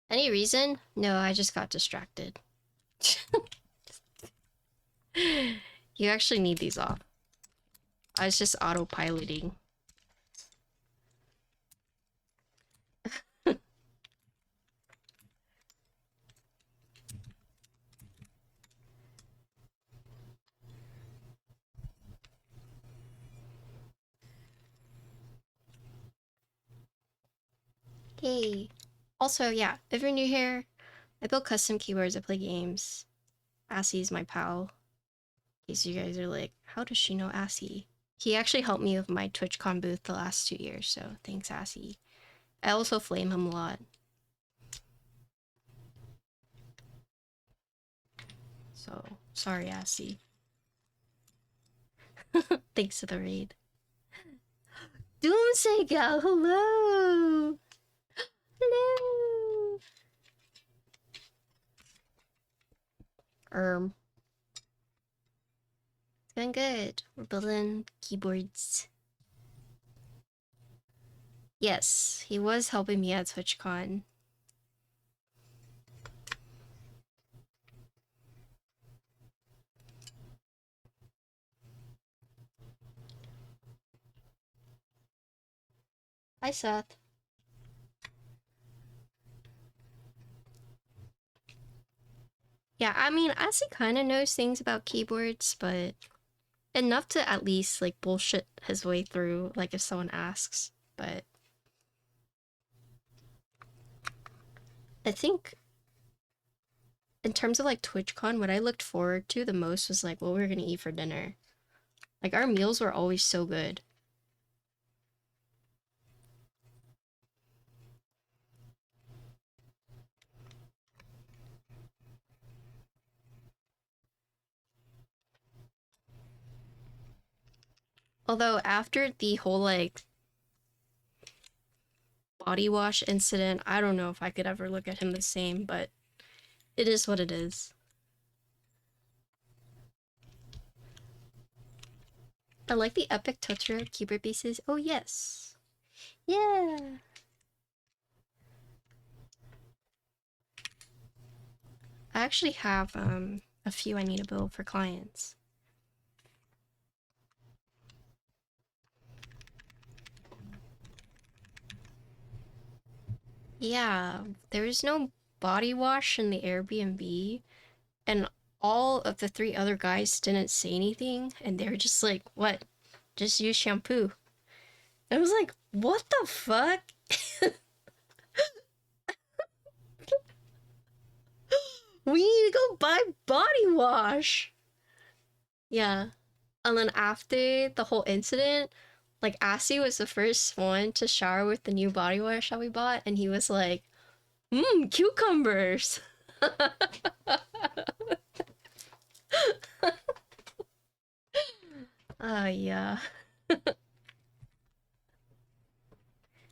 Any reason? No, I just got distracted. You actually need these off. I was just autopiloting. Yay. Also, yeah, if you're new here, I build custom keyboards, I play games. Assie's my pal. In case you guys are like, how does she know Assie? He actually helped me with my TwitchCon booth the last 2 years, so thanks, Assie. I also flame him a lot. So, sorry, Assie. Thanks for the raid. Doomsday Gal, hello! Hello! It's going good. We're building keyboards. Yes, he was helping me at TwitchCon. Hi, Seth. Yeah, I mean, Assie kind of knows things about keyboards, but enough to at least, like, bullshit his way through, like, if someone asks. But I think in terms of, like, TwitchCon, what I looked forward to the most was, like, what we were gonna eat for dinner. Like, our meals were always so good. Although, after the whole, like, body wash incident, I don't know if I could ever look at him the same, but it is what it is. I like the epic Totoro keyboard pieces. Oh yes. Yeah. I actually have a few I need to build for clients. Yeah, there is no body wash in the Airbnb, and all of the 3 other guys didn't say anything, and they were just like, what? Just use shampoo. I was like, what the fuck? We need to go buy body wash. Yeah. And then after the whole incident, like Assy was the first one to shower with the new body wash that we bought, and he was like, cucumbers. Yeah.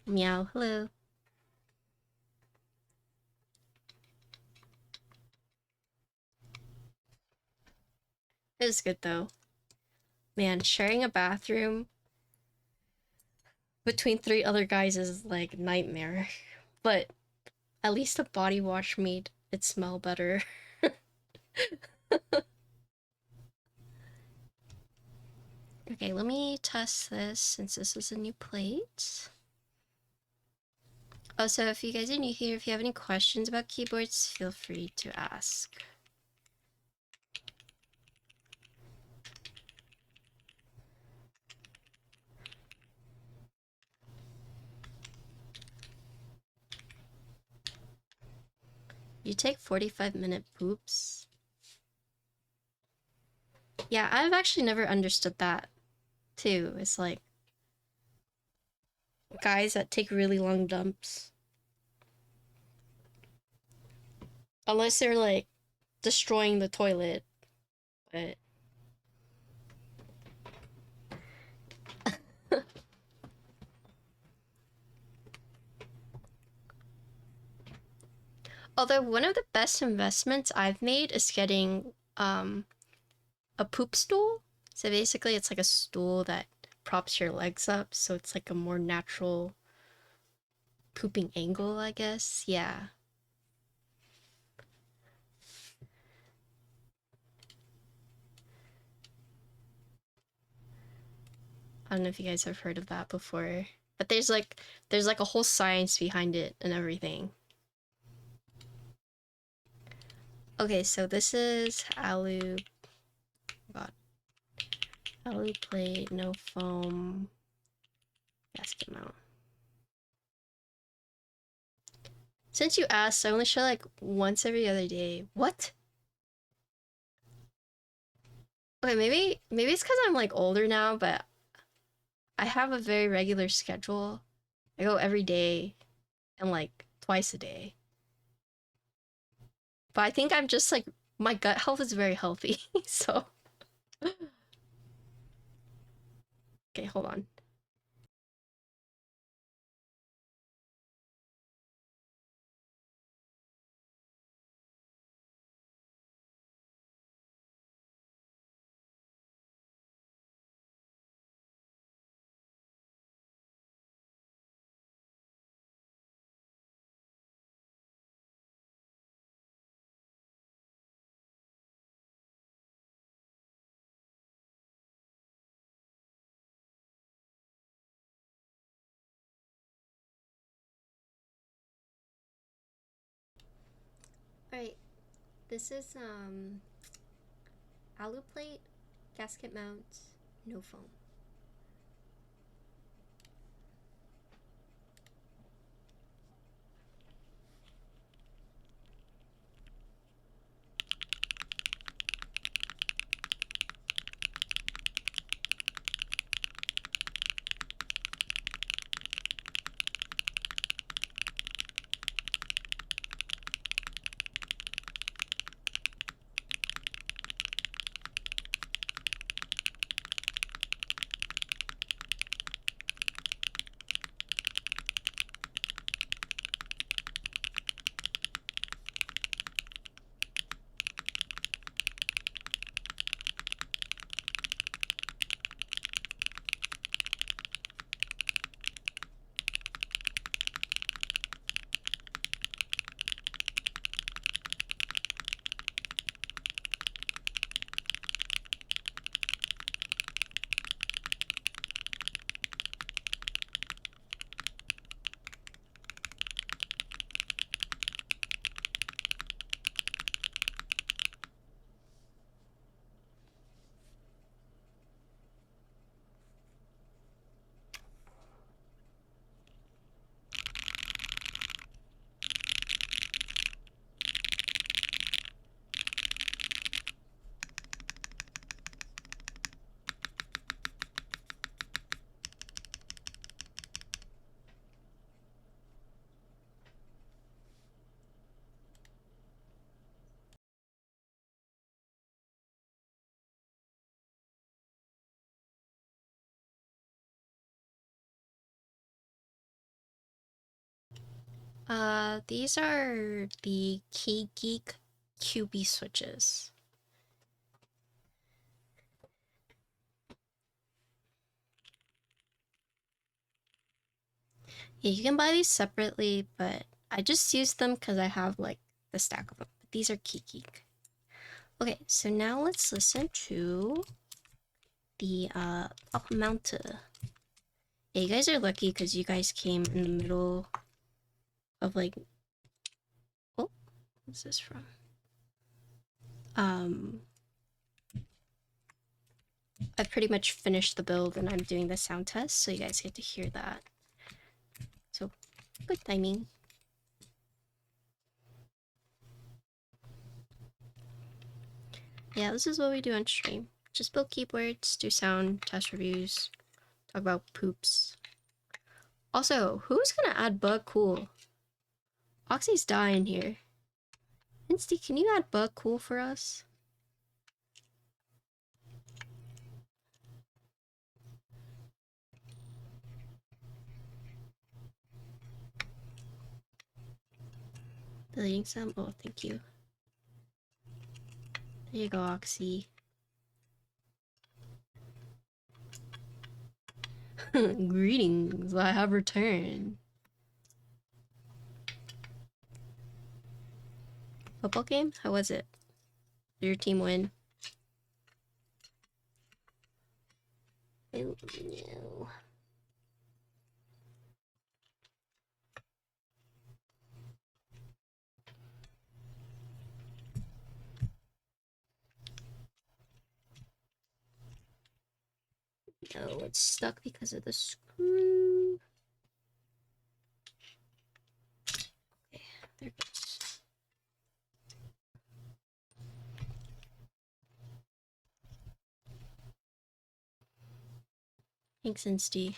Meow, hello. It was good though. Man, sharing a bathroom between 3 other guys is like nightmare. But at least the body wash made it smell better. Okay, let me test this since this is a new plate. Also, if you guys are new here, if you have any questions about keyboards, feel free to ask. You take 45-minute poops? Yeah, I've actually never understood that, too. It's like guys that take really long dumps. Unless they're like destroying the toilet, but although one of the best investments I've made is getting a poop stool. So basically it's like a stool that props your legs up, so it's like a more natural pooping angle, I guess. Yeah. I don't know if you guys have heard of that before. But there's like a whole science behind it and everything. Okay, so this is alu plate, no foam, gasket mount. Since you asked, I only show like once every other day. What? Okay, maybe it's because I'm like older now, but I have a very regular schedule. I go every day and like twice a day. But I think I'm just like, my gut health is very healthy, so. Okay, hold on. Alright, this is alu plate, gasket mount, no foam. These are the Keygeek Kyubi switches. Yeah, you can buy these separately, but I just used them because I have like the stack of them. But these are Keygeek. Okay, so now let's listen to the up mounted. Yeah, you guys are lucky because you guys came in the middle of like, oh, what's this from? I pretty much finished the build and I'm doing the sound test, so you guys get to hear that. So, good timing. Yeah, this is what we do on stream. Just build keyboards, do sound, test reviews, talk about poops. Also, who's gonna add bug cool? Oxy's dying here. Insty, can you add bug cool for us? Deleting some? Oh, thank you. There you go, Oxy. Greetings, I have returned. Football game? How was it? Did your team win? Oh, no. No, it's stuck because of the screw. Okay, there it goes. Thanks, Insty.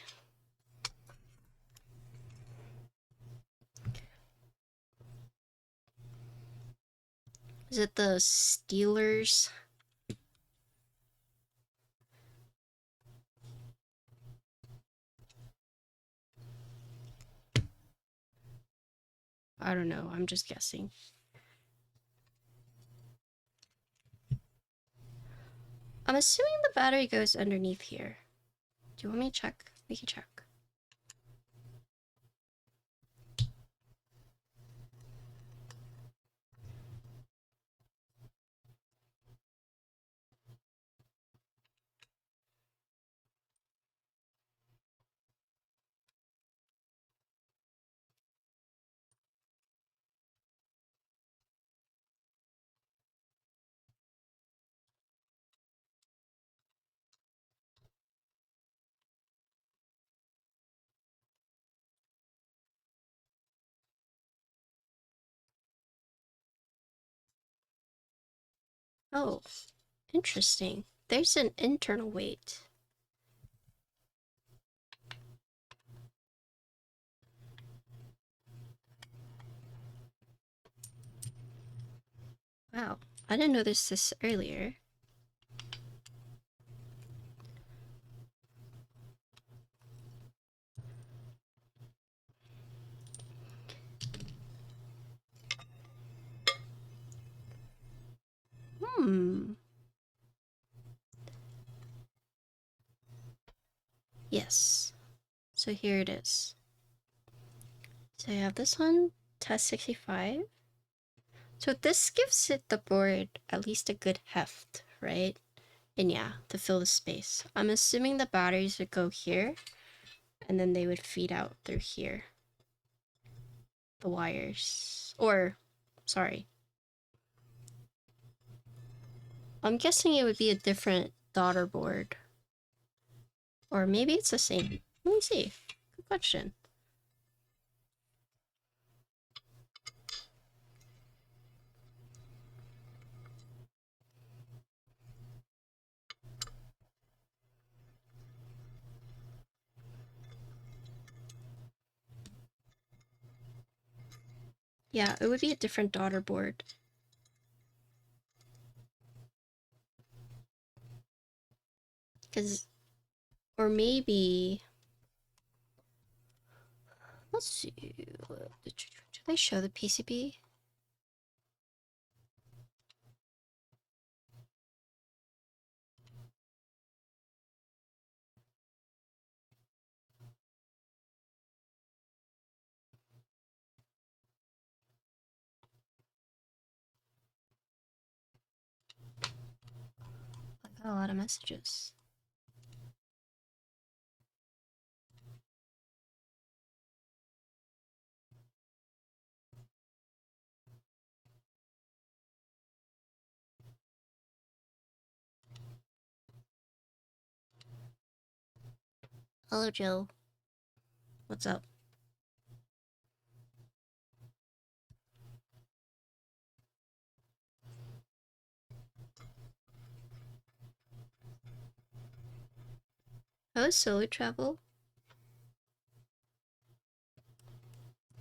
Is it the Steelers? I don't know, I'm just guessing. I'm assuming the battery goes underneath here. Do you want me to check? We can check. Oh, interesting. There's an internal weight. Wow, I didn't notice this earlier. Yes. So here it is. So I have this one, Tess65. So this gives it the board at least a good heft, right? And yeah, to fill the space. I'm assuming the batteries would go here, and then they would feed out through here. The wires. Or, sorry. I'm guessing it would be a different daughter board. Or maybe it's the same. Let me see. Good question. Yeah, it would be a different daughter board. Because, or maybe, let's see. Can I show the PCB? I got a lot of messages. Hello, Joe. What's up? How is solo travel?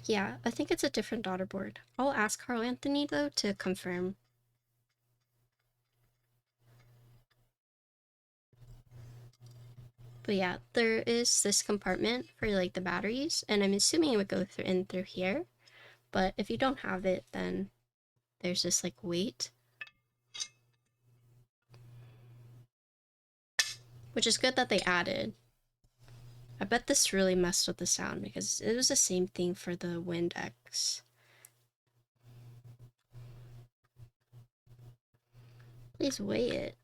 Yeah, I think it's a different daughter board. I'll ask Carl Anthony though to confirm. But yeah, there is this compartment for like the batteries, and I'm assuming it would go through here. But if you don't have it, then there's this like weight, which is good that they added. I bet this really messed with the sound because it was the same thing for the Wind X. Please weigh it.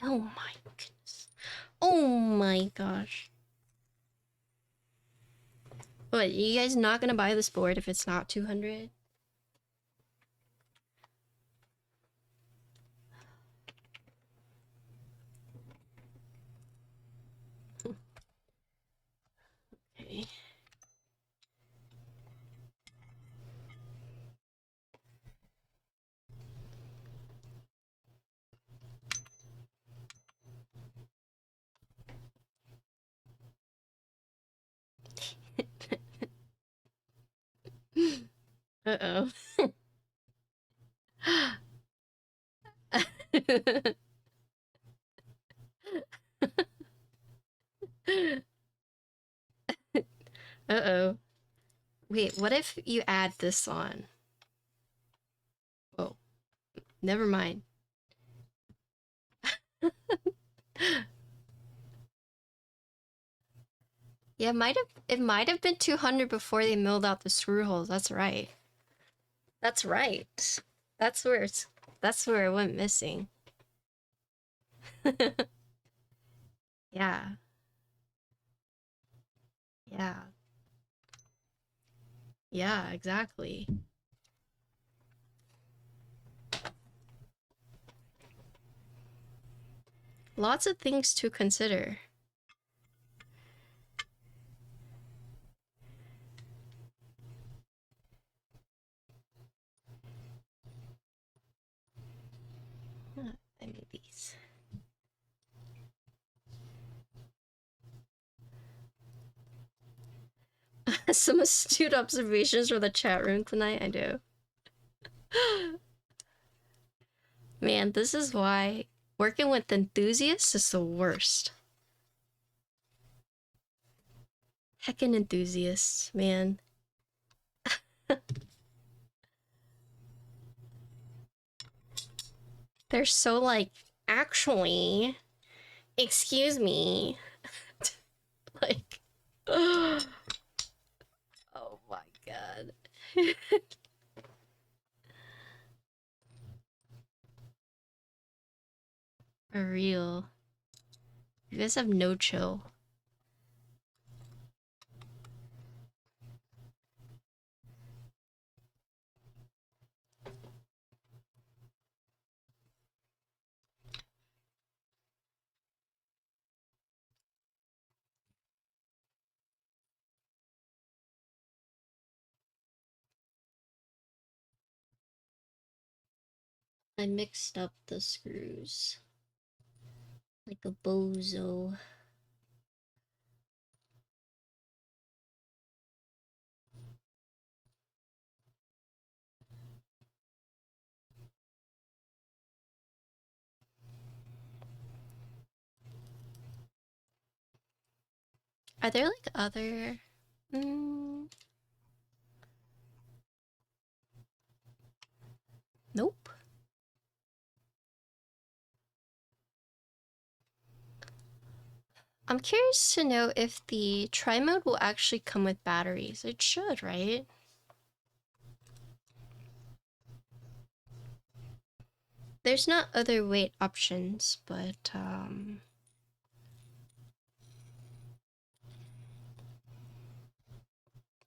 Oh my goodness. Oh my gosh. What, you guys not gonna buy this board if it's not 200? Okay. Uh-oh. Uh-oh. Wait, what if you add this on? Oh, never mind. Yeah, it might have been 200 before they milled out the screw holes. That's right. That's right. That's where it went missing. Yeah. Yeah. Yeah, exactly. Lots of things to consider. I made these. Some astute observations from the chat room tonight. I do. Man, this is why working with enthusiasts is the worst. Heckin' enthusiasts, man. They're so like, actually, excuse me. Like, oh my god. For real. You guys have no chill. I mixed up the screws. Like a bozo. Are there like other... Nope. I'm curious to know if the tri-mode will actually come with batteries. It should, right? There's not other weight options, but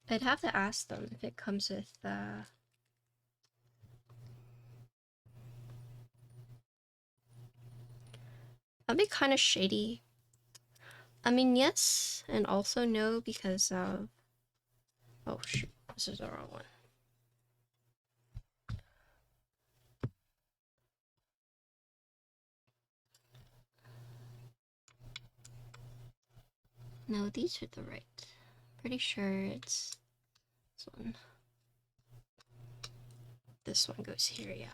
I'd have to ask them if it comes with that'd be kind of shady. I mean, yes, and also no, because of... Oh, shoot. This is the wrong one. No, these are the right. Pretty sure it's this one. This one goes here, yeah.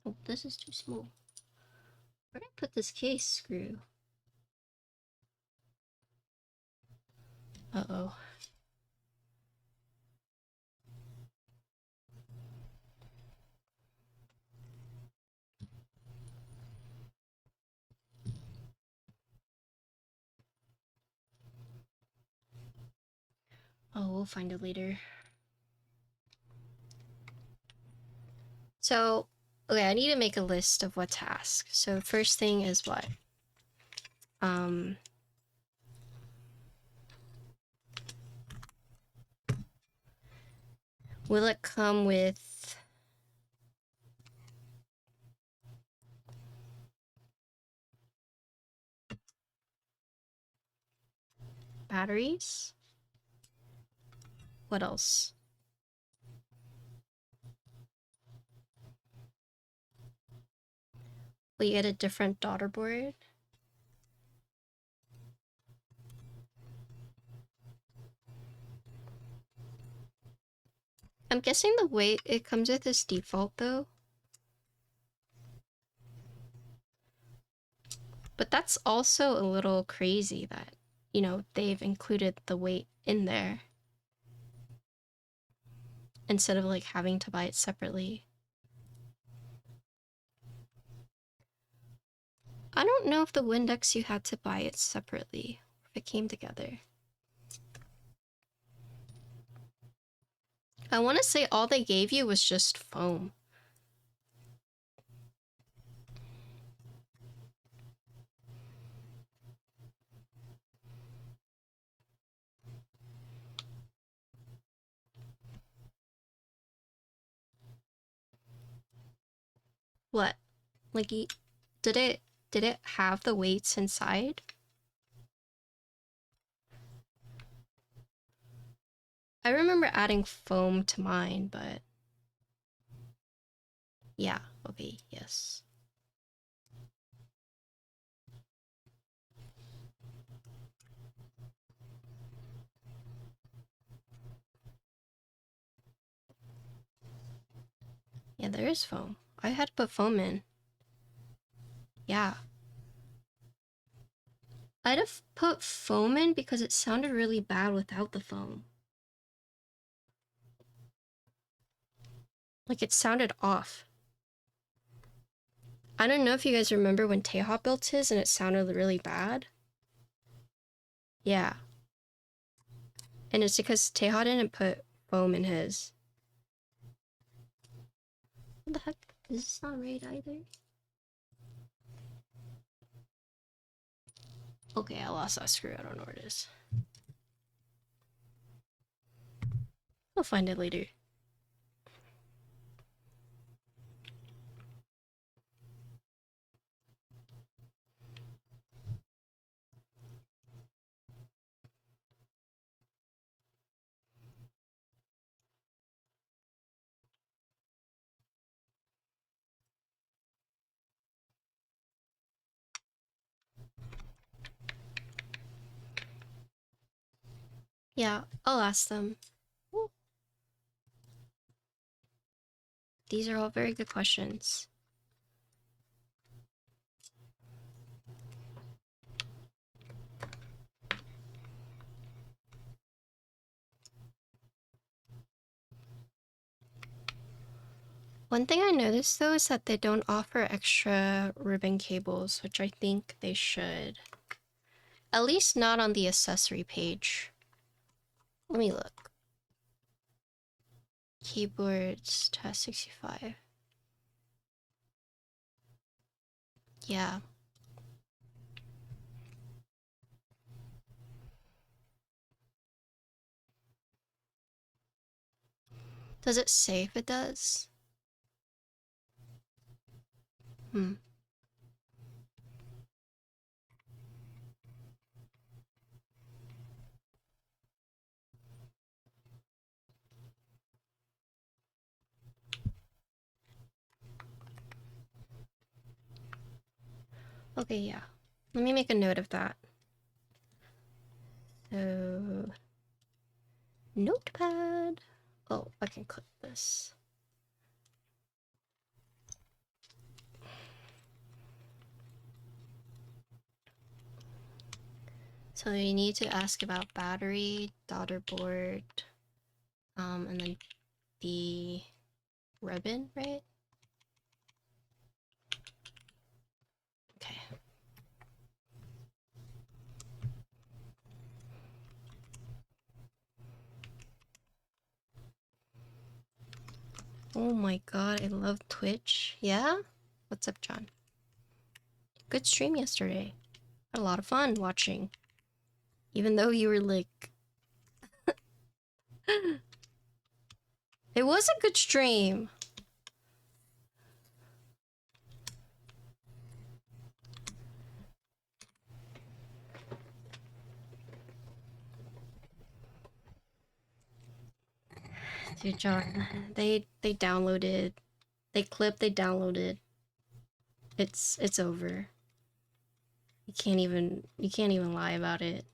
Oh, this is too small. Where did I put this case screw? Uh-oh. Oh, we'll find it later. So, okay, I need to make a list of what to ask. So first thing is what? Will it come with batteries? What else? Will you get a different daughter board? I'm guessing the weight it comes with is default though. But that's also a little crazy that, you know, they've included the weight in there instead of like having to buy it separately. I don't know if the Windex you had to buy it separately, if it came together. I want to say all they gave you was just foam. What? Like, did it have the weights inside? I remember adding foam to mine, but yeah, okay, yes. Yeah, there is foam. I had to put foam in. Yeah. I'd have put foam in because it sounded really bad without the foam. Like, it sounded off. I don't know if you guys remember when Teha built his and it sounded really bad. Yeah. And it's because Teha didn't put foam in his. What the heck? Is this not right either? Okay, I lost that screw. I don't know where it is. I'll find it later. Yeah, I'll ask them. Ooh. These are all very good questions. One thing I noticed though is that they don't offer extra ribbon cables, which I think they should. At least not on the accessory page. Let me look. Keyboards, Tess65. Yeah. Does it say if it does? Hmm. Okay, yeah. Let me make a note of that. So... Notepad. Oh, I can click this. So you need to ask about battery, daughter board, and then the ribbon, right? Okay. Oh my god, I love Twitch. Yeah? What's up, John? Good stream yesterday. Had a lot of fun watching. Even though you were like... It was a good stream. Dude, John, they downloaded... They clipped, they downloaded. It's over. You can't even lie about it.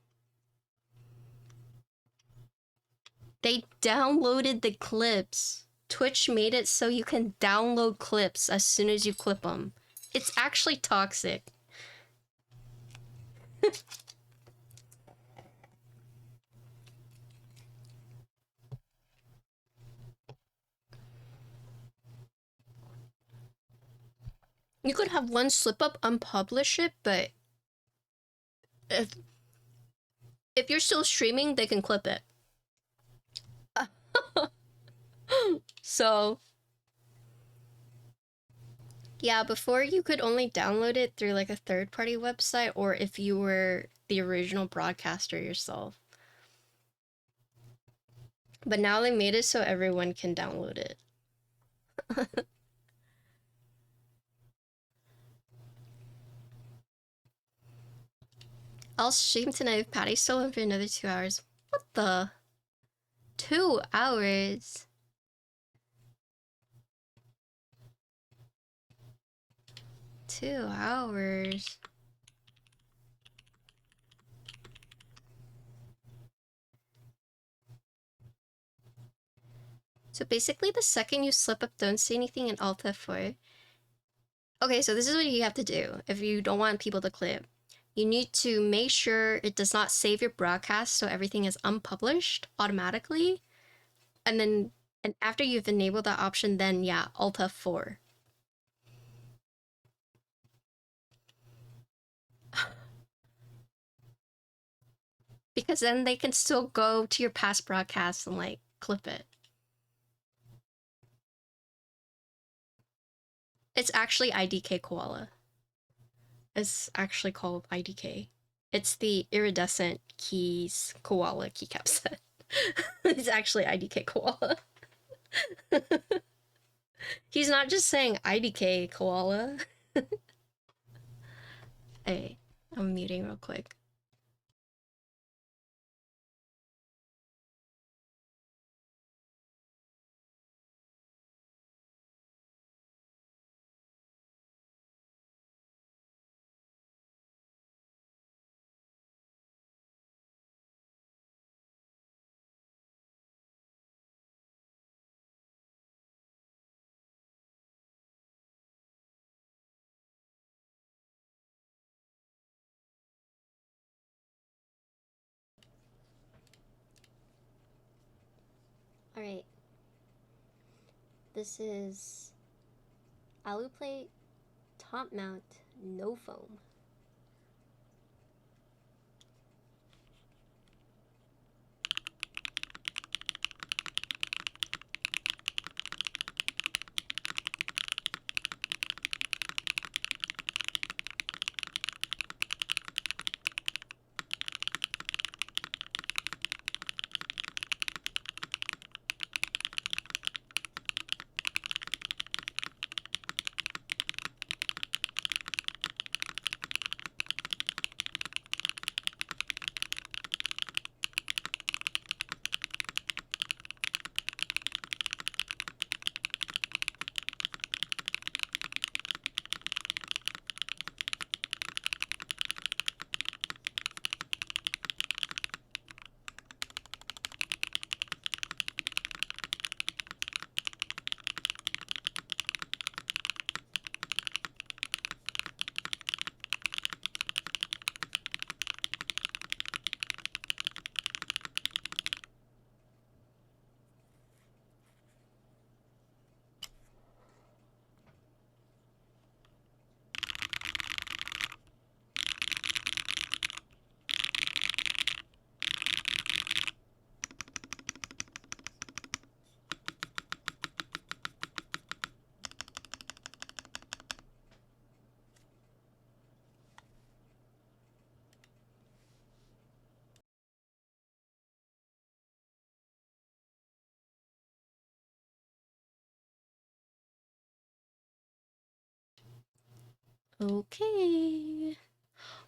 They downloaded the clips. Twitch made it so you can download clips as soon as you clip them. It's actually toxic. You could have one slip up, unpublish it, but if you're still streaming, they can clip it. So yeah, before you could only download it through like a third-party website or if you were the original broadcaster yourself. But now they made it so everyone can download it. I'll stream tonight if Patty's still in for another 2 hours. What the? 2 hours? Two hours? So basically the second you slip up, don't say anything in Alt F4. Okay, so this is what you have to do if you don't want people to clip. You need to make sure it does not save your broadcast so everything is unpublished automatically. And after you've enabled that option, then yeah, Alt F4. Because then they can still go to your past broadcasts and like clip it. It's actually IDK Koala. It's actually called IDK. It's the iridescent keys Koala keycap set. It's actually IDK Koala. He's not just saying IDK Koala. Hey, I'm muting real quick. Alright. This is Alu plate, top mount, no foam. Okay.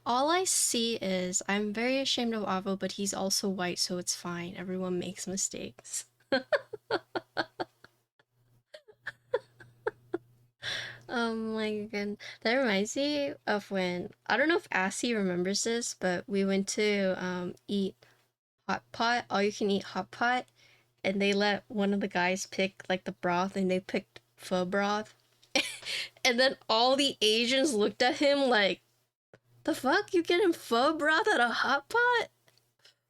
All I see is I'm very ashamed of Avo, but he's also white, so it's fine. Everyone makes mistakes. Oh my god. That reminds me of when, I don't know if Assy remembers this, but we went to eat hot pot, all you can eat hot pot, and they let one of the guys pick like the broth and they picked pho broth. And then all the Asians looked at him like, the fuck? You getting pho broth at a hot pot?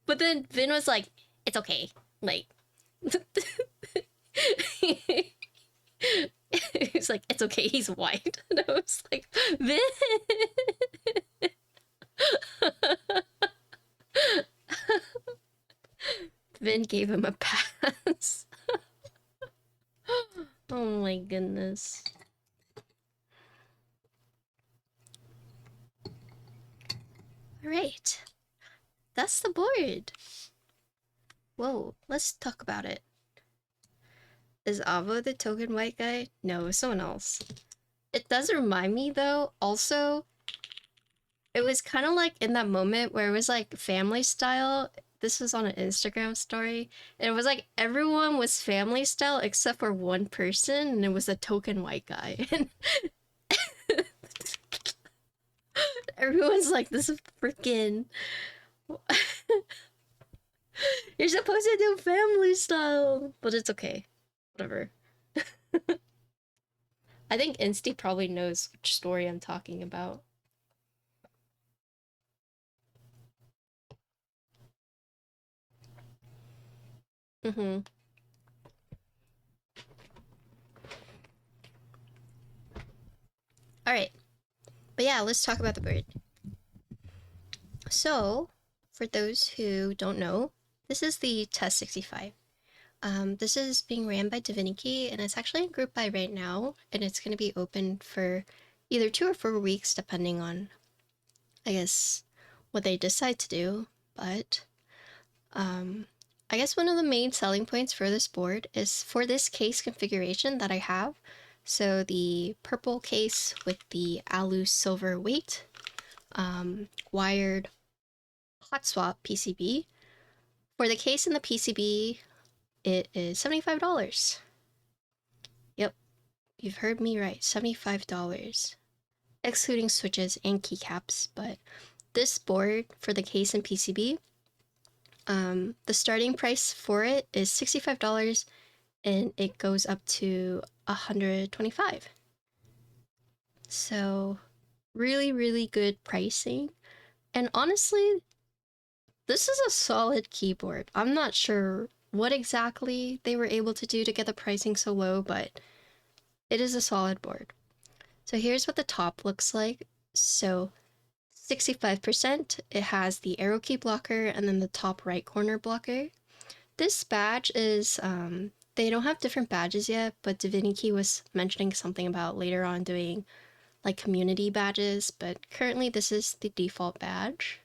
But then Vin was like, it's okay. Like, he's like, it's okay, he's white. And I was like, Vin! Vin gave him a pass. Oh my goodness. Alright. That's the board. Whoa, let's talk about it. Is Avo the token white guy? No, it's someone else. It does remind me though, also, it was kind of like in that moment where it was like family style. This was on an Instagram story. And it was like everyone was family style except for one person, and it was a token white guy. And everyone's like, this is freaking. You're supposed to do family style, but it's okay. Whatever. I think Insty probably knows which story I'm talking about. Mm-hmm. Alright. But yeah, let's talk about the bird. So, for those who don't know, this is the Tess65. This is being ran by Divinikey, and it's actually in group buy right now, and it's going to be open for either 2 or 4 weeks, depending on, I guess, what they decide to do. But I guess one of the main selling points for this board is for this case configuration that I have. So the purple case with the alu silver weight, wired hot swap PCB. For the case in the PCB, it is $75. Yep, you've heard me right, $75. Excluding switches and keycaps, but this board for the case and PCB, the starting price for it is $65 and it goes up to $125. So really, really good pricing. And honestly, this is a solid keyboard. I'm not sure what exactly they were able to do to get the pricing so low, but it is a solid board. So here's what the top looks like. So 65%, it has the arrow key blocker and then the top right corner blocker. This badge is, they don't have different badges yet, but Divinikey was mentioning something about later on doing like community badges, but currently this is the default badge.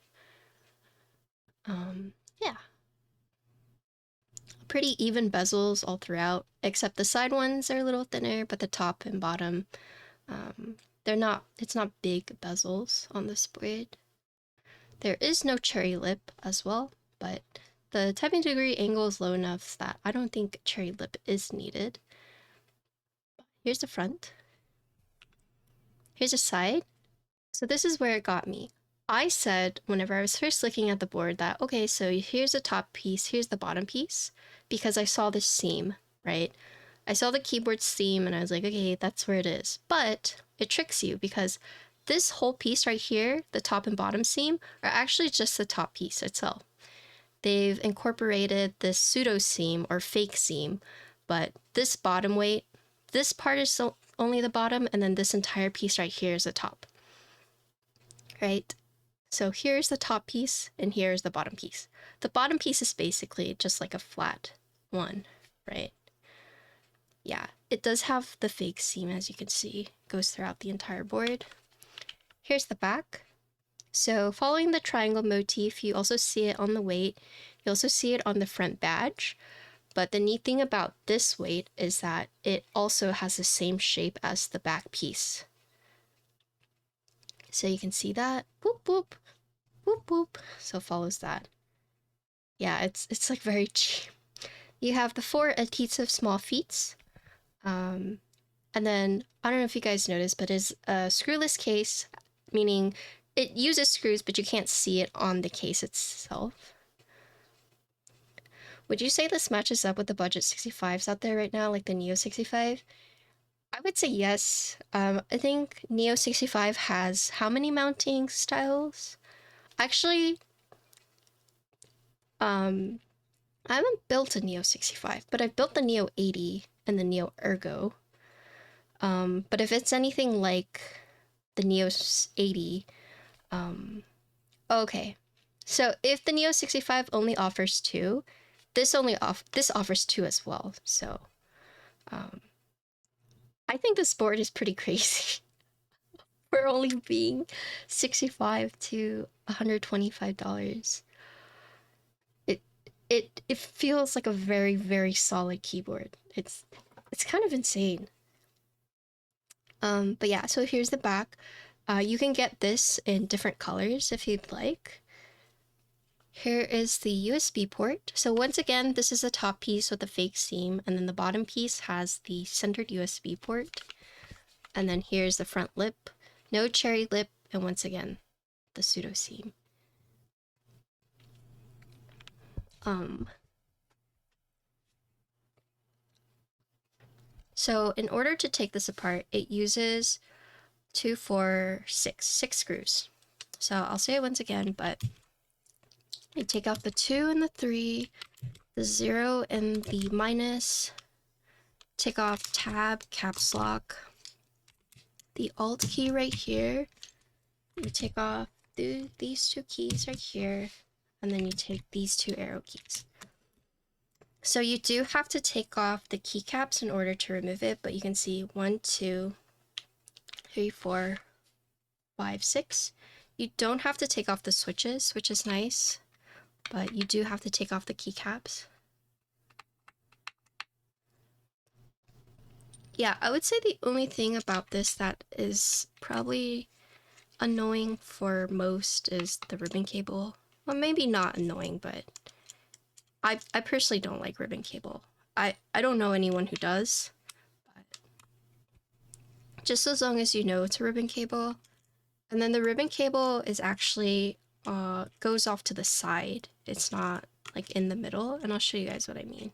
Yeah. Pretty even bezels all throughout, except the side ones are a little thinner, but the top and bottom, it's not big bezels on this blade. There is no cherry lip as well, but the typing degree angle is low enough that I don't think cherry lip is needed. Here's the front. Here's the side. So this is where it got me. I said, whenever I was first looking at the board, that, okay, so here's the top piece, here's the bottom piece, because I saw this seam, right? I saw the keyboard seam and I was like, okay, that's where it is. But it tricks you because this whole piece right here, the top and bottom seam, are actually just the top piece itself. They've incorporated this pseudo seam or fake seam, but this bottom weight, this part is only the bottom, and then this entire piece right here is the top, right? So here's the top piece and here's the bottom piece. The bottom piece is basically just like a flat one, right? Yeah, it does have the fake seam, as you can see. It goes throughout the entire board. Here's the back. So following the triangle motif, you also see it on the weight. You also see it on the front badge. But the neat thing about this weight is that it also has the same shape as the back piece. So you can see that. Boop, boop. Boop, boop. So it follows that. Yeah, it's like very cheap. You have the 4 adhesive small feet. And then, I don't know if you guys noticed, but it's a screwless case, meaning it uses screws, but you can't see it on the case itself. Would you say this matches up with the budget 65s out there right now, like the Neo 65? I would say yes. I think Neo 65 has how many mounting styles? Actually, I haven't built a Neo 65, but I've built the Neo 80 and the Neo Ergo. But if it's anything like the Neo 80, okay. So if the Neo 65 only offers 2, this offers 2 as well. So, I think this board is pretty crazy. We're only being $65 to $125. It feels like a very, very solid keyboard. It's kind of insane. But yeah, so here's the back. You can get this in different colors if you'd like. Here is the USB port. So once again, this is the top piece with the fake seam, and then the bottom piece has the centered USB port. And then here's the front lip, no cherry lip, and once again, the pseudo seam. So in order to take this apart, it uses 2, 4, 6 screws. So I'll say it once again, but I take out the 2 and the 3, the 0 and the minus, take off tab, caps lock, the alt key right here, you take off these 2 keys right here, and then you take these 2 arrow keys. So you do have to take off the keycaps in order to remove it, but you can see 1, 2, 3, 4, 5, 6. You don't have to take off the switches, which is nice, but you do have to take off the keycaps. Yeah, I would say the only thing about this that is probably annoying for most is the ribbon cable. Well, maybe not annoying, but I personally don't like ribbon cable. I don't know anyone who does, but just as long as you know it's a ribbon cable. And then the ribbon cable is actually goes off to the side. It's not like in the middle, and I'll show you guys what I mean.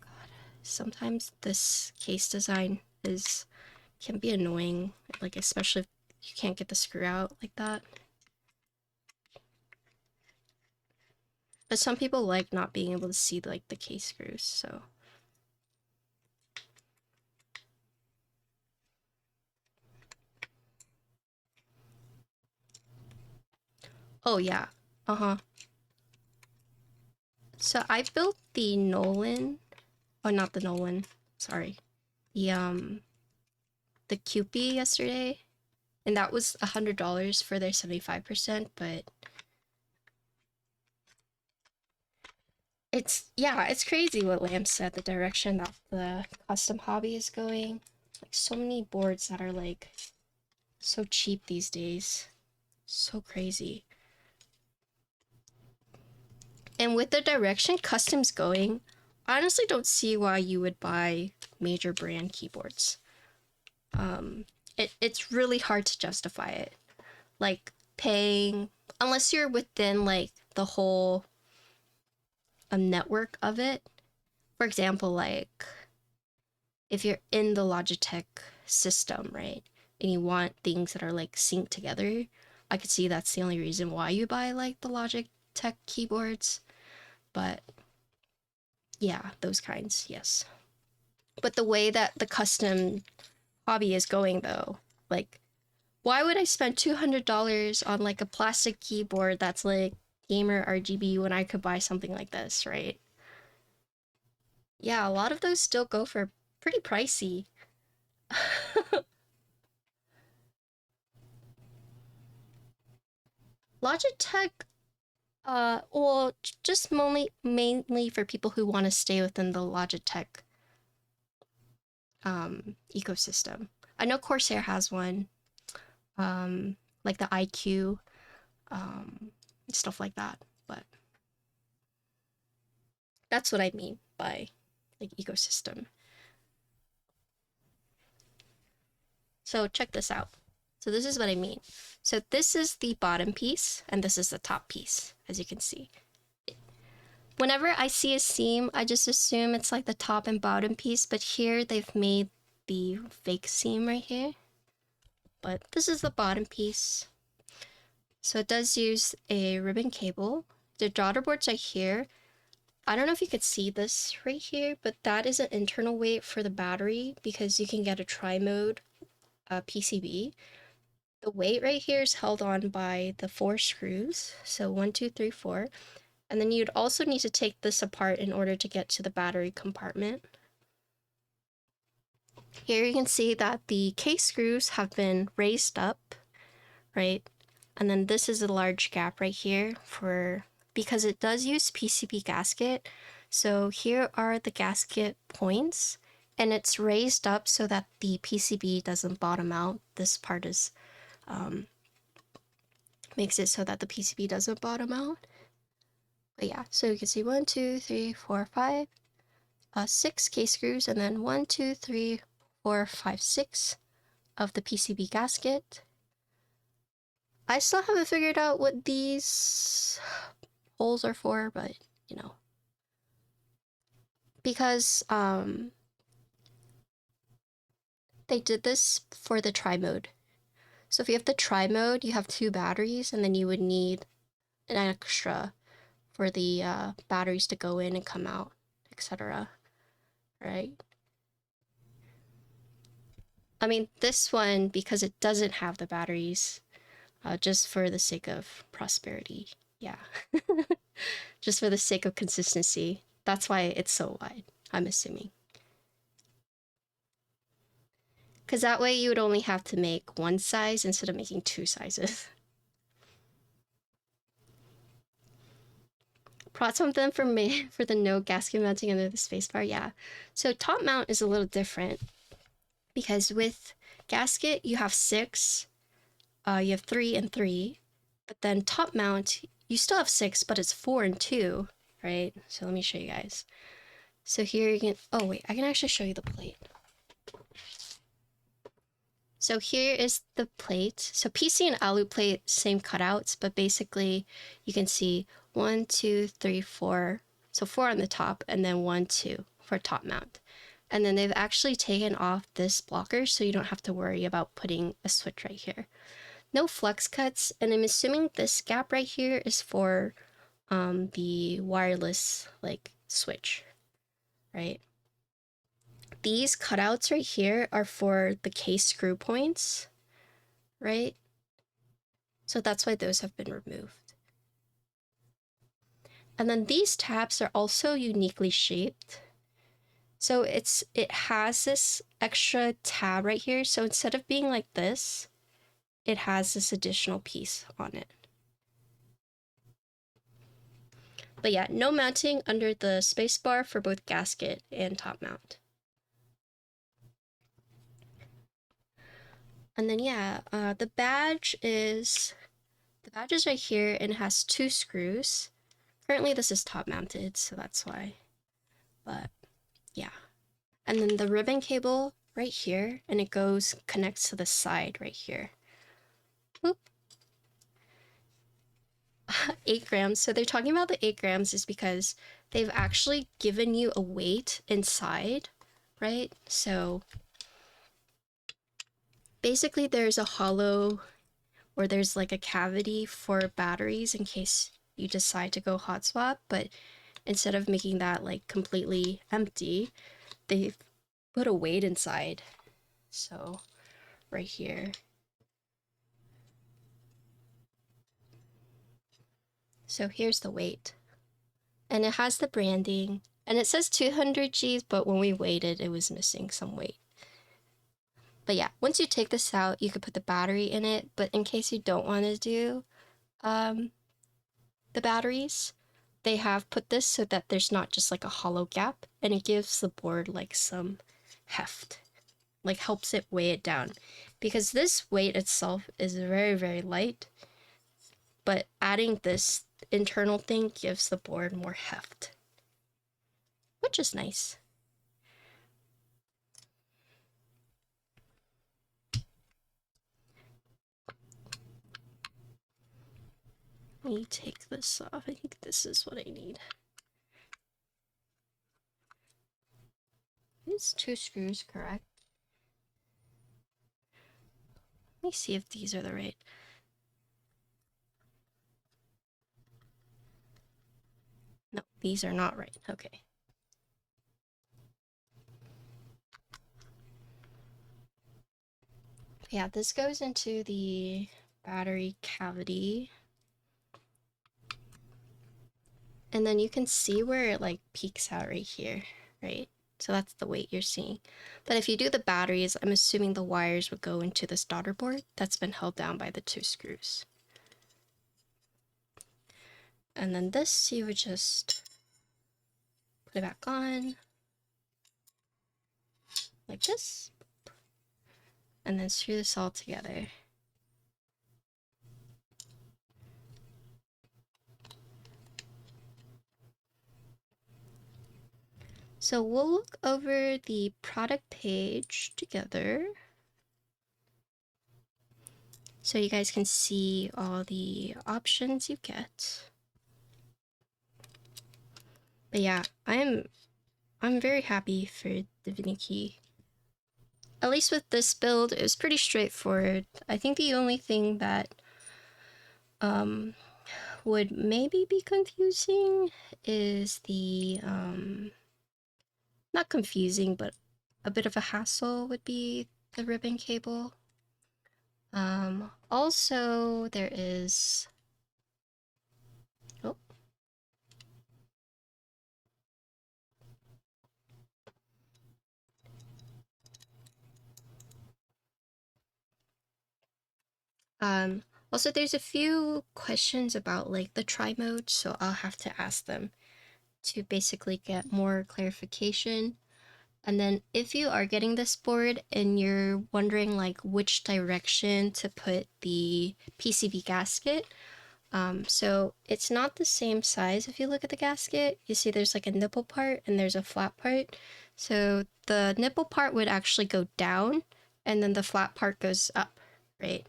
God, sometimes this case design can be annoying, like especially if you can't get the screw out like that. But some people like not being able to see like the case screws, so. Oh yeah. Uh-huh. So I built the Nolan. Oh, not the Nolan. Sorry. The Kyubi yesterday. And that was $100 for their 75%, but it's crazy what Lamb said, the direction that the custom hobby is going. Like so many boards that are like so cheap these days. So crazy. And with the direction custom's going, I honestly don't see why you would buy major brand keyboards. It's really hard to justify it. Like paying, unless you're within like the whole network of it. For example, like if you're in the Logitech system, right, and you want things that are like synced together, I could see that's the only reason why you buy like the Logitech keyboards. But yeah, those kinds, yes. But the way that the custom hobby is going though, like why would I spend $200 on like a plastic keyboard that's like gamer RGB when I could buy something like this, right? Yeah, a lot of those still go for pretty pricey. Logitech, well, just mainly for people who want to stay within the Logitech ecosystem. I know Corsair has one, like the IQ, stuff like that, but that's what I mean by like ecosystem. So check this out. So this is what I mean. So this is the bottom piece and this is the top piece, as you can see. Whenever I see a seam, I just assume it's like the top and bottom piece, but here they've made the fake seam right here. But this is the bottom piece. So it does use a ribbon cable. The daughter boards are here. I don't know if you could see this right here, but that is an internal weight for the battery because you can get a tri-mode PCB. The weight right here is held on by the 4 screws. So 1, 2, 3, 4. And then you'd also need to take this apart in order to get to the battery compartment. Here you can see that the case screws have been raised up, right? And then this is a large gap right here because it does use PCB gasket. So here are the gasket points and it's raised up so that the PCB doesn't bottom out. This part is makes it so that the PCB doesn't bottom out. But yeah, so you can see 1, 2, 3, 4, 5, 6 case screws, and then 1, 2, 3, 4, 5, 6 of the PCB gasket. I still haven't figured out what these holes are for, but you know, because they did this for the tri-mode. So if you have the tri-mode, you have 2 batteries, and then you would need an extra for the batteries to go in and come out, etc. Right? I mean, this one, because it doesn't have the batteries, just for the sake of prosperity. Yeah. Just for the sake of consistency. That's why it's so wide, I'm assuming. Because that way you would only have to make 1 size instead of making 2 sizes. Brought something for me for the no gasket mounting under the spacebar. Yeah. So top mount is a little different because with gasket you have 6, you have 3 and 3, but then top mount you still have 6, but it's 4 and 2, right? So let me show you guys. So here you can, oh wait, I can actually show you the plate. So here is the plate. So PC and Alu plate, same cutouts, but basically you can see 1, 2, 3, 4. So 4 on the top, and then 1, 2 for top mount. And then they've actually taken off this blocker, so you don't have to worry about putting a switch right here. No flex cuts, and I'm assuming this gap right here is for the wireless like switch, right? These cutouts right here are for the case screw points, right? So that's why those have been removed. And then these tabs are also uniquely shaped. So it has this extra tab right here. So instead of being like this, it has this additional piece on it. But yeah, no mounting under the spacebar for both gasket and top mount. And then yeah, the badge is right here and it has 2 screws. Currently this is top mounted, so that's why. But yeah. And then the ribbon cable right here, and it connects to the side right here. Oop. 8 grams. So they're talking about the 8 grams is because they've actually given you a weight inside, right? So basically there's a hollow, or there's like a cavity for batteries in case you decide to go hot swap, but instead of making that like completely empty, they've put a weight inside. So right here. So here's the weight. And it has the branding. And it says 200 Gs, but when we weighed it, it was missing some weight. But yeah, once you take this out, you could put the battery in it. But in case you don't want to do the batteries, they have put this so that there's not just like a hollow gap. And it gives the board like some heft. Like helps it weigh it down. Because this weight itself is very, very light. But adding this internal thing gives the board more heft, which is nice. Let me take this off. I think this is what I need. Is 2 screws correct? Let me see if these are the right. No, these are not right. Okay. Yeah, this goes into the battery cavity. And then you can see where it like peaks out right here, right? So that's the weight you're seeing. But if you do the batteries, I'm assuming the wires would go into this daughter board that's been held down by the 2 screws. And then this, you would just put it back on like this, and then screw this all together. So we'll look over the product page together so you guys can see all the options you get. But yeah, I'm very happy for Divinikey. At least with this build, it was pretty straightforward. I think the only thing that would maybe be confusing is the not confusing, but a bit of a hassle would be the ribbon cable. Also there is, oh, also there's a few questions about like the try mode, so I'll have to ask them to basically get more clarification. And then if you are getting this board and you're wondering like which direction to put the PCB gasket, so it's not the same size. If you look at the gasket, you see there's like a nipple part and there's a flat part. So the nipple part would actually go down and then the flat part goes up, right?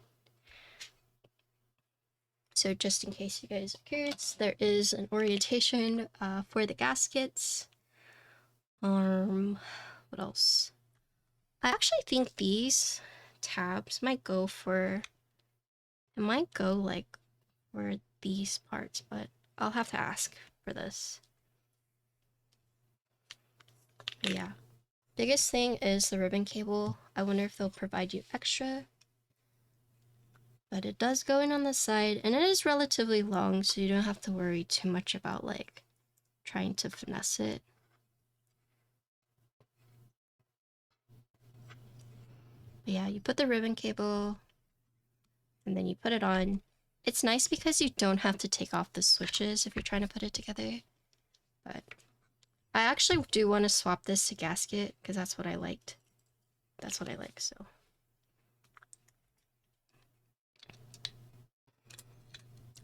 So just in case you guys are curious, there is an orientation for the gaskets. What else? I actually think these tabs might go for, it might go like for these parts, but I'll have to ask for this. But yeah, biggest thing is the ribbon cable. I wonder if they'll provide you extra. But but it does go in on the side, and it is relatively long, so you don't have to worry too much about like trying to finesse it. But yeah, you put the ribbon cable and then you put it on. It's nice because you don't have to take off the switches if you're trying to put it together. But I actually do want to swap this to Gasket because that's what I liked. That's what I like, so.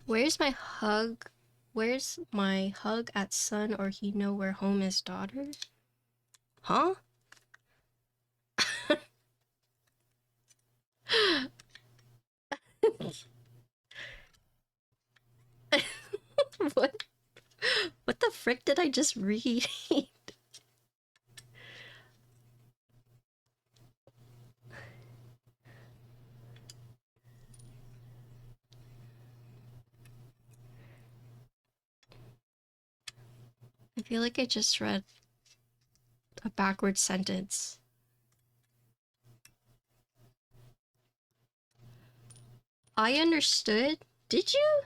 Where's my hug? Where's my hug at son, or he know where home is daughter? Huh? What? What the frick did I just read? I feel like I just read a backward sentence. I understood. Did you?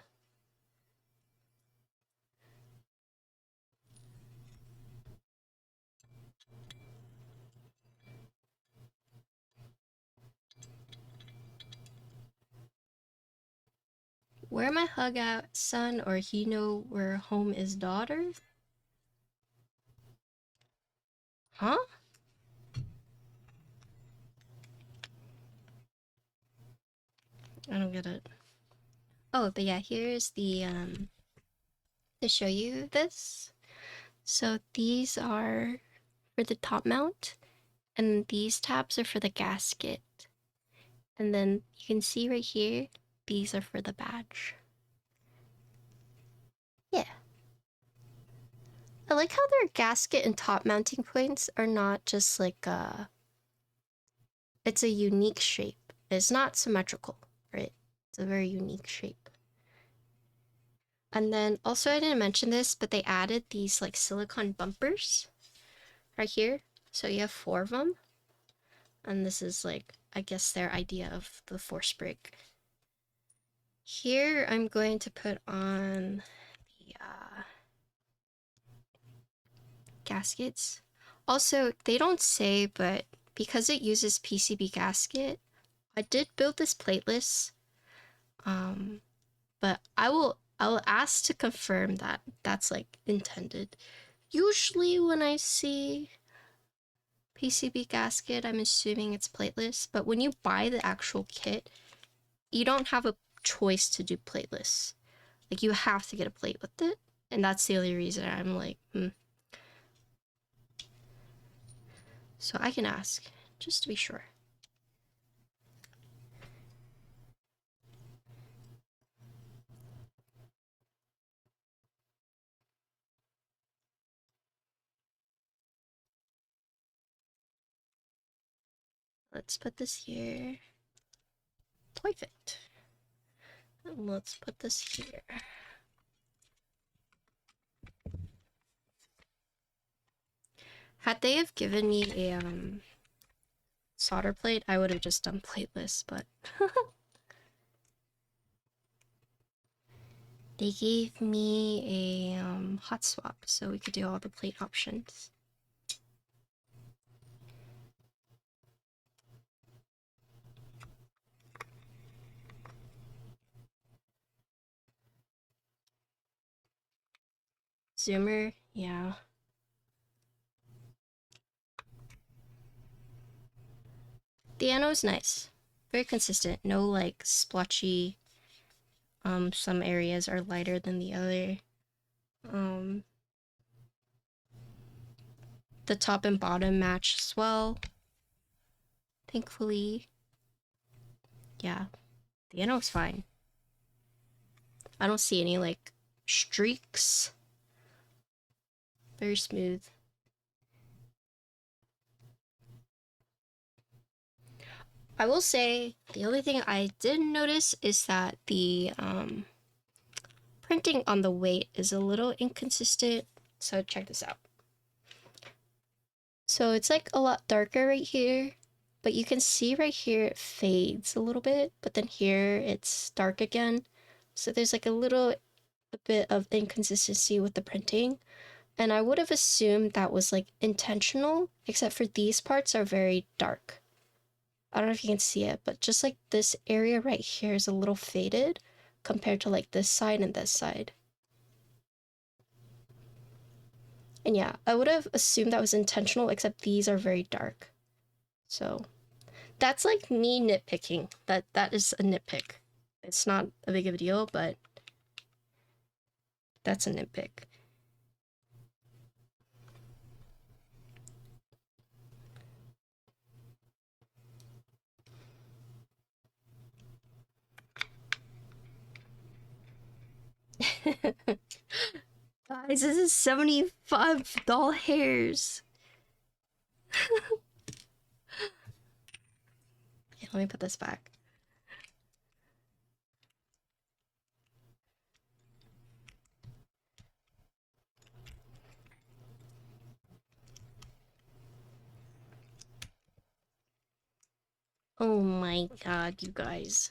Where my hug at son, or he know where home is daughter? Huh? I don't get it. Oh, but yeah, here's the to show you this. So these are for the top mount, and these tabs are for the gasket. And then you can see right here, these are for the badge. Yeah. I like how their gasket and top mounting points are not just like it's a unique shape. It's not symmetrical, right? It's a very unique shape. And then also, I didn't mention this, but they added these like silicone bumpers right here. So you have 4 of them. And this is like, I guess, their idea of the force break. Here, I'm going to put on the gaskets. Also, they don't say, but because it uses PCB gasket, I did build this plateless. But I'll ask to confirm that that's like intended. Usually when I see PCB gasket, I'm assuming it's plateless, but when you buy the actual kit, you don't have a choice to do plateless. Like, you have to get a plate with it, and that's the only reason I'm like, So I can ask, just to be sure. Let's put this here. Perfect. And let's put this here. Had they have given me a solder plate, I would have just done plateless, but they gave me a hot swap, so we could do all the plate options. Zoomer, yeah. The ano's nice. Very consistent. No like splotchy. Some areas are lighter than the other. The top and bottom match as well. Thankfully. Yeah. The ano's fine. I don't see any like streaks. Very smooth. I will say the only thing I did notice is that the printing on the weight is a little inconsistent. So check this out. So it's like a lot darker right here, but you can see right here it fades a little bit, but then here it's dark again. So there's like a bit of inconsistency with the printing. And I would have assumed that was like intentional, except for these parts are very dark. I don't know if you can see it, but just like this area right here is a little faded compared to like this side and this side. And yeah, I would have assumed that was intentional, except these are very dark. So that's like me nitpicking. That is a nitpick. It's not a big of a deal, but that's a nitpick. Guys, this is 75 doll hairs. Yeah, let me put this back. Oh my god, you guys.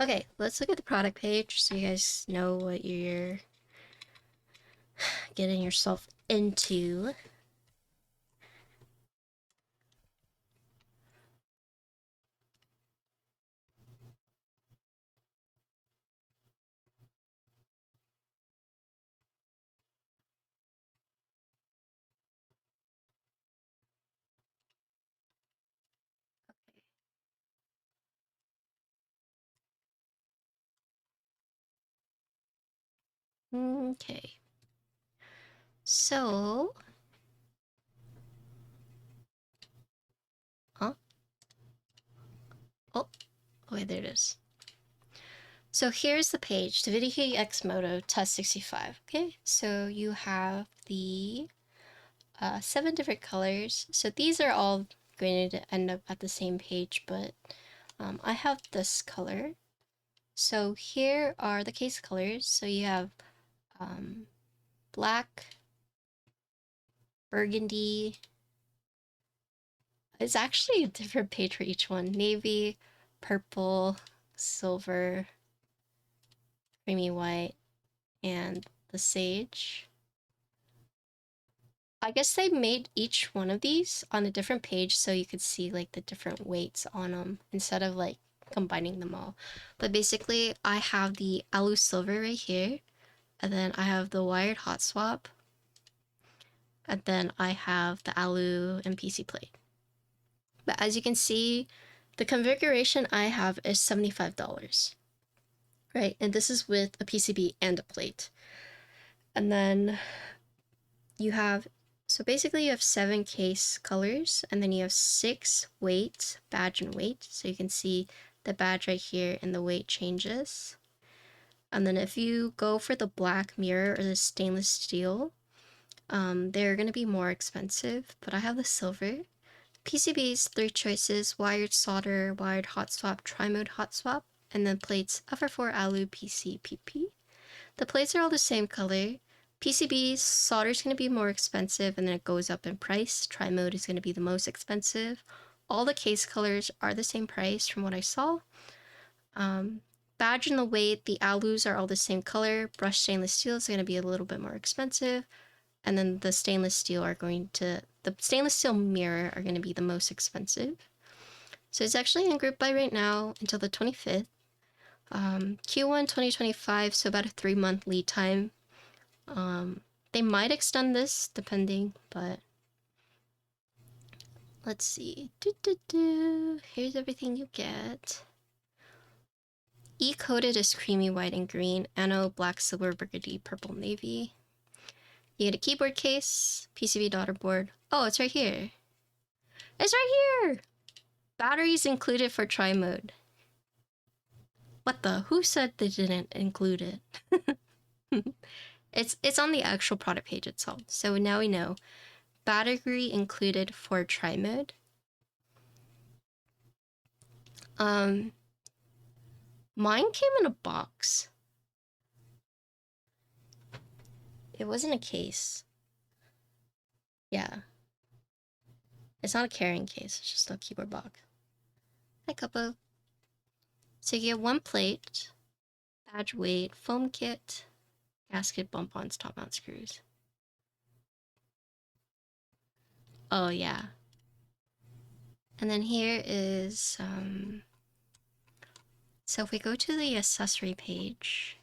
Okay, let's look at the product page so you guys know what you're getting yourself into. Okay. So, huh? Oh, okay, there it is. So here's the page, Divinikey X Modo Tess65. Okay, so you have the 7 different colors. So these are all going to end up at the same page, but I have this color. So here are the case colors. So you have black, burgundy. It's actually a different page for each one. Navy, purple, silver, creamy white, and the sage. I guess they made each one of these on a different page so you could see like the different weights on them instead of like combining them all. But basically I have the alu silver right here, and then I have the wired hot swap, and then I have the alu and PC plate. But as you can see, the configuration I have is $75, right? And this is with a PCB and a plate. And then you have, so basically you have 7 case colors, and then you have 6 weights, badge and weight. So you can see the badge right here and the weight changes. And then if you go for the black mirror or the stainless steel, they're going to be more expensive, but I have the silver. PCBs, 3 choices: wired solder, wired hot swap, tri-mode hot swap, and then plates FR4 alu PC PP. The plates are all the same color. PCBs, solder is going to be more expensive and then it goes up in price. Tri-mode is going to be the most expensive. All the case colors are the same price from what I saw. Badge and the weight, the alus are all the same color. Brushed stainless steel is going to be a little bit more expensive. And then the stainless steel the stainless steel mirror are going to be the most expensive. So it's actually in group buy right now until the 25th. Q1 2025, so about a 3-month lead time. They might extend this depending, but let's see. Here's everything you get. E-coded is creamy white and green, ano black, silver, burgundy, purple, navy. You get a keyboard case, PCB daughter board. Oh, it's right here. It's right here! Batteries included for tri-mode. What the? Who said they didn't include it? It's on the actual product page itself. So now we know. Battery included for tri-mode. Mine came in a box. it wasn't a case. Yeah. It's not a carrying case, it's just a keyboard box. Hi, Couple. So you get 1 plate, badge weight, foam kit, gasket, bump-ons, top mount screws. Oh, yeah. And then here is, so if we go to the accessory page,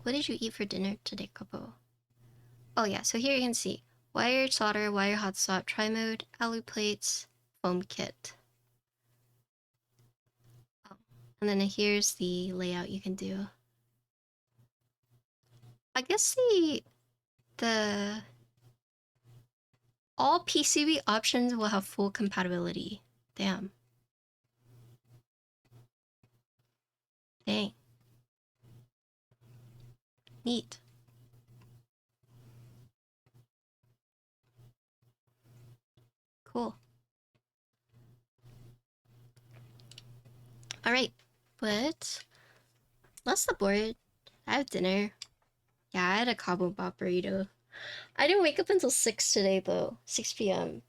what did you eat for dinner today, Couple? Oh yeah, so here you can see wire solder, wire hot swap, tri-mode, alu plates, foam kit. Oh, and then here's the layout you can do. I guess the all PCB options will have full compatibility. Damn. Dang. Neat. Cool. Alright, but that's the board. I have dinner. Yeah, I had a Cabo Bop burrito. I didn't wake up until 6 today though. 6 p.m.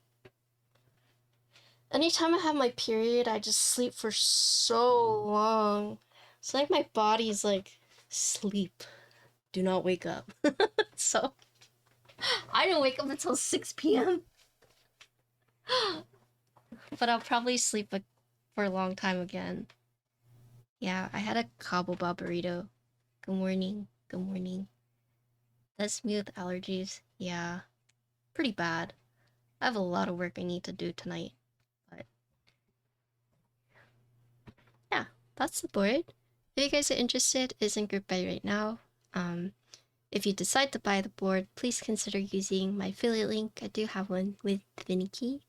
Anytime I have my period, I just sleep for so long. It's like my body's like, sleep. Do not wake up. So, I didn't wake up until 6 p.m. But I'll probably sleep for a long time again. Yeah, I had a Cabo Bop burrito. Good morning. Good morning. That's me with allergies. Yeah, pretty bad. I have a lot of work I need to do tonight. But yeah, that's the board. If you guys are interested, it's in group buy right now. If you decide to buy the board, please consider using my affiliate link. I do have one with Divinikey.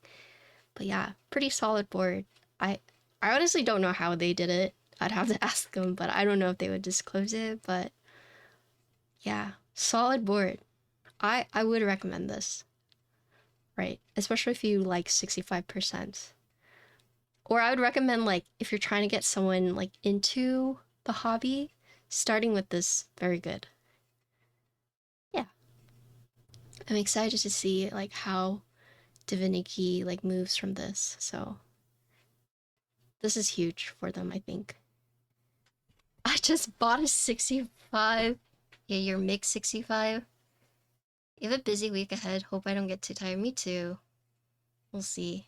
But yeah, pretty solid board. I honestly don't know how they did it. I'd have to ask them, but I don't know if they would disclose it. But yeah, solid board. I would recommend this. Right, especially if you like 65%. Or I would recommend, like, if you're trying to get someone like into the hobby, starting with this, very good. Yeah. I'm excited to see like how Divinikey like moves from this. So this is huge for them, I think. I just bought a 65. Yeah, your MiG 65. You have a busy week ahead. Hope I don't get too tired. Me too. We'll see.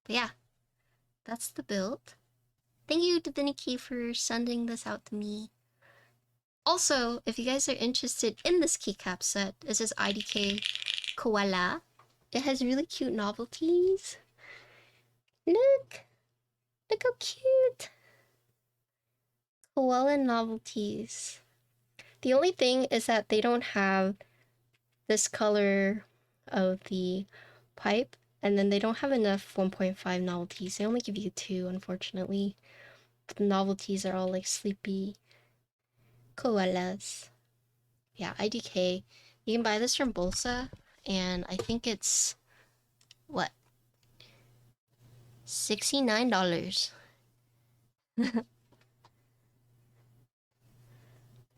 But yeah, that's the build. Thank you, Divinikey, for sending this out to me. Also, if you guys are interested in this keycap set, this is IDK Koala. It has really cute novelties. Look! Look how cute! Koala novelties. The only thing is that they don't have this color of the pipe, and then they don't have enough 1.5 novelties. They only give you 2, unfortunately. But the novelties are all like sleepy koalas. Yeah, IDK. You can buy this from Bolsa, and I think it's what? $69.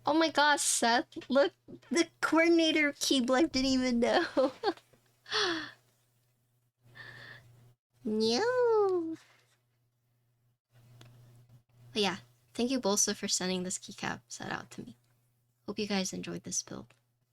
Oh my gosh, Seth. Look, the coordinator of Keeb Life didn't even know. No. But yeah, thank you Bolsa for sending this keycap set out to me. Hope you guys enjoyed this build.